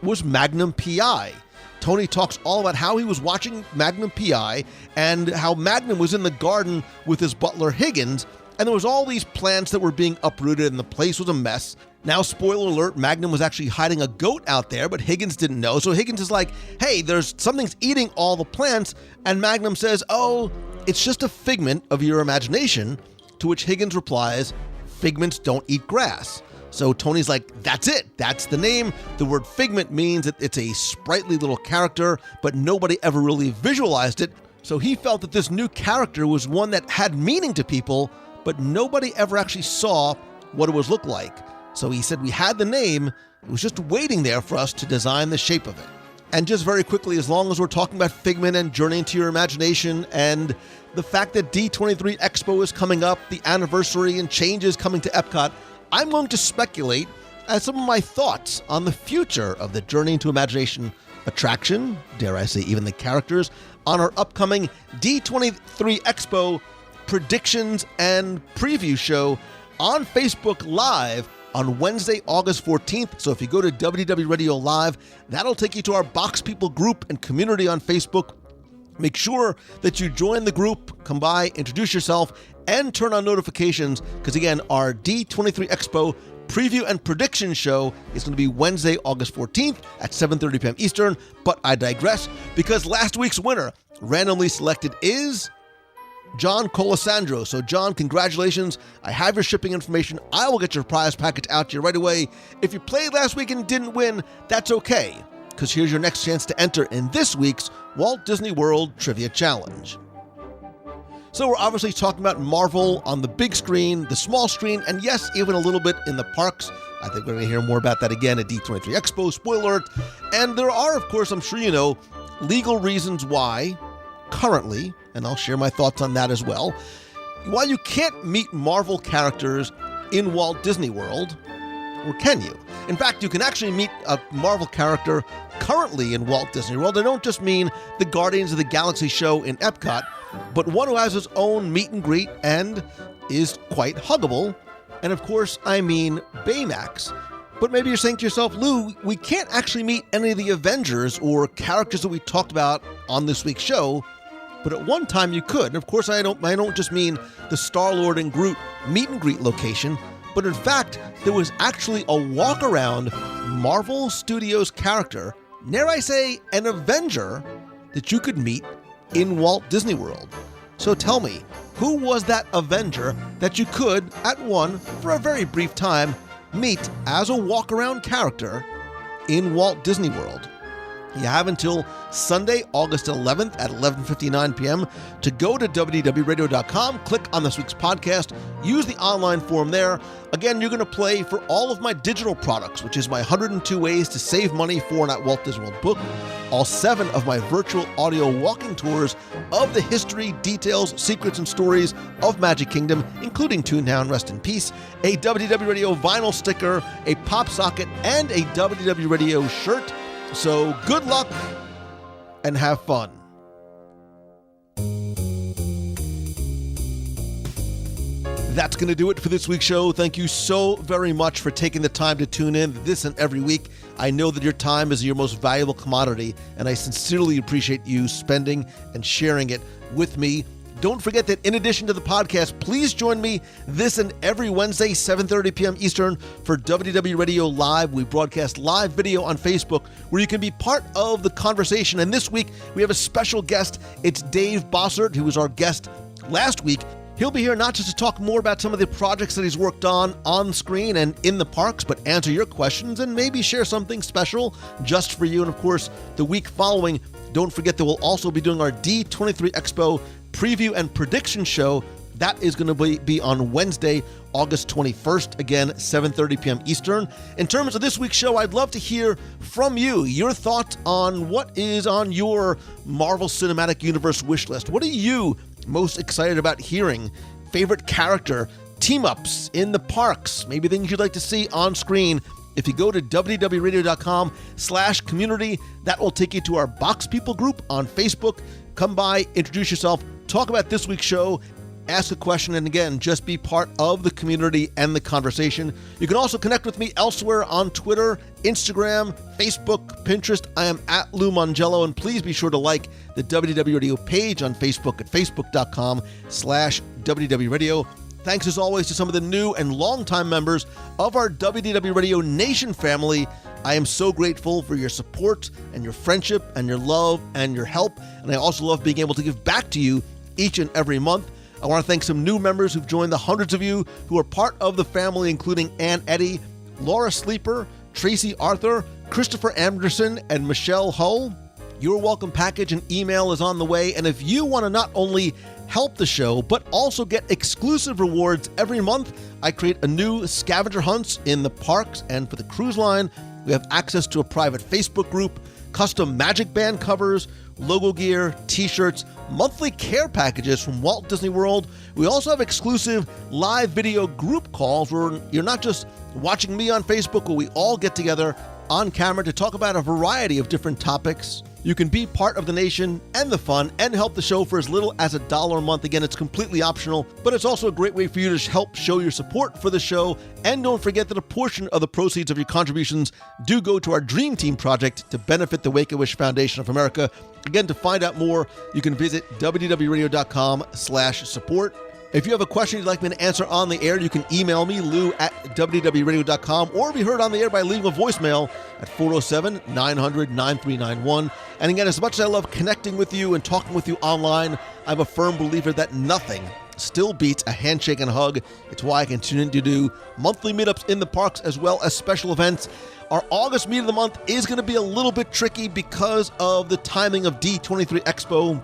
was Magnum P.I. Tony talks all about how he was watching Magnum P.I. and how Magnum was in the garden with his butler Higgins, and there was all these plants that were being uprooted and the place was a mess. Now, spoiler alert, Magnum was actually hiding a goat out there, but Higgins didn't know. So Higgins is like, hey, there's something's eating all the plants. And Magnum says, oh, it's just a figment of your imagination. To which Higgins replies, figments don't eat grass. So Tony's like, that's it. That's the name. The word figment means that it's a sprightly little character, but nobody ever really visualized it. So he felt that this new character was one that had meaning to people, but nobody ever actually saw what it was look like. So he said we had the name, it was just waiting there for us to design the shape of it. And just very quickly, as long as we're talking about Figment and Journey into Your Imagination and the fact that D23 Expo is coming up, the anniversary and changes coming to Epcot, I'm going to speculate as some of my thoughts on the future of the Journey into Imagination attraction, dare I say even the characters, on our upcoming D23 Expo predictions and preview show on Facebook Live on Wednesday, August 14th. So if you go to WDW Radio Live, that'll take you to our Box People group and community on Facebook. Make sure that you join the group, come by, introduce yourself, and turn on notifications, because again, our D23 Expo preview and prediction show is going to be Wednesday, August 14th at 7:30 p.m. Eastern. But I digress, because last week's winner, randomly selected, is John Colasandro. So John, congratulations. I have your shipping information. I will get your prize package out to you right away. If you played last week and didn't win, that's okay, because here's your next chance to enter in this week's Walt Disney World Trivia Challenge. So we're obviously talking about Marvel on the big screen, the small screen, and yes, even a little bit in the parks. I think we're going to hear more about that again at D23 Expo, spoiler alert. And there are, of course, I'm sure you know, legal reasons why, currently, and I'll share my thoughts on that as well, why you can't meet Marvel characters in Walt Disney World, or can you? In fact, you can actually meet a Marvel character currently in Walt Disney World. I don't just mean the Guardians of the Galaxy show in Epcot, but one who has his own meet and greet and is quite huggable. And of course, I mean Baymax. But maybe you're saying to yourself, Lou, we can't actually meet any of the Avengers or characters that we talked about on this week's show, but at one time you could. And of course, I don't just mean the Star-Lord and Groot meet and greet location, but in fact, there was actually a walk-around Marvel Studios character, dare I say an Avenger, that you could meet in Walt Disney World. So tell me, who was that Avenger that you could, at one, for a very brief time, meet as a walk-around character in Walt Disney World. You have until Sunday, August 11th at 11:59 p.m. to go to WDWRadio.com, click on this week's podcast, use the online form there. Again, you're going to play for all of my digital products, which is my 102 Ways to Save Money for an at Walt Disney World book, all 7 of my virtual audio walking tours of the history, details, secrets, and stories of Magic Kingdom, including Toontown, Rest in Peace, a WDW Radio vinyl sticker, a pop socket, and a WDW Radio shirt. So good luck and have fun. That's going to do it for this week's show. Thank you so very much for taking the time to tune in this and every week. I know that your time is your most valuable commodity, and I sincerely appreciate you spending and sharing it with me. Don't forget that in addition to the podcast, please join me this and every Wednesday, 7:30 p.m. Eastern for WDW Radio Live. We broadcast live video on Facebook where you can be part of the conversation. And this week, we have a special guest. It's Dave Bossert, who was our guest last week. He'll be here not just to talk more about some of the projects that he's worked on screen and in the parks, but answer your questions and maybe share something special just for you. And of course, the week following, don't forget that we'll also be doing our D23 Expo preview and prediction show. That is going to be on Wednesday, August 21st, again, 7:30 p.m. Eastern. In terms of this week's show, I'd love to hear from you, your thoughts on what is on your Marvel Cinematic Universe wish list. What are you most excited about hearing? Favorite character, team-ups in the parks, maybe things you'd like to see on screen. If you go to www.radio.com/community, that will take you to our Box People group on Facebook. Come by, introduce yourself, talk about this week's show, ask a question, and again, just be part of the community and the conversation. You can also connect with me elsewhere on Twitter, Instagram, Facebook, Pinterest. I am at Lou Mongello, and please be sure to like the WDW Radio page on Facebook at facebook.com/WDW Radio. Thanks as always to some of the new and longtime members of our WDW Radio Nation family. I am so grateful for your support and your friendship and your love and your help. And I also love being able to give back to you each and every month. I want to thank some new members who've joined the hundreds of you who are part of the family, including Ann Eddy, Laura Sleeper, Tracy Arthur, Christopher Anderson, and Michelle Hull. Your welcome package and email is on the way. And if you want to not only help the show, but also get exclusive rewards every month, I create a new scavenger hunts in the parks and for the cruise line. We have access to a private Facebook group, custom Magic Band covers, logo gear, t-shirts, monthly care packages from Walt Disney World. We also have exclusive live video group calls where you're not just watching me on Facebook, but we all get together on camera to talk about a variety of different topics. You can be part of the nation and the fun and help the show for as little as $1 a month. Again, it's completely optional, but it's also a great way for you to help show your support for the show. And don't forget that a portion of the proceeds of your contributions do go to our Dream Team project to benefit the Make-A-Wish Foundation of America. Again, to find out more, you can visit www.radio.com/support. If you have a question you'd like me to answer on the air, you can email me, lou@www.radio.com, or be heard on the air by leaving a voicemail at 407-900-9391. And again, as much as I love connecting with you and talking with you online, I'm a firm believer that nothing still beats a handshake and a hug. It's why I continue to do monthly meetups in the parks as well as special events. Our August meet of the month is going to be a little bit tricky because of the timing of D23 Expo.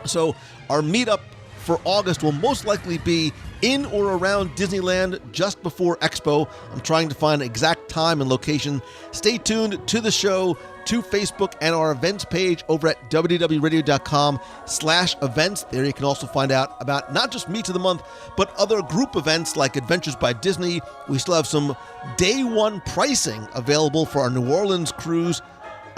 So our meetup for August will most likely be in or around Disneyland just before Expo. I'm trying to find an exact time and location. Stay tuned to the show, to Facebook and our events page over at www.radio.com/events. There you can also find out about not just Meets of the Month, but other group events like Adventures by Disney. We still have some day one pricing available for our New Orleans cruise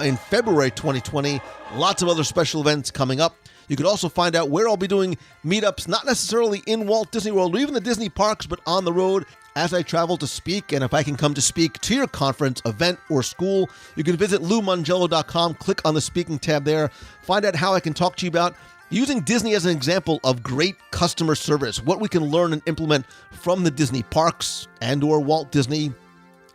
in February 2020. Lots of other special events coming up. You can also find out where I'll be doing meetups, not necessarily in Walt Disney World or even the Disney parks, but on the road as I travel to speak. And if I can come to speak to your conference, event, or school, you can visit LouMongello.com, click on the speaking tab there, find out how I can talk to you about using Disney as an example of great customer service, what we can learn and implement from the Disney parks and or Walt Disney.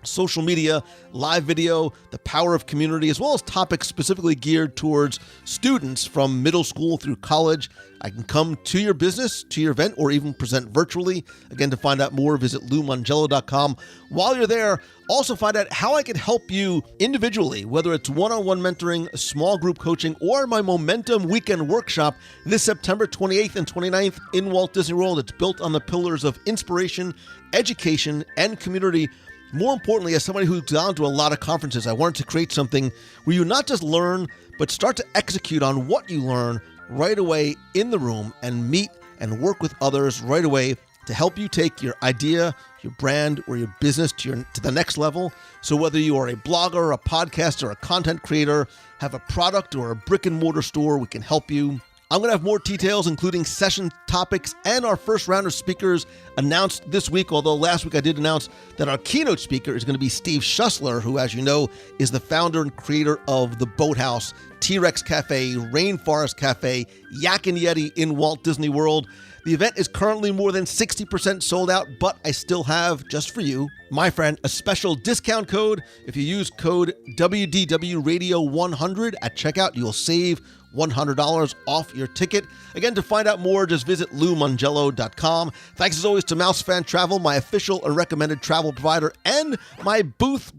social media, live video, the power of community, as well as topics specifically geared towards students from middle school through college. I can come to your business, to your event, or even present virtually. Again, to find out more, visit LouMangello.com. While you're there, also find out how I can help you individually, whether it's one-on-one mentoring, small group coaching, or my Momentum Weekend Workshop this September 28th and 29th in Walt Disney World. It's built on the pillars of inspiration, education, and community. More importantly, as somebody who's gone to a lot of conferences, I wanted to create something where you not just learn, but start to execute on what you learn right away in the room and meet and work with others right away to help you take your idea, your brand, or your business to the next level. So whether you are a blogger, a podcaster, a content creator, have a product or a brick and mortar store, we can help you. I'm going to have more details, including session topics and our first round of speakers announced this week, although last week I did announce that our keynote speaker is going to be Steve Schussler, who, as you know, is the founder and creator of The Boathouse, T-Rex Cafe, Rainforest Cafe, Yak and Yeti in Walt Disney World. The event is currently more than 60% sold out, but I still have, just for you, my friend, a special discount code. If you use code WDW Radio 100 at checkout, you'll save $100 off your ticket. Again, to find out more, just visit LouMangello.com. Thanks as always to Mouse Fan Travel, my official and recommended travel provider, and my booth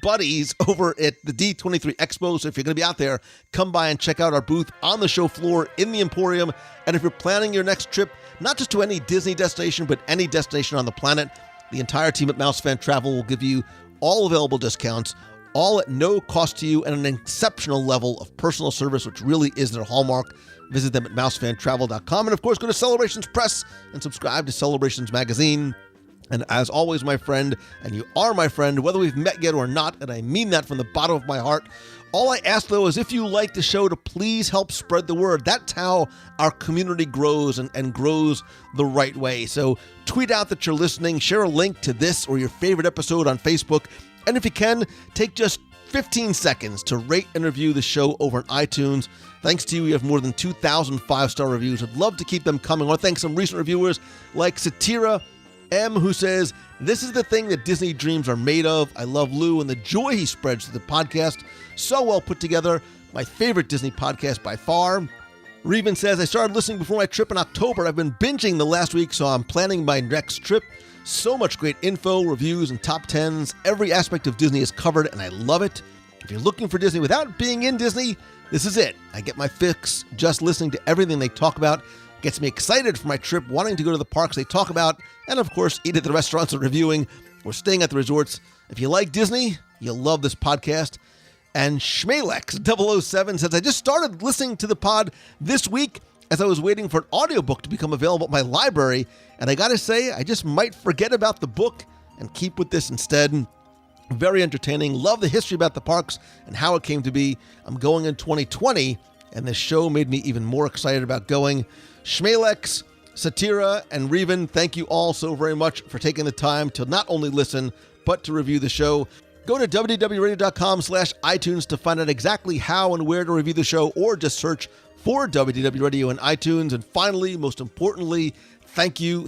buddies over at the D23 Expo. So if you're going to be out there, come by and check out our booth on the show floor in the Emporium. And if you're planning your next trip, not just to any Disney destination, but any destination on the planet, the entire team at Mouse Fan Travel will give you all available discounts, all at no cost to you, and an exceptional level of personal service, which really is their hallmark. Visit them at mousefantravel.com. And of course, go to Celebrations Press and subscribe to Celebrations Magazine. And as always, my friend, and you are my friend, whether we've met yet or not, and I mean that from the bottom of my heart, all I ask, though, is if you like the show, to please help spread the word. That's how our community grows and grows the right way. So tweet out that you're listening, share a link to this or your favorite episode on Facebook, and if you can, take just 15 seconds to rate and review the show over on iTunes. Thanks to you, we have more than 2,000 5-star reviews. I'd love to keep them coming. I want to thank some recent reviewers like Satira M, who says, "This is the thing that Disney dreams are made of. I love Lou and the joy he spreads to the podcast. So well put together. My favorite Disney podcast by far." Reven says, "I started listening before my trip in October. I've been binging the last week, so I'm planning my next trip. So much great info, reviews, and top 10s. Every aspect of Disney is covered, and I love it. If you're looking for Disney without being in Disney, this is it. I get my fix just listening to everything they talk about. Gets me excited for my trip, wanting to go to the parks they talk about, and of course, eat at the restaurants they're reviewing or staying at the resorts. If you like Disney, you'll love this podcast." And Schmalex007 says, "I just started listening to the pod this week as I was waiting for an audiobook to become available at my library, and I gotta say, I just might forget about the book and keep with this instead. Very entertaining. Love the history about the parks and how it came to be. I'm going in 2020, and this show made me even more excited about going." Schmalex, Satira, and Reven, thank you all so very much for taking the time to not only listen, but to review the show. Go to wdwradio.com/iTunes to find out exactly how and where to review the show, or just search for WDW Radio in iTunes. And finally, most importantly, thank you.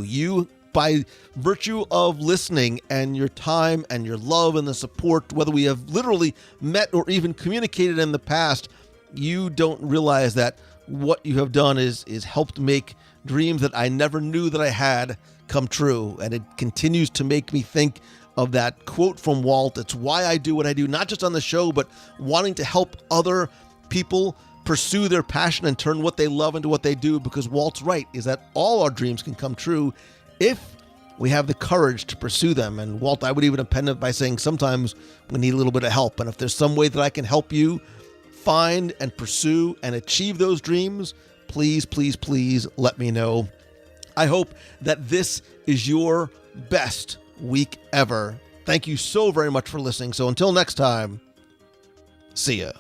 You, by virtue of listening and your time and your love and the support, whether we have literally met or even communicated in the past, you don't realize that what you have done is helped make dreams that I never knew that I had come true. And it continues to make me think of that quote from Walt. It's why I do what I do, not just on the show, but wanting to help other people pursue their passion and turn what they love into what they do, because Walt's right, is that all our dreams can come true if we have the courage to pursue them. And Walt, I would even append it by saying sometimes we need a little bit of help. And if there's some way that I can help you find and pursue and achieve those dreams, please, please, please let me know. I hope that this is your best week ever. Thank you so very much for listening. So until next time, see ya.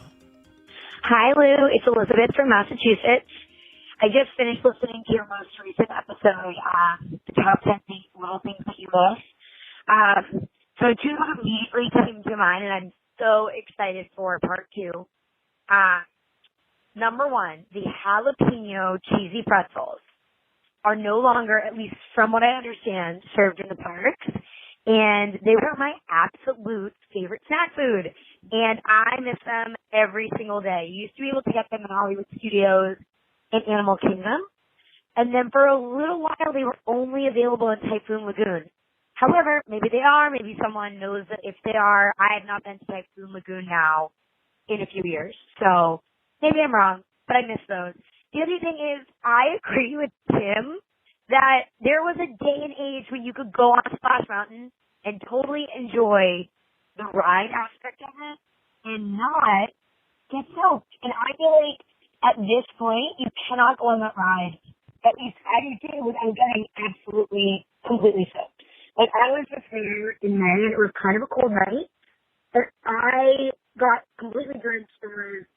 Hi, Lou. It's Elizabeth from Massachusetts. I just finished listening to your most recent episode, the top 10 little things that you miss. So two immediately came to mind, and I'm so excited for part 2. Number one, the jalapeno cheesy pretzels are no longer, at least from what I understand, served in the parks. And they were my absolute favorite snack food. And I miss them every single day. You used to be able to get them in Hollywood Studios and Animal Kingdom. And then for a little while, they were only available in Typhoon Lagoon. However, maybe they are. Maybe someone knows that if they are. I have not been to Typhoon Lagoon now in a few years. So maybe I'm wrong, but I miss those. The other thing is, I agree with Tim that there was a day and age when you could go on Splash Mountain and totally enjoy the ride aspect of it and not get soaked. And I feel like at this point, you cannot go on that ride, at least I do, without getting absolutely, completely soaked. Like, I was just there in May, and it was kind of a cold night, but I got completely drenched and was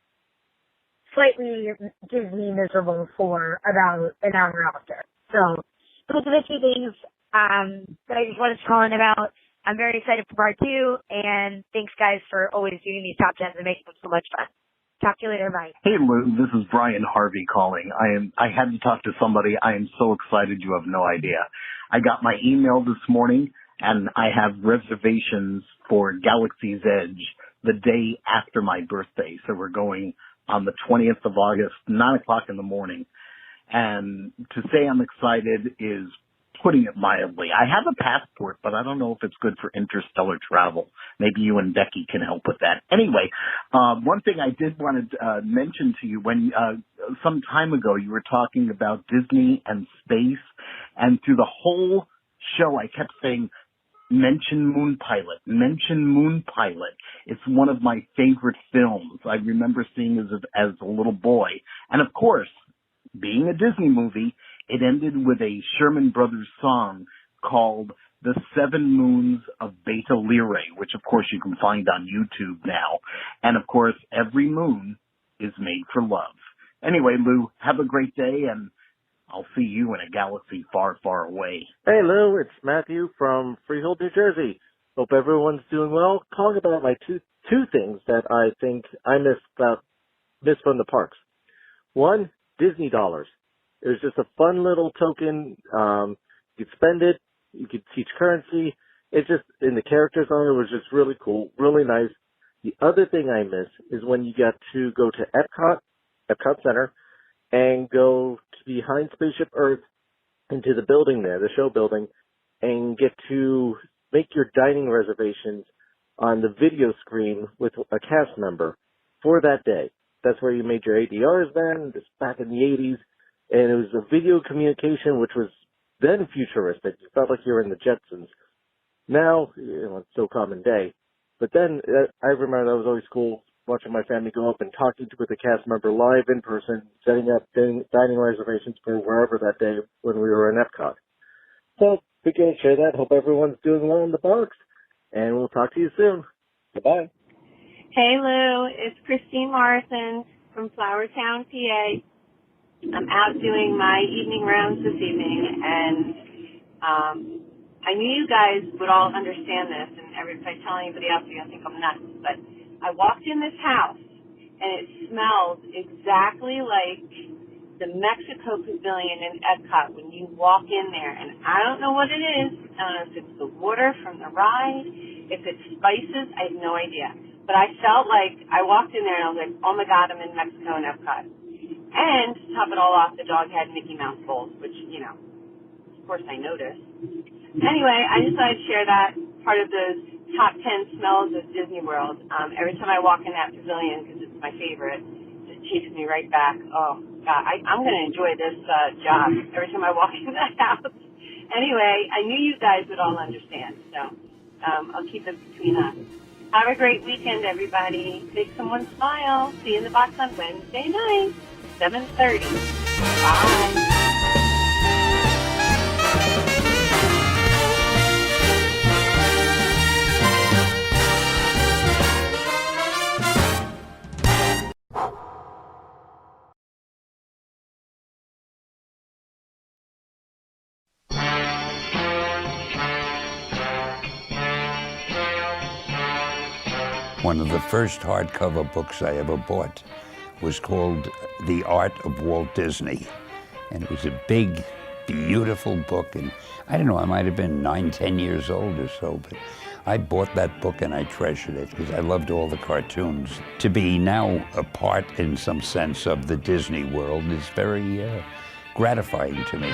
slightly Disney miserable for about an hour after. So, those are the two things that I just wanted to call in about. I'm very excited for part 2, and thanks, guys, for always doing these top 10s and making them so much fun. Talk to you later. Bye. Hey, Lou. This is Brian Harvey calling. I had to talk to somebody. I am so excited you have no idea. I got my email this morning, and I have reservations for Galaxy's Edge the day after my birthday. So we're going on the 20th of August, 9 o'clock in the morning. And to say I'm excited is putting it mildly. I have a passport, but I don't know if it's good for interstellar travel. Maybe you and Becky can help with that. Anyway, one thing I did want to mention to you, when some time ago you were talking about Disney and space, and through the whole show I kept saying, mention Moon Pilot, mention Moon Pilot. It's one of my favorite films. I remember seeing as a little boy. And of course, being a Disney movie, it ended with a Sherman Brothers song called The Seven Moons of Beta Lyrae, which of course you can find on YouTube now. And of course, every moon is made for love. Anyway, Lou, have a great day, and I'll see you in a galaxy far, far away. Hey, Lou, it's Matthew from Freehold, New Jersey. Hope everyone's doing well. Calling about my two things that I think I miss from the parks. One, Disney dollars. It was just a fun little token. You could spend it. You could teach currency. It just, and the characters on it was just really cool, really nice. The other thing I miss is when you got to go to Epcot Center, and go behind Spaceship Earth into the building there, the show building, and get to make your dining reservations on the video screen with a cast member for that day. That's where you made your ADRs then, this back in the 80s. And it was a video communication, which was then futuristic. You felt like you were in the Jetsons. Now, it's so common day. But then I remember that was always cool, watching my family go up and talking with the cast member live in person, setting up dining reservations for wherever that day when we were in Epcot. So, figured I'd share that. Hope everyone's doing well in the parks. And we'll talk to you soon. Goodbye. Hey, Lou. It's Christine Morrison from Flowertown, PA. I'm out doing my evening rounds this evening, and I knew you guys would all understand this, and if I tell anybody else, you're going to think I'm nuts, but I walked in this house, and it smells exactly like the Mexico Pavilion in Epcot when you walk in there, and I don't know what it is. I don't know if it's the water from the ride, if it's spices, I have no idea. But I felt like I walked in there, and I was like, oh, my God, I'm in Mexico and Epcot. And to top it all off, the dog had Mickey Mouse bowls, which, of course I noticed. Anyway, I just thought I'd share that, part of those top 10 smells of Disney World. Every time I walk in that pavilion, because it's my favorite, it just takes me right back. Oh, God, I'm going to enjoy this job every time I walk in that house. Anyway, I knew you guys would all understand, so I'll keep it between us. Have a great weekend, everybody. Make someone smile. See you in the box on Wednesday night, 7:30. Bye. One of the first hardcover books I ever bought was called The Art of Walt Disney. And it was a big, beautiful book. And I don't know, I might have been 9, 10 years old or so, but I bought that book and I treasured it because I loved all the cartoons. To be now a part, in some sense, of the Disney world is very gratifying to me.